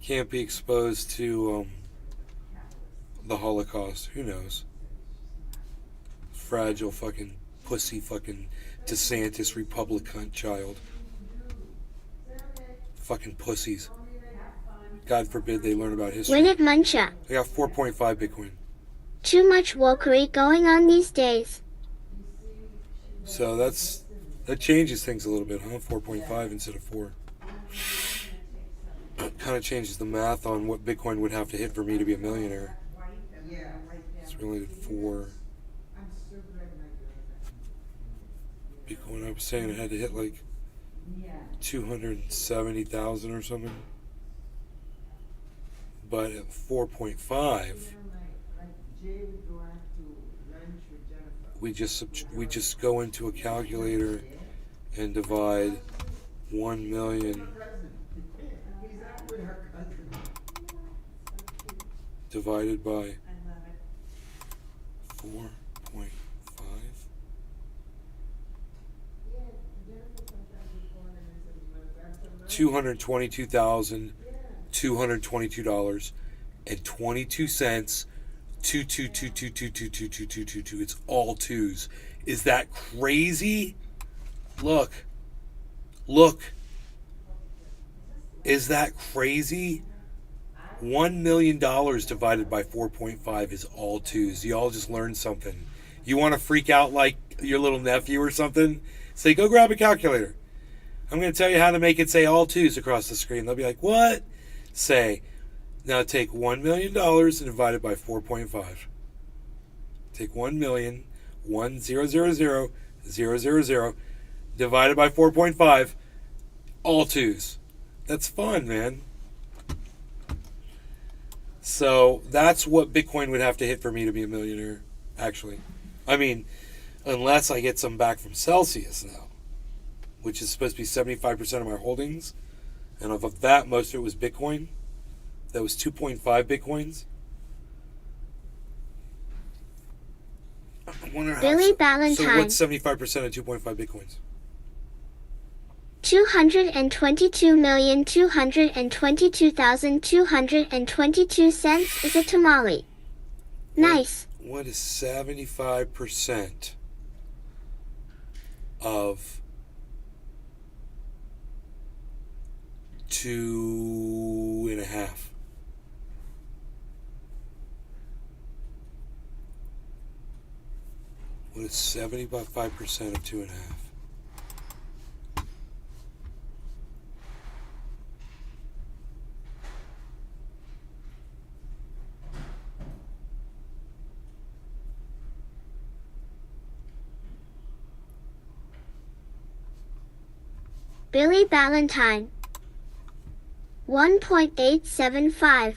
can't be exposed to the Holocaust. Who knows? Fragile fucking pussy fucking DeSantis Republican child. Fucking pussies. God forbid they learn about history. Winnet Muncha. I got 4.5 Bitcoin. Too much wokery going on these days. So that changes things a little bit, huh? 4.5 instead of 4. Kind of changes the math on what Bitcoin would have to hit for me to be a millionaire. It's related 4. Bitcoin, I was saying it had to hit like 270,000 or something. But at 4.5, we just go into a calculator and divide 1 million divided by 4.5. 222,222.22. 22222222222. It's all twos. Is that crazy? Look. Is that crazy? $1 million divided by 4.5 is all twos. You all just learned something. You want to freak out like your little nephew or something? Say, go grab a calculator. I'm going to tell you how to make it say all twos across the screen. They'll be like, what? Say, now take $1 million and divide it by 4.5. Take 1,000,000,000 divided by 4.5. All twos. That's fun, man. So that's what Bitcoin would have to hit for me to be a millionaire, actually. I mean, unless I get some back from Celsius now, which is supposed to be 75% of my holdings. And of that, most of it was Bitcoin. That was 2.5 Bitcoins. I wonder how. Billy Ballantyne. So what's 75% of 2.5 Bitcoins? 222,222,222 cents is a tamale. Nice. What is 75% of 2.5? What is 75% of 2.5? Billy Ballantyne. 1.875.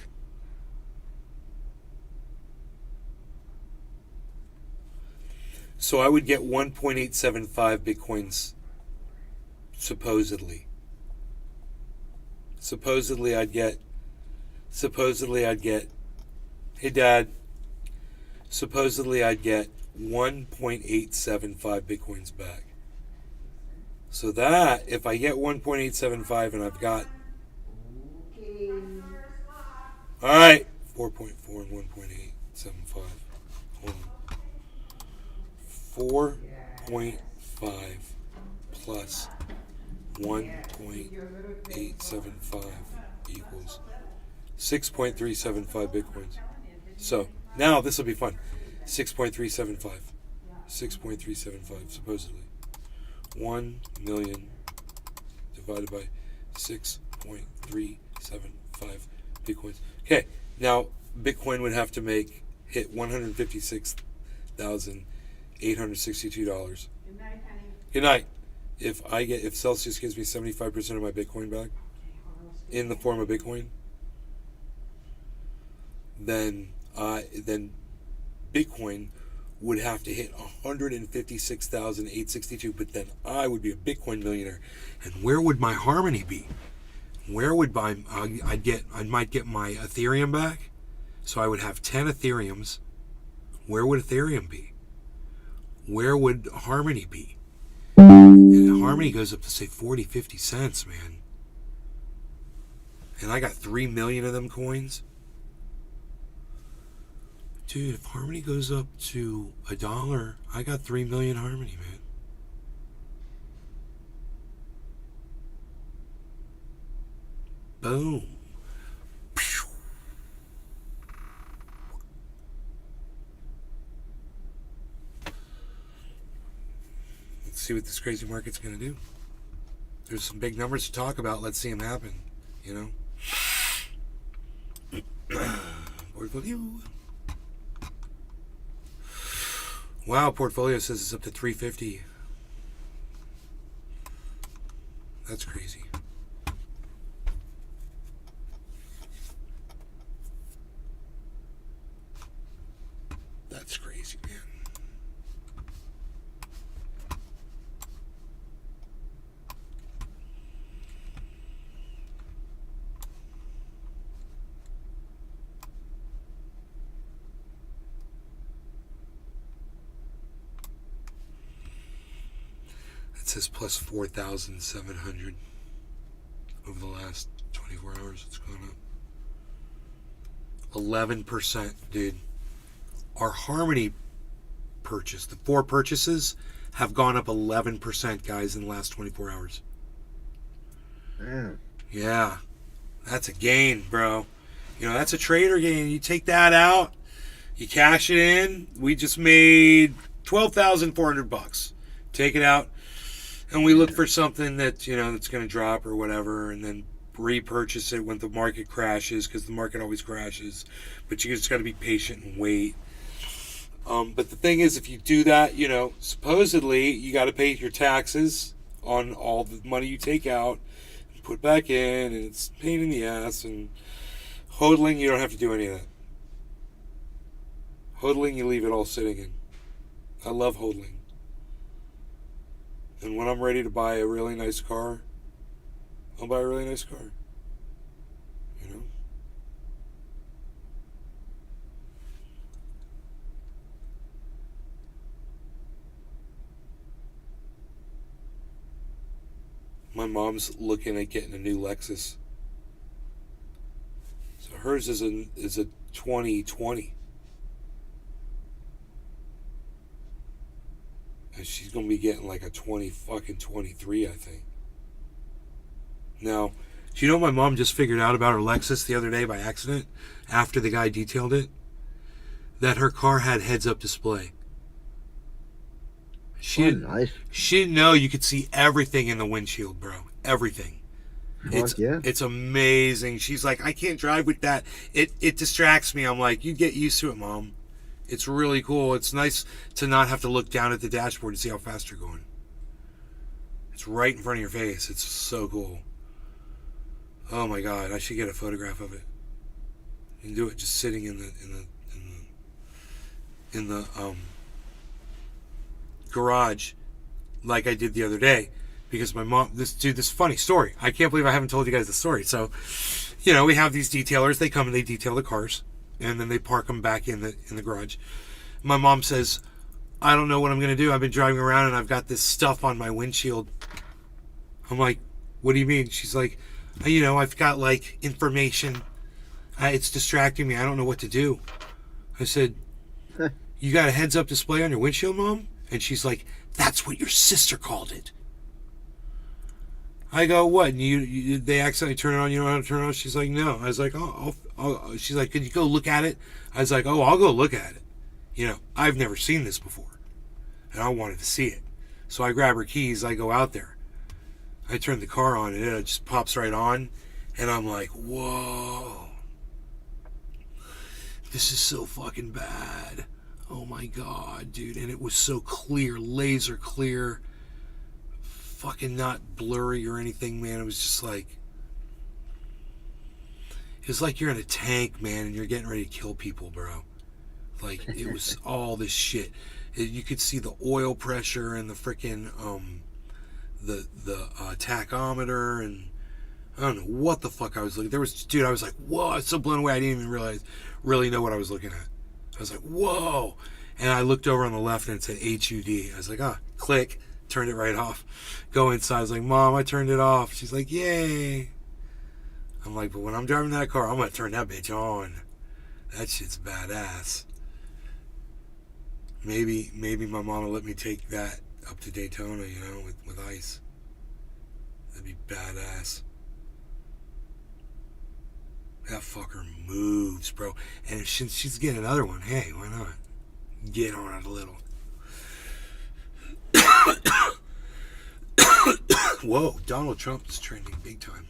So I would get 1.875 Bitcoins, supposedly. Supposedly I'd get Hey, Dad. Supposedly I'd get 1.875 Bitcoins back. So that, if I get 1.875 and I've got... Alright. 4.4 and 1.875. Hold on. 4.5 plus 1.875 equals 6.375 Bitcoins. So, now this will be fun. 6.375. 6.375, supposedly. 1 million divided by 6.375 Bitcoins. Okay, now Bitcoin would have to hit $156,862. Good night, honey. Good night. If Celsius gives me 75% of my Bitcoin back in the form of Bitcoin, then Bitcoin would have to hit 156,862, but then I would be a Bitcoin millionaire. And where would my Harmony be? Where would I might get my Ethereum back? So I would have 10 Ethereums. Where would Ethereum be? Where would Harmony be? And Harmony goes up to say 40, 50 cents, man. And I got 3 million of them coins. Dude, if Harmony goes up to $1, I got 3 million Harmony, man. Boom. Let's see what this crazy market's going to do. There's some big numbers to talk about. Let's see them happen, you know? Portfolio. Wow, portfolio says it's up to 350. That's crazy. That's crazy, man. It says plus 4,700 over the last 24 hours. It's gone up 11%, dude. Our Harmony purchase, the 4 purchases, have gone up 11%, guys, in the last 24 hours. Yeah, that's a gain, bro. You know, that's a trader gain. You take that out, you cash it in. We just made $12,400. Take it out, and we look for something that, you know, that's going to drop or whatever, and then repurchase it when the market crashes, because the market always crashes. But you just got to be patient and wait. But the thing is, if you do that, you know, supposedly you got to pay your taxes on all the money you take out and put back in, and it's a pain in the ass. And hodling, you don't have to do any of that. Hodling, you leave it all sitting in. I love hodling. And when I'm ready to buy a really nice car, I'll buy a really nice car. You know? My mom's looking at getting a new Lexus. So hers is a 2020. And she's going to be getting like a 23, I think. Now, do you know what my mom just figured out about her Lexus the other day by accident, after the guy detailed it? That her car had heads-up display. She didn't know you could see everything in the windshield, bro. Everything. It's amazing. She's like, I can't drive with that. It distracts me. I'm like, you get used to it, Mom. It's really cool. It's nice to not have to look down at the dashboard to see how fast you're going. It's right in front of your face. It's so cool. Oh my God, I should get a photograph of it. And do it just sitting in the garage like I did the other day, because my mom, this funny story. I can't believe I haven't told you guys the story. So, you know, we have these detailers, they come and they detail the cars. and then they park them back in the garage. My mom says, I don't know what I'm going to do. I've been driving around and I've got this stuff on my windshield. I'm like, what do you mean? She's like, I've got like information. It's distracting me. I don't know what to do. I said, you got a heads-up display on your windshield, Mom? And she's like, that's what your sister called it. I go, what? And they accidentally turn it on. You don't know how to turn it on? She's like, no. I was like, she's like, could you go look at it? I was like, I'll go look at it. I've never seen this before. And I wanted to see it. So I grab her keys. I go out there. I turn the car on, and it just pops right on. And I'm like, whoa. This is so fucking bad. Oh my God, dude. And it was so clear, laser clear. Fucking not blurry or anything, man. It was just like, it's like you're in a tank, man, and you're getting ready to kill people, bro. Like, it was all this shit. You could see the oil pressure and the freaking the tachometer, and I don't know what the fuck I was looking. I was like, whoa! I was so blown away. I didn't even really know what I was looking at. I was like, whoa! And I looked over on the left and it said HUD. I was like, click. Turned it right off. Go inside. I was like, Mom, I turned it off. She's like, yay. I'm like, but when I'm driving that car, I'm going to turn that bitch on. That shit's badass. Maybe my mom will let me take that up to Daytona, with ice. That'd be badass. That fucker moves, bro. And if she's getting another one, hey, why not? Get on it a little. Whoa, Donald Trump is trending big time.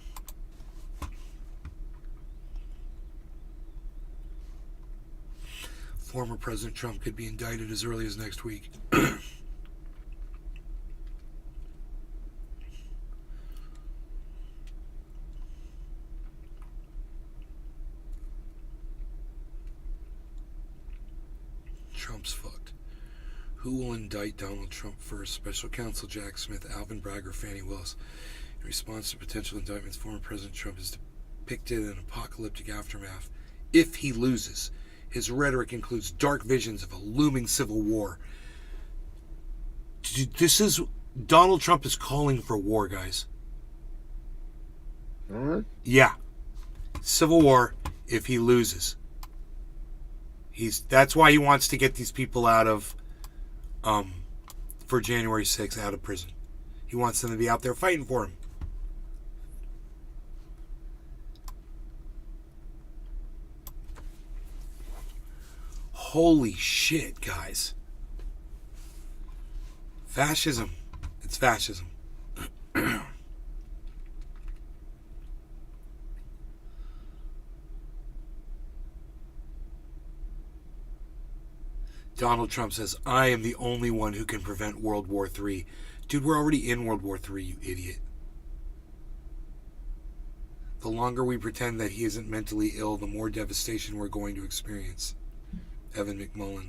Former President Trump could be indicted as early as next week. Trump's fucked. Who will indict Donald Trump first? Special counsel Jack Smith, Alvin Bragg, or Fani Willis? In response to potential indictments, former President Trump is depicted in an apocalyptic aftermath. If he loses, his rhetoric includes dark visions of a looming civil war. Donald Trump is calling for war, guys. Yeah. Civil war if he loses. That's why he wants to get these people out of for January 6th out of prison. He wants them to be out there fighting for him. Holy shit, guys. Fascism. It's fascism. Donald Trump says, I am the only one who can prevent World War III. Dude, we're already in World War III, you idiot. The longer we pretend that he isn't mentally ill, the more devastation we're going to experience. Evan McMullen.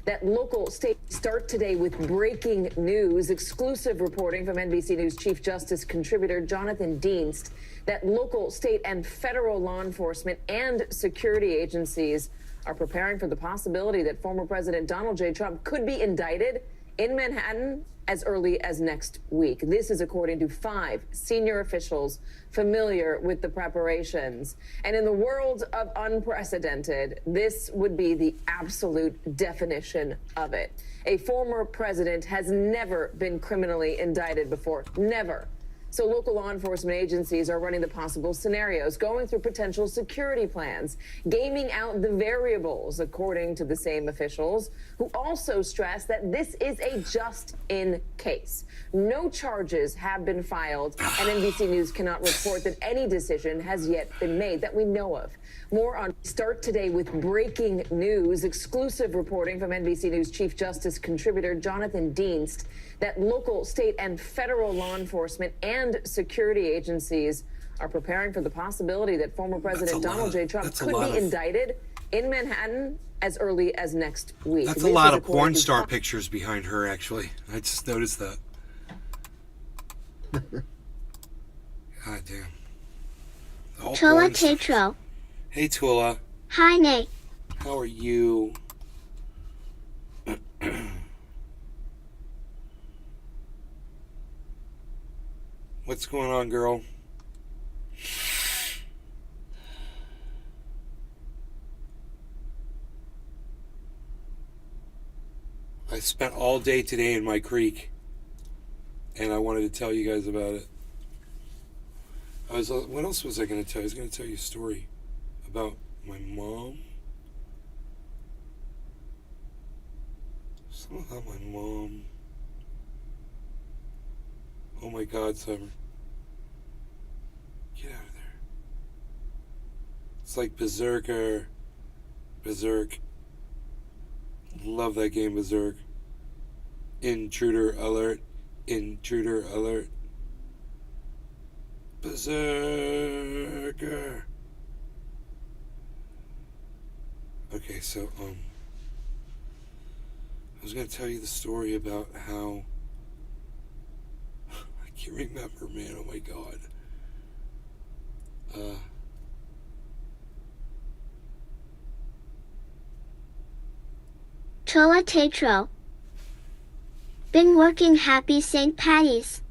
That local state start today with breaking news. Exclusive reporting from NBC News Chief Justice contributor Jonathan Dienst that local, state, and federal law enforcement and security agencies are preparing for the possibility that former President Donald J. Trump could be indicted in Manhattan as early as next week. This is according to 5 senior officials familiar with the preparations. And in the world of unprecedented, this would be the absolute definition of it. A former president has never been criminally indicted before. Never. So local law enforcement agencies are running the possible scenarios, going through potential security plans, gaming out the variables, according to the same officials, who also stress that this is a just-in case. No charges have been filed, and NBC News cannot report that any decision has yet been made that we know of. More on Start Today with breaking news, exclusive reporting from NBC News Chief Justice contributor Jonathan Dienst that local, state, and federal law enforcement and security agencies are preparing for the possibility that former President Donald J. Trump could be indicted in Manhattan as early as next week. That's a lot of porn star pictures behind her, actually. I just noticed that. God damn. Chola Tetro. Hey, Tula. Hi, Nate. How are you? What's going on, girl? I spent all day today in my creek, and I wanted to tell you guys about it. What else was I going to tell you? I was going to tell you a story about my mom. Something about my mom. Oh my God, Summer. Get out of there. It's like Berserker. Berserk. Love that game, Berserk. Intruder alert. Intruder alert. Berserker. Okay, so, I was going to tell you the story about how I can't remember, man. Oh my God. Chola Tetro. Been working. Happy St. Patty's.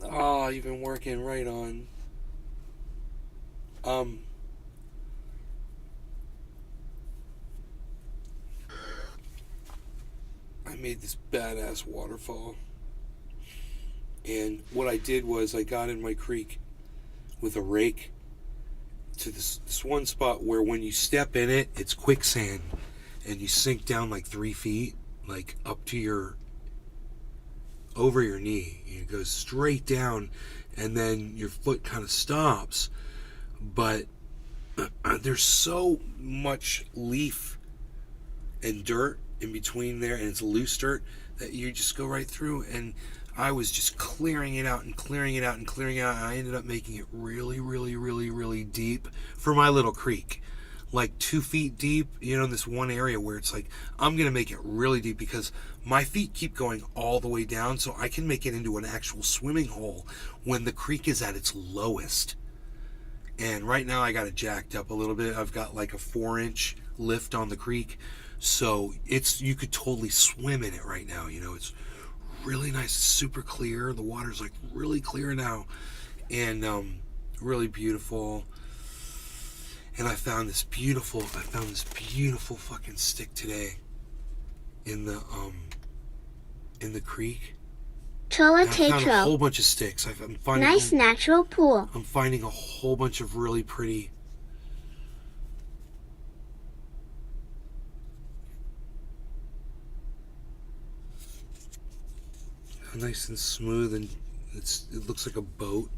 Oh, you've been working right on. I made this badass waterfall. And what I did was I got in my creek with a rake to this one spot where when you step in it, it's quicksand. And you sink down like 3 feet, like up to over your knee. It goes straight down, and then your foot kind of stops. But there's so much leaf and dirt in between there, and it's loose dirt that you just go right through. And I was just clearing it out and clearing it out and clearing it out, and I ended up making it really, really, really, really deep for my little creek. Like 2 feet deep, in this one area where it's like, I'm going to make it really deep because my feet keep going all the way down, so I can make it into an actual swimming hole when the creek is at its lowest. And right now I got it jacked up a little bit. I've got like a 4-inch lift on the creek, so you could totally swim in it right now. It's really nice, super clear. The water's like really clear now, and really beautiful. And I found this beautiful fucking stick today in the creek. Chola I found a Tetro. whole bunch of sticks. I'm finding Nice natural pool. I'm finding a whole bunch of really pretty. Nice and smooth, and it looks like a boat.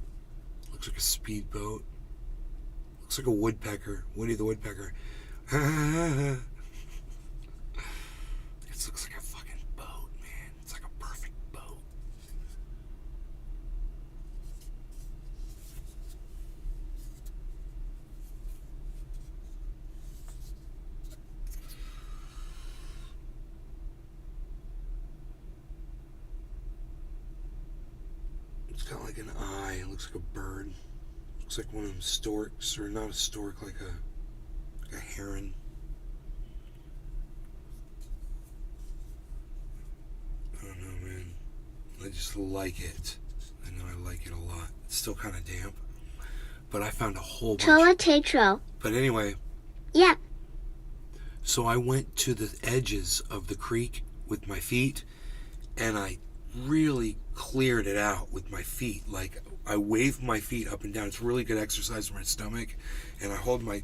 Looks like a speedboat. Looks like a woodpecker. Woody the woodpecker. It looks like a fucking boat, man. It's like a perfect boat. It's got like an eye. It looks like a bird. Looks like one of them storks, or not a stork, like a heron. I don't know, man. I just like it. I know I like it a lot. It's still kind of damp, but I found a whole bunch. Tola But anyway. Yep. So I went to the edges of the creek with my feet, and I really cleared it out with my feet. Like, I wave my feet up and down. It's really good exercise for my stomach, and I hold my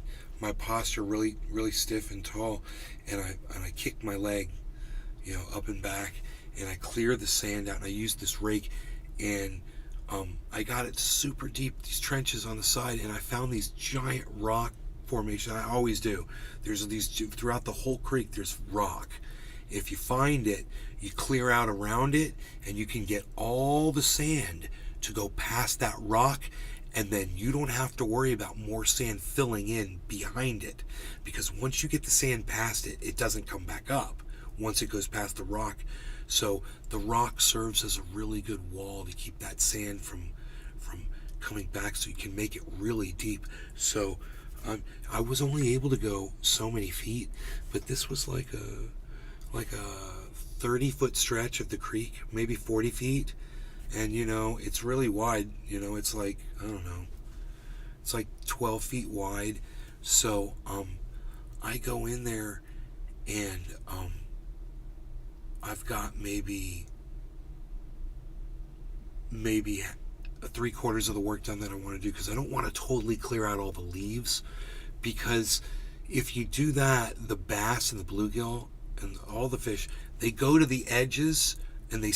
posture really, really stiff and tall, and I kick my leg, up and back, and I clear the sand out, and I use this rake, and I got it super deep, these trenches on the side, and I found these giant rock formations. I always do. There's these throughout the whole creek. There's rock. If you find it, you clear out around it, and you can get all the sand to go past that rock, and then you don't have to worry about more sand filling in behind it, because once you get the sand past it, it doesn't come back up once it goes past the rock. So the rock serves as a really good wall to keep that sand from coming back, so you can make it really deep. So I was only able to go so many feet, but this was like a 30-foot stretch of the creek, maybe 40 feet. And, it's really wide. It's like, I don't know, it's like 12 feet wide. So I go in there, and I've got maybe 3/4 of the work done that I want to do, because I don't want to totally clear out all the leaves, because if you do that, the bass and the bluegill and all the fish, they go to the edges and they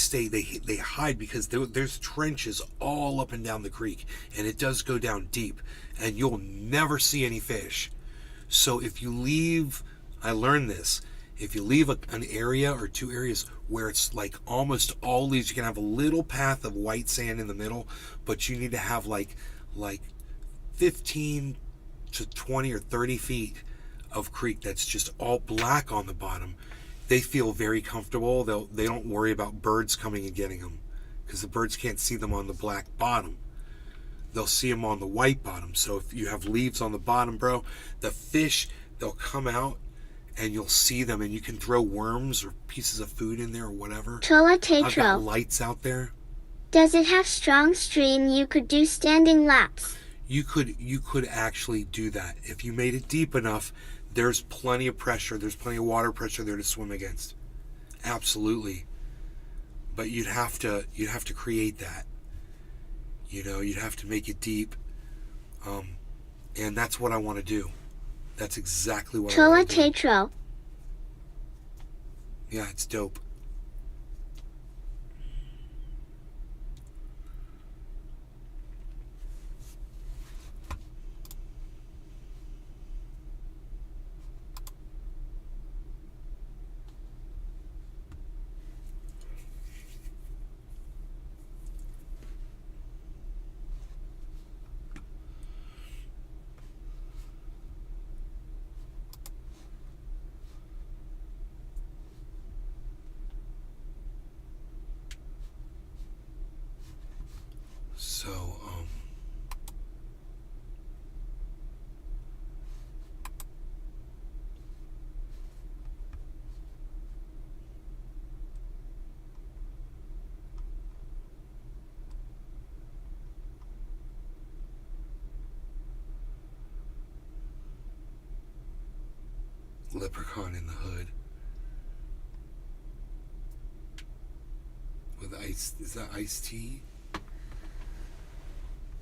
hide, because there's trenches all up and down the creek, and it does go down deep, and you'll never see any fish. So if you leave, I learned this, if you leave an area or two areas where it's like almost all leaves, you can have a little path of white sand in the middle, but you need to have like 15 to 20 or 30 feet of creek that's just all black on the bottom. They feel very comfortable. They don't worry about birds coming and getting them, because the birds can't see them on the black bottom. They'll see them on the white bottom. So if you have leaves on the bottom, bro, the fish, they'll come out and you'll see them, and you can throw worms or pieces of food in there or whatever. I've got lights out there. Does it have strong stream you could do standing laps? You could actually do that. If you made it deep enough, there's plenty of pressure, there's plenty of water pressure there to swim against. Absolutely. But you'd have to create that. You'd have to make it deep. And that's what I want to do. That's exactly what I want to do. Yeah, it's dope. So, Leprechaun in the hood. With ice, is that iced tea?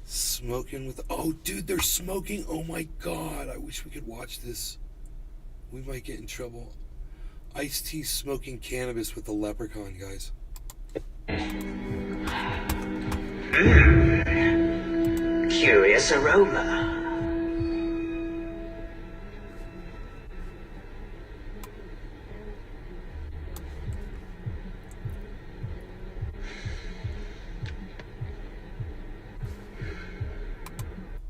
Smoking with, oh dude, they're smoking, oh my god, I wish we could watch this. We might get in trouble. Iced tea smoking cannabis with the leprechaun, guys. Curious aroma.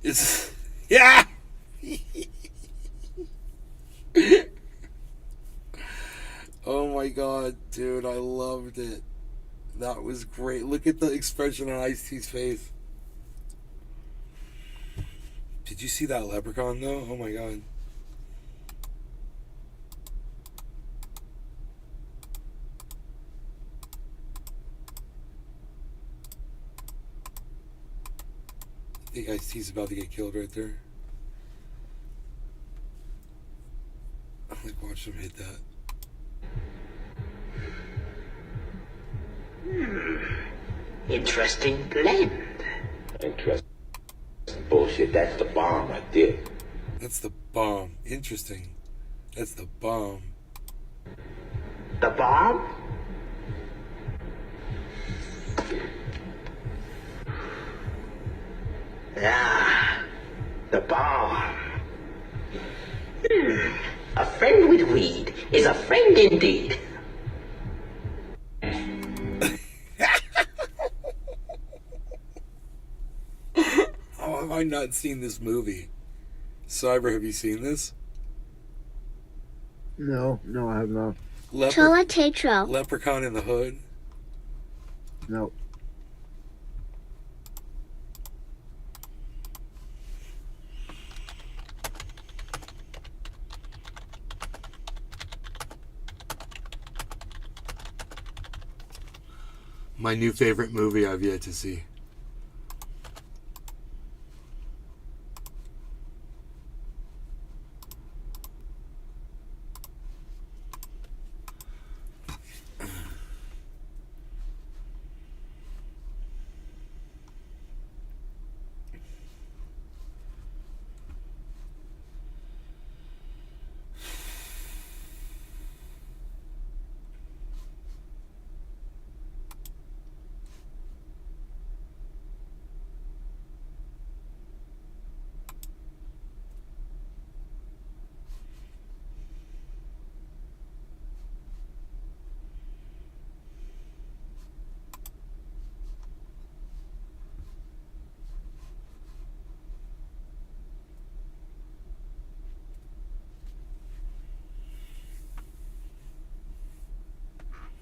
It's, yeah! Oh my god, dude, I loved it. That was great. Look at the expression on Ice-T's face. Did you see that leprechaun though? Oh my god. The guy, he's about to get killed right there. I'm like, watch him hit that. Interesting blend. Interesting bullshit. That's the bomb right there. That's the bomb. Interesting. That's the bomb. The bomb? Ah, the bomb. A friend with weed is a friend indeed. How have I not seen this movie? Cyber, have you seen this? No, I have not. Chola Tetro. Leprechaun in the Hood? No. My new favorite movie I've yet to see.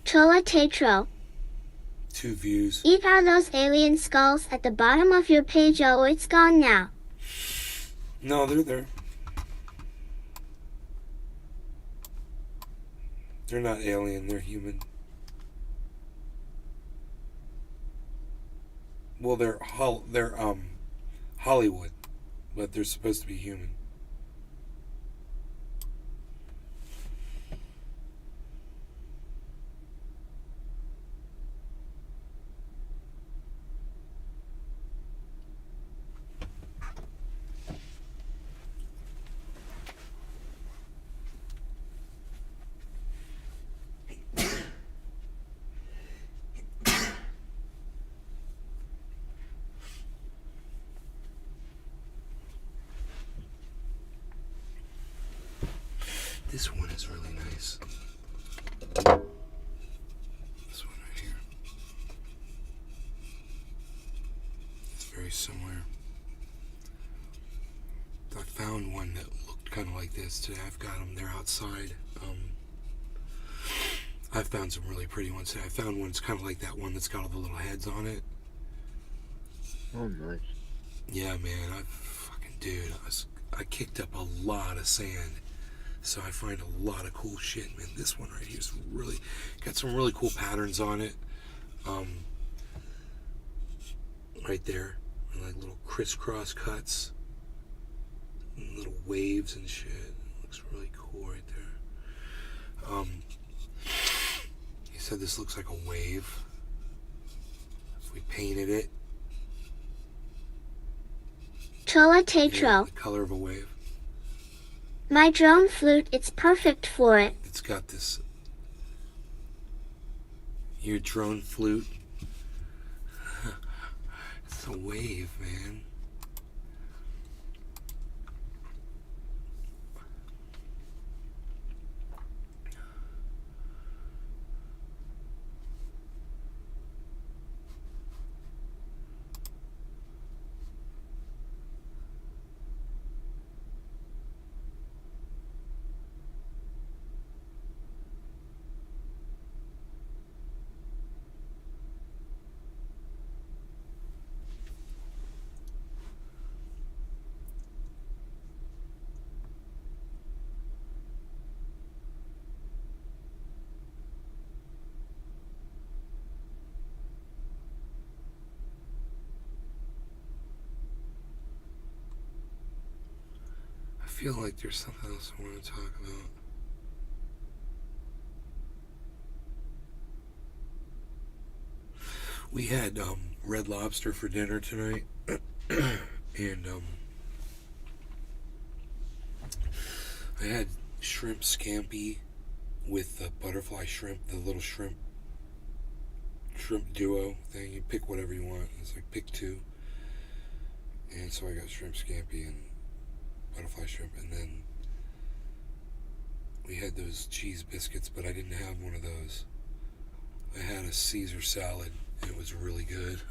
Chola Tetro. 2 views. Eat are those alien skulls at the bottom of your page? Oh, it's gone now. No, they're there. They're not alien, they're human. Well, they're Hollywood, but they're supposed to be human. This one is really nice. This one right here. It's very similar. I found one that looked kind of like this today. I've got them. They're outside. I've found some really pretty ones today. I found one that's kind of like that one that's got all the little heads on it. Oh, nice. Yeah, man. I kicked up a lot of sand. So I find a lot of cool shit, man. This one right here is really got some really cool patterns on it. Right there, like little crisscross cuts, and little waves and shit. It looks really cool right there. He said this looks like a wave. If we painted it, Chola Tetro. the color of a wave. My drone flute, it's perfect for it. It's got this. Your drone flute. It's a wave, man. feel like there's something else I want to talk about. We had Red Lobster for dinner tonight, and I had shrimp scampi with the butterfly shrimp, the little shrimp duo thing. You pick whatever you want. It's like pick two. And so I got shrimp scampi and butterfly shrimp, and then we had those cheese biscuits, but I didn't have one of those. I had a Caesar salad, and it was really good.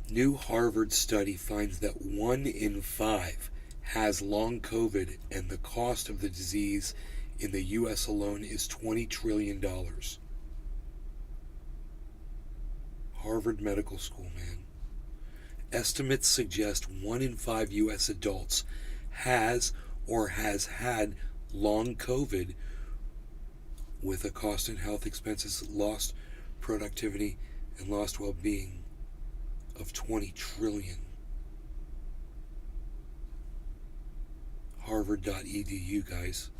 New Harvard study finds that 1 in 5 has long COVID, and the cost of the disease in the U.S. alone is $20 trillion. Harvard Medical School, man. Estimates suggest 1 in 5 U.S. adults has or has had long COVID, with a cost in health expenses, lost productivity, and lost well-being of $20 trillion. Harvard.edu, guys.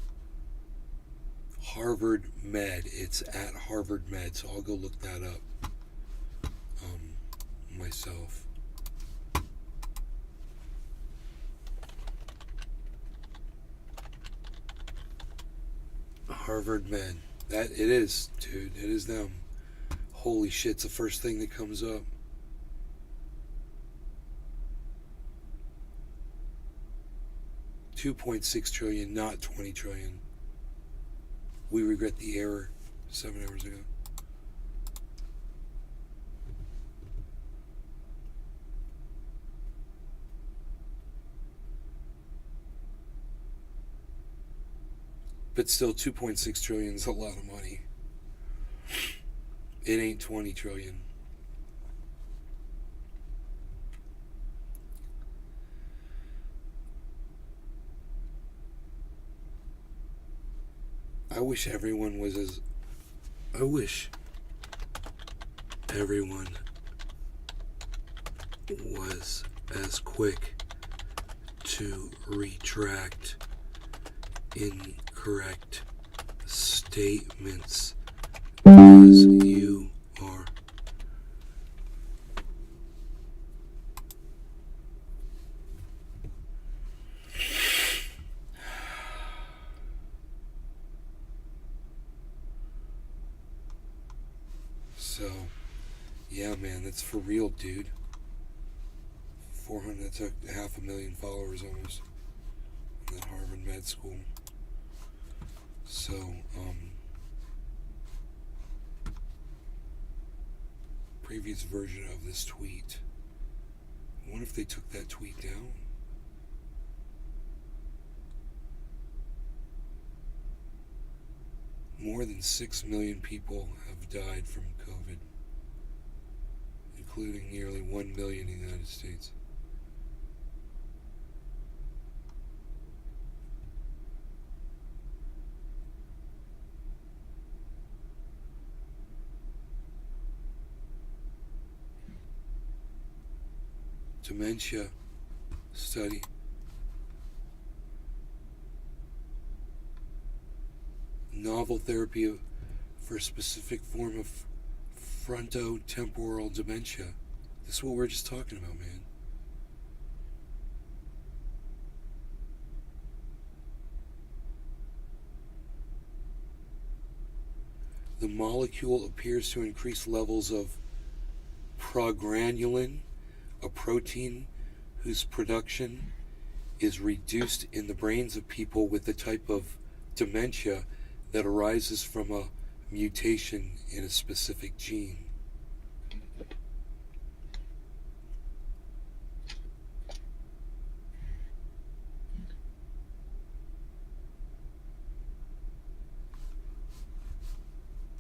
Harvard Med. It's at Harvard Med, so I'll go look that up myself. Harvard Med. That it is, dude. It is them. Holy shit, it's the first thing that comes up. $2.6 trillion, not 20 trillion. We regret the error 7 hours ago. But still, 2.6 trillion is a lot of money. It ain't 20 trillion. I wish everyone was as quick to retract incorrect statements as you are. So, yeah, man, that's for real, dude. 400, that's a 500,000 followers almost in that Harvard Med School. So, previous version of this tweet. I wonder if they took that tweet down. More than 6 million people have died from COVID, including nearly 1 million in the United States. Dementia study. Novel therapy for a specific form of frontotemporal dementia. This is what we're just talking about, man. The molecule appears to increase levels of progranulin, a protein whose production is reduced in the brains of people with the type of dementia that arises from a mutation in a specific gene.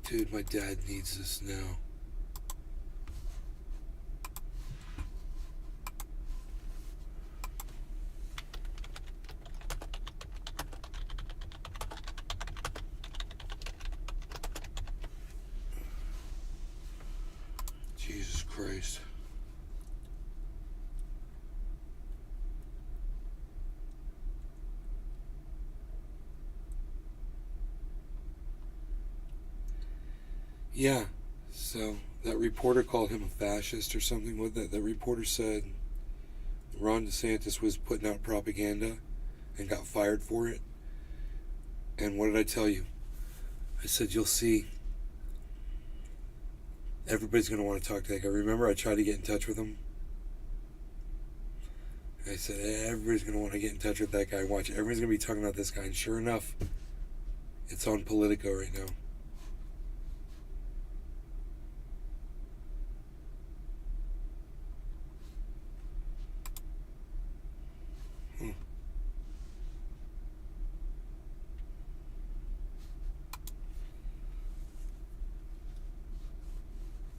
Dude, my dad needs this now. Yeah. So that reporter called him a fascist or something. What that reporter said Ron DeSantis was putting out propaganda and got fired for it. And what did I tell you? I said, you'll see. Everybody's going to want to talk to that guy. Remember, I tried to get in touch with him? I said, everybody's going to want to get in touch with that guy. Watch, everybody's going to be talking about this guy. And sure enough, it's on Politico right now.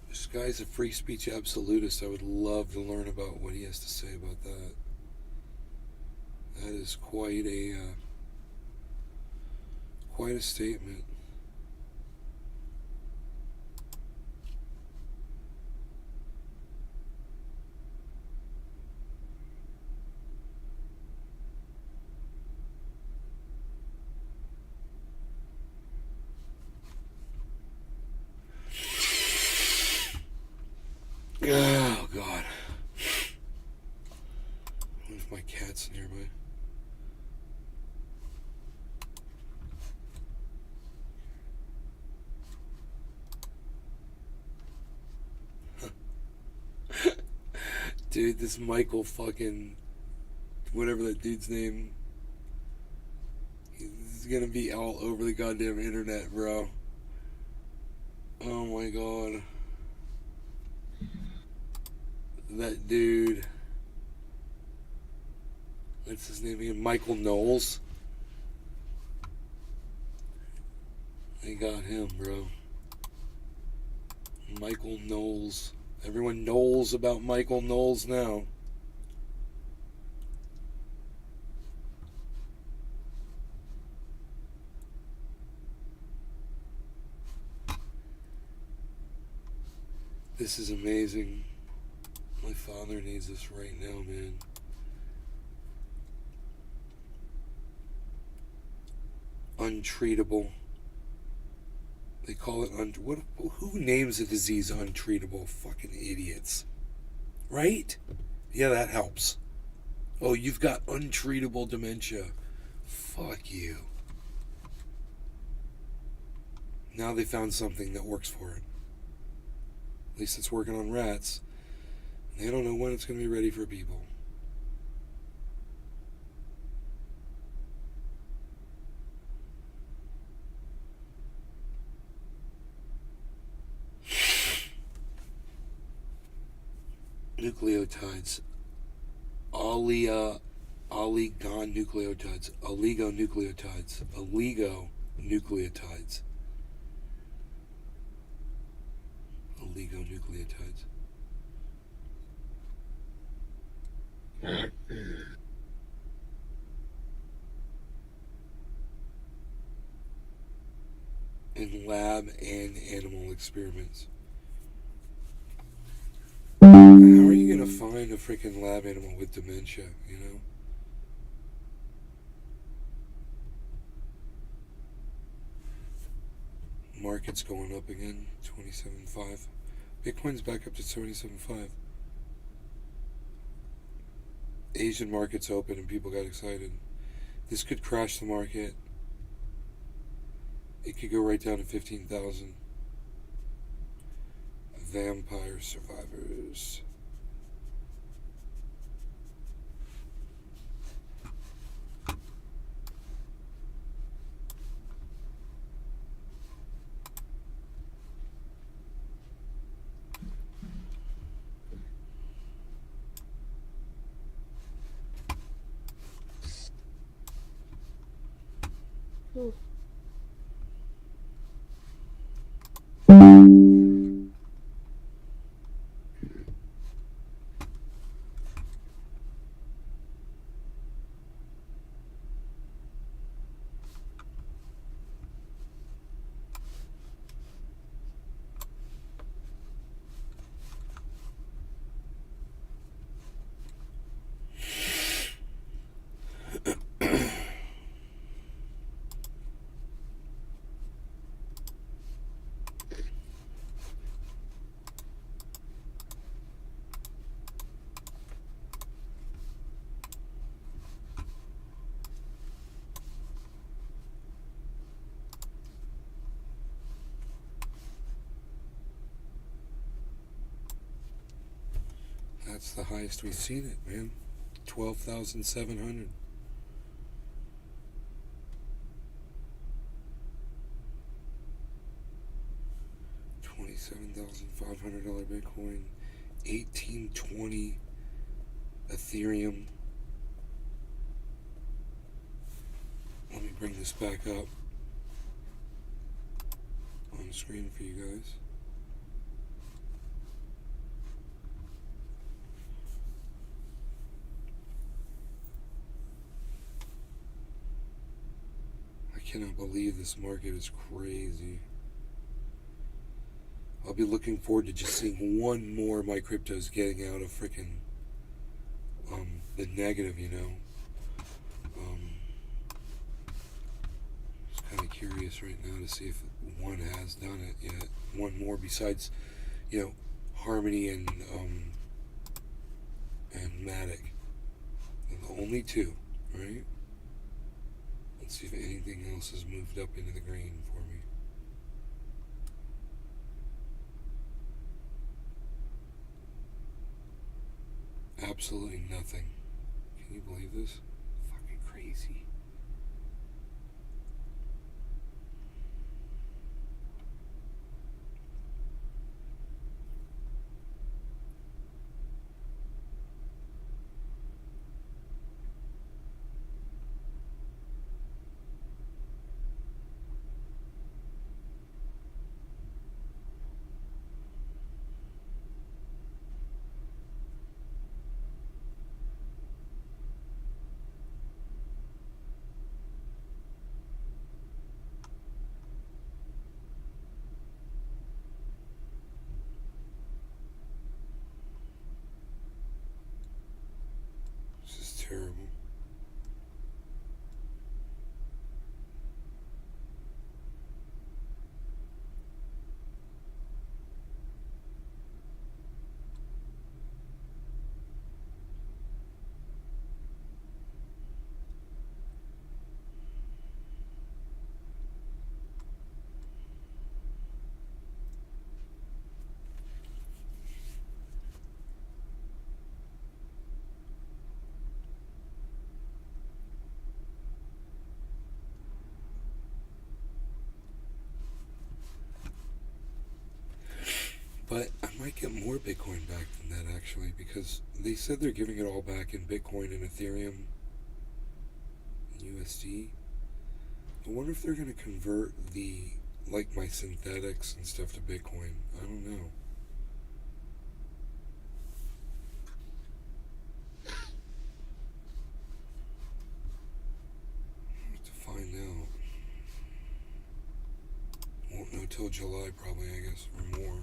This guy's a free speech absolutist. I would love to learn about what he has to say about that. That is quite a statement. Oh, God. What if my cat's nearby? Dude, this Michael fucking... whatever that dude's name... he's gonna be all over the goddamn internet, bro. Oh my God. That dude, what's his name again? Michael Knowles. They got him, bro. Michael Knowles. Everyone knows about Michael Knowles now. This is amazing. My father needs this right now, man. Untreatable. They call it who names a disease untreatable? Fucking idiots. Right? Yeah, that helps. Oh, you've got untreatable dementia. Fuck you. Now they found something that works for it. At least it's working on rats. They don't know when it's going to be ready for people. Nucleotides. Oligonucleotides. Oligonucleotides. Oligonucleotides. Oligonucleotides. In lab and animal experiments. How are you going to find a freaking lab animal with dementia, you know? Market's going up again, 27.5. Bitcoin's back up to 77.5. Asian markets open and people got excited. This could crash the market. It could go right down to 15,000. Vampire survivors. That's the highest we've seen it, man. 12,700. $27,500 Bitcoin, 1820 Ethereum. Let me bring this back up on the screen for you guys. I cannot believe this market is crazy. I'll be looking forward to just seeing one more of my cryptos getting out of freaking the negative, you know. Just kind of curious right now to see if one has done it yet. One more besides, you know, Harmony and Matic. And the only two, right? Let's see if anything else has moved up into the green for me. Absolutely nothing. Can you believe this? Fucking crazy. Terrible. But I might get more Bitcoin back than that, actually, because they said they're giving it all back in Bitcoin and Ethereum and USD. I wonder if they're going to convert like my synthetics and stuff to Bitcoin. I don't know. I'll have to find out. Won't know till July, probably, I guess, or more.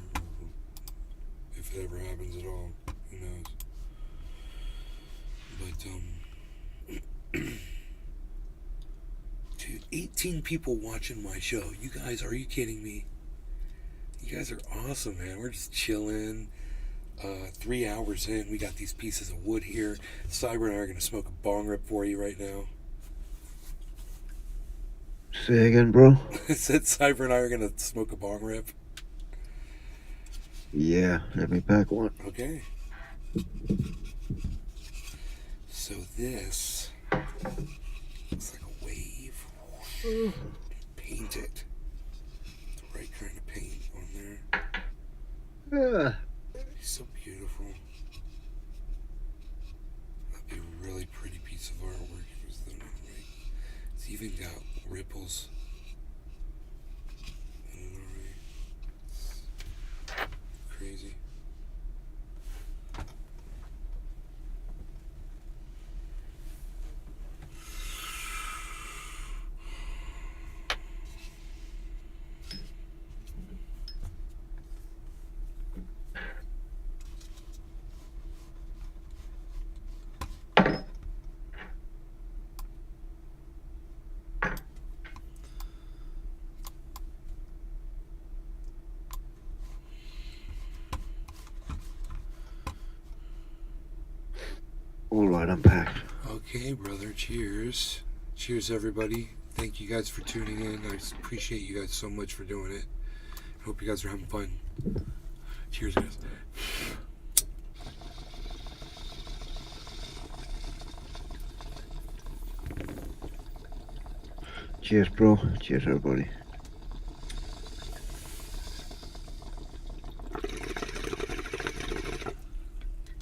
If it ever happens at all, who knows? But dude, 18 people watching my show. You guys, are you kidding me? You guys are awesome, man. We're just chilling. 3 hours in, we got these pieces of wood here. Cyber and I are gonna smoke a bong rip for you right now. Say again, bro? I said Cyber and I are gonna smoke a bong rip. Yeah, let me pack one. Okay. So this looks like a wave. Paint it. The right kind of paint on there. Yeah. It's so beautiful. That'd be a really pretty piece of artwork if it was done right. It's even got ripples. Crazy. All right, I'm packed. Okay, brother. Cheers. Cheers, everybody. Thank you guys for tuning in. I appreciate you guys so much for doing it. I hope you guys are having fun. Cheers, guys. Cheers, bro. Cheers, everybody.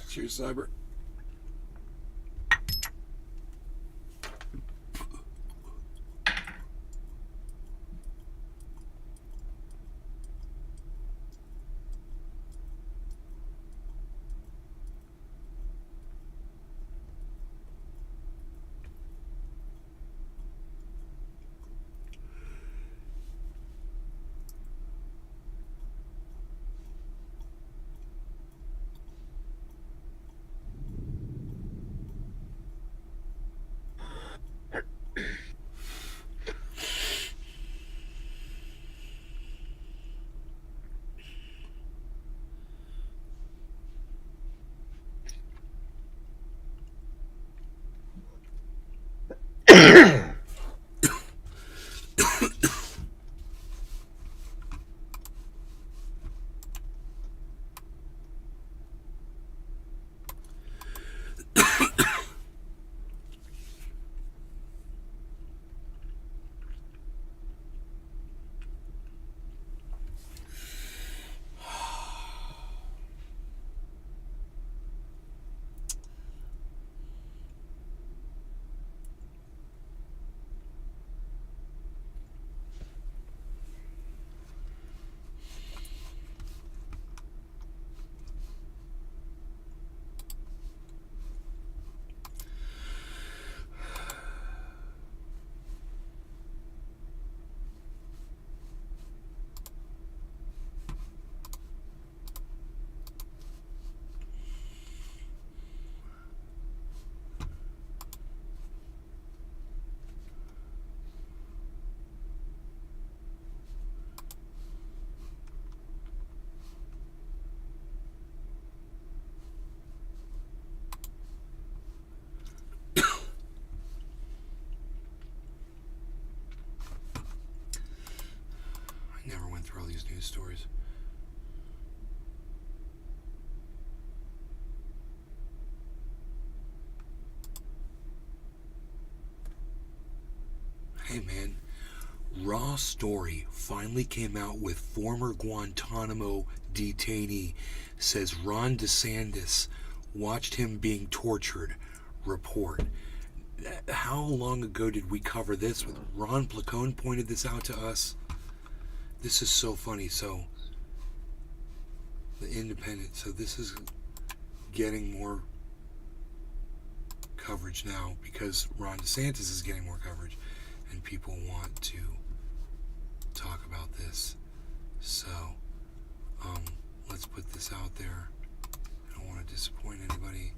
Cheers, Cyber. I never went through all these news stories. Hey man, Raw Story finally came out with former Guantanamo detainee says Ron DeSantis watched him being tortured. Report. How long ago did we cover this? With Ron Placone pointed this out to us. This is so funny. So, the Independent. So this is getting more coverage now because Ron DeSantis is getting more coverage, and people want to talk about this. So, let's put this out there. I don't want to disappoint anybody.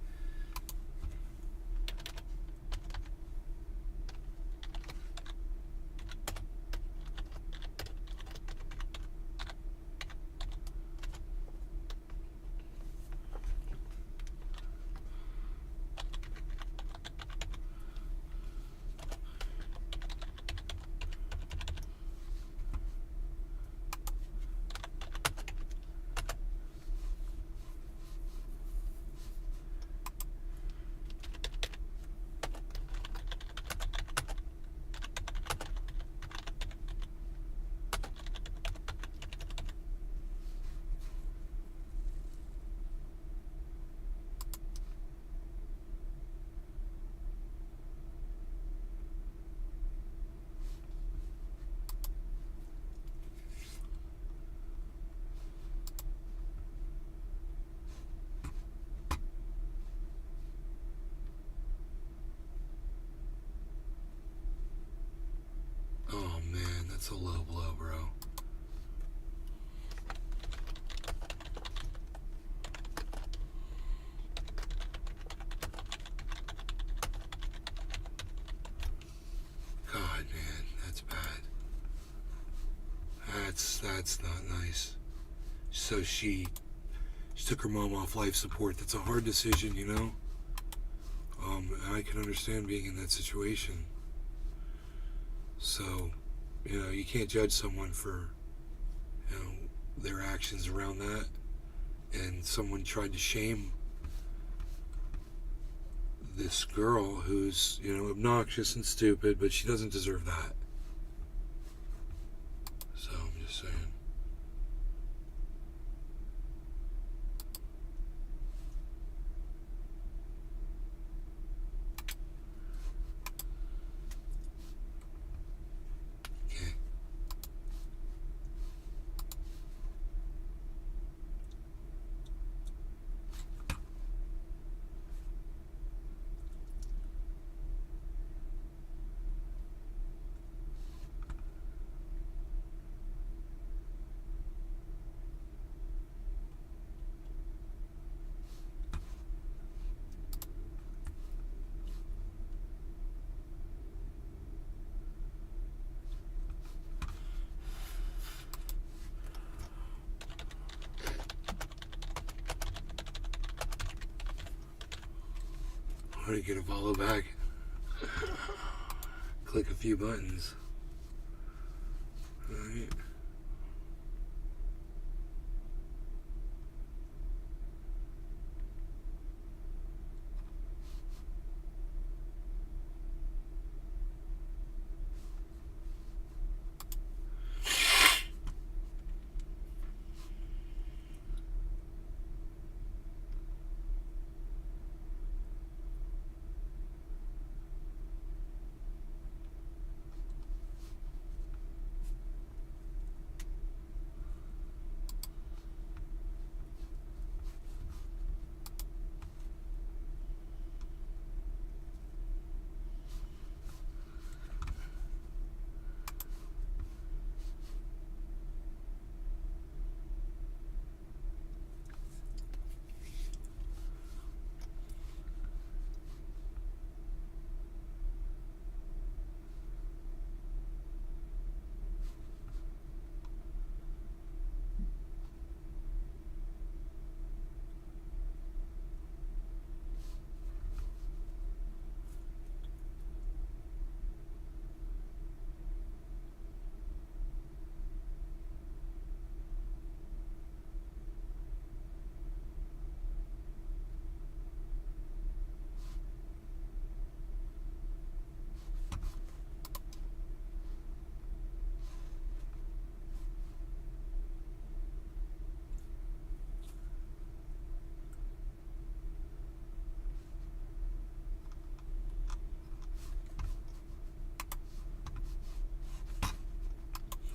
Oh man, that's a low blow, bro. God, man, that's bad. That's not nice. So she took her mom off life support. That's a hard decision, you know. I can understand being in that situation. So, you know, you can't judge someone for, you know, their actions around that. And someone tried to shame this girl who's, you know, obnoxious and stupid, but she doesn't deserve that. how to get a follow back. Click a few buttons. Alright.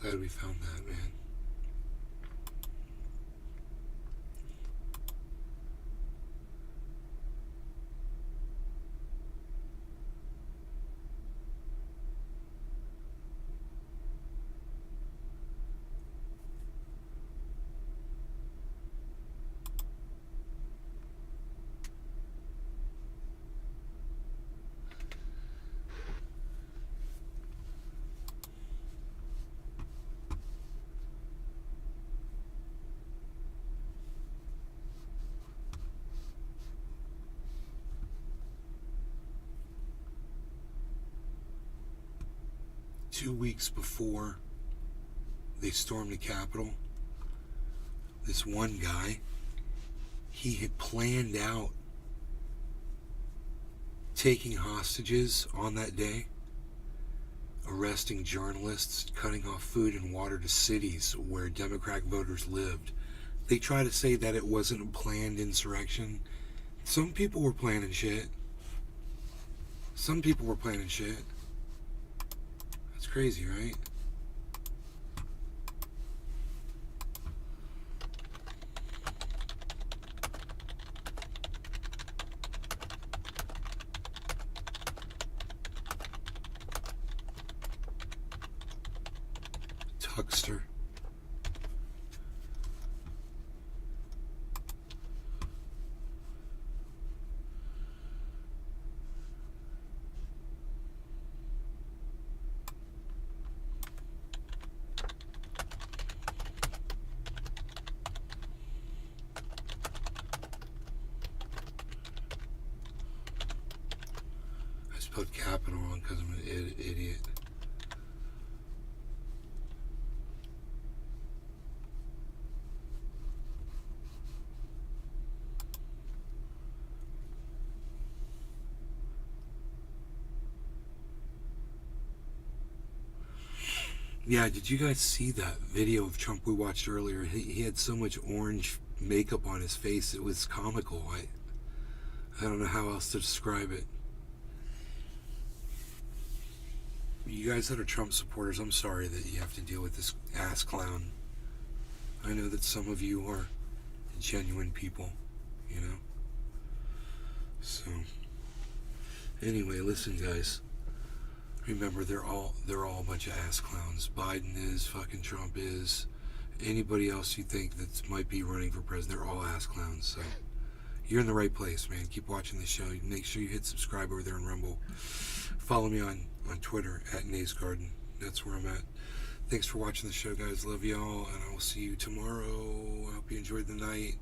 Glad we found that, man. Two weeks before they stormed the Capitol, this one guy, he had planned out taking hostages on that day, arresting journalists, cutting off food and water to cities where Democratic voters lived. They try to say that it wasn't a planned insurrection. Some people were planning shit. Some people were planning shit. That's crazy, right? Huckster. I spelled capital wrong because I'm an idiot. Yeah, did you guys see that video of Trump we watched earlier? He had so much orange makeup on his face, it was comical. I don't know how else to describe it. You guys that are Trump supporters, I'm sorry that you have to deal with this ass clown. I know that some of you are genuine people, you know? So, anyway, listen guys. Remember, they're all a bunch of ass clowns. Biden is, fucking Trump is, anybody else you think that might be running for president, they're all ass clowns. So you're in the right place, man. Keep watching the show. Make sure you hit subscribe over there in Rumble. Follow me on Twitter at Nays Garden. That's where I'm at. Thanks for watching the show, guys. Love y'all, and I will see you tomorrow. I hope you enjoyed the night.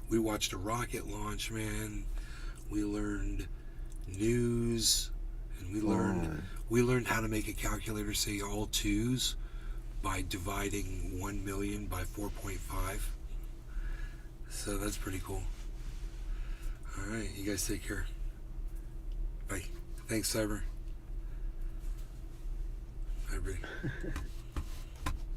We watched a rocket launch, man. We learned news, and we learned how to make a calculator say all twos by dividing 1 million by 4.5. So that's pretty cool. All right, you guys take care. Bye. Thanks, Cyber. Bye, everybody.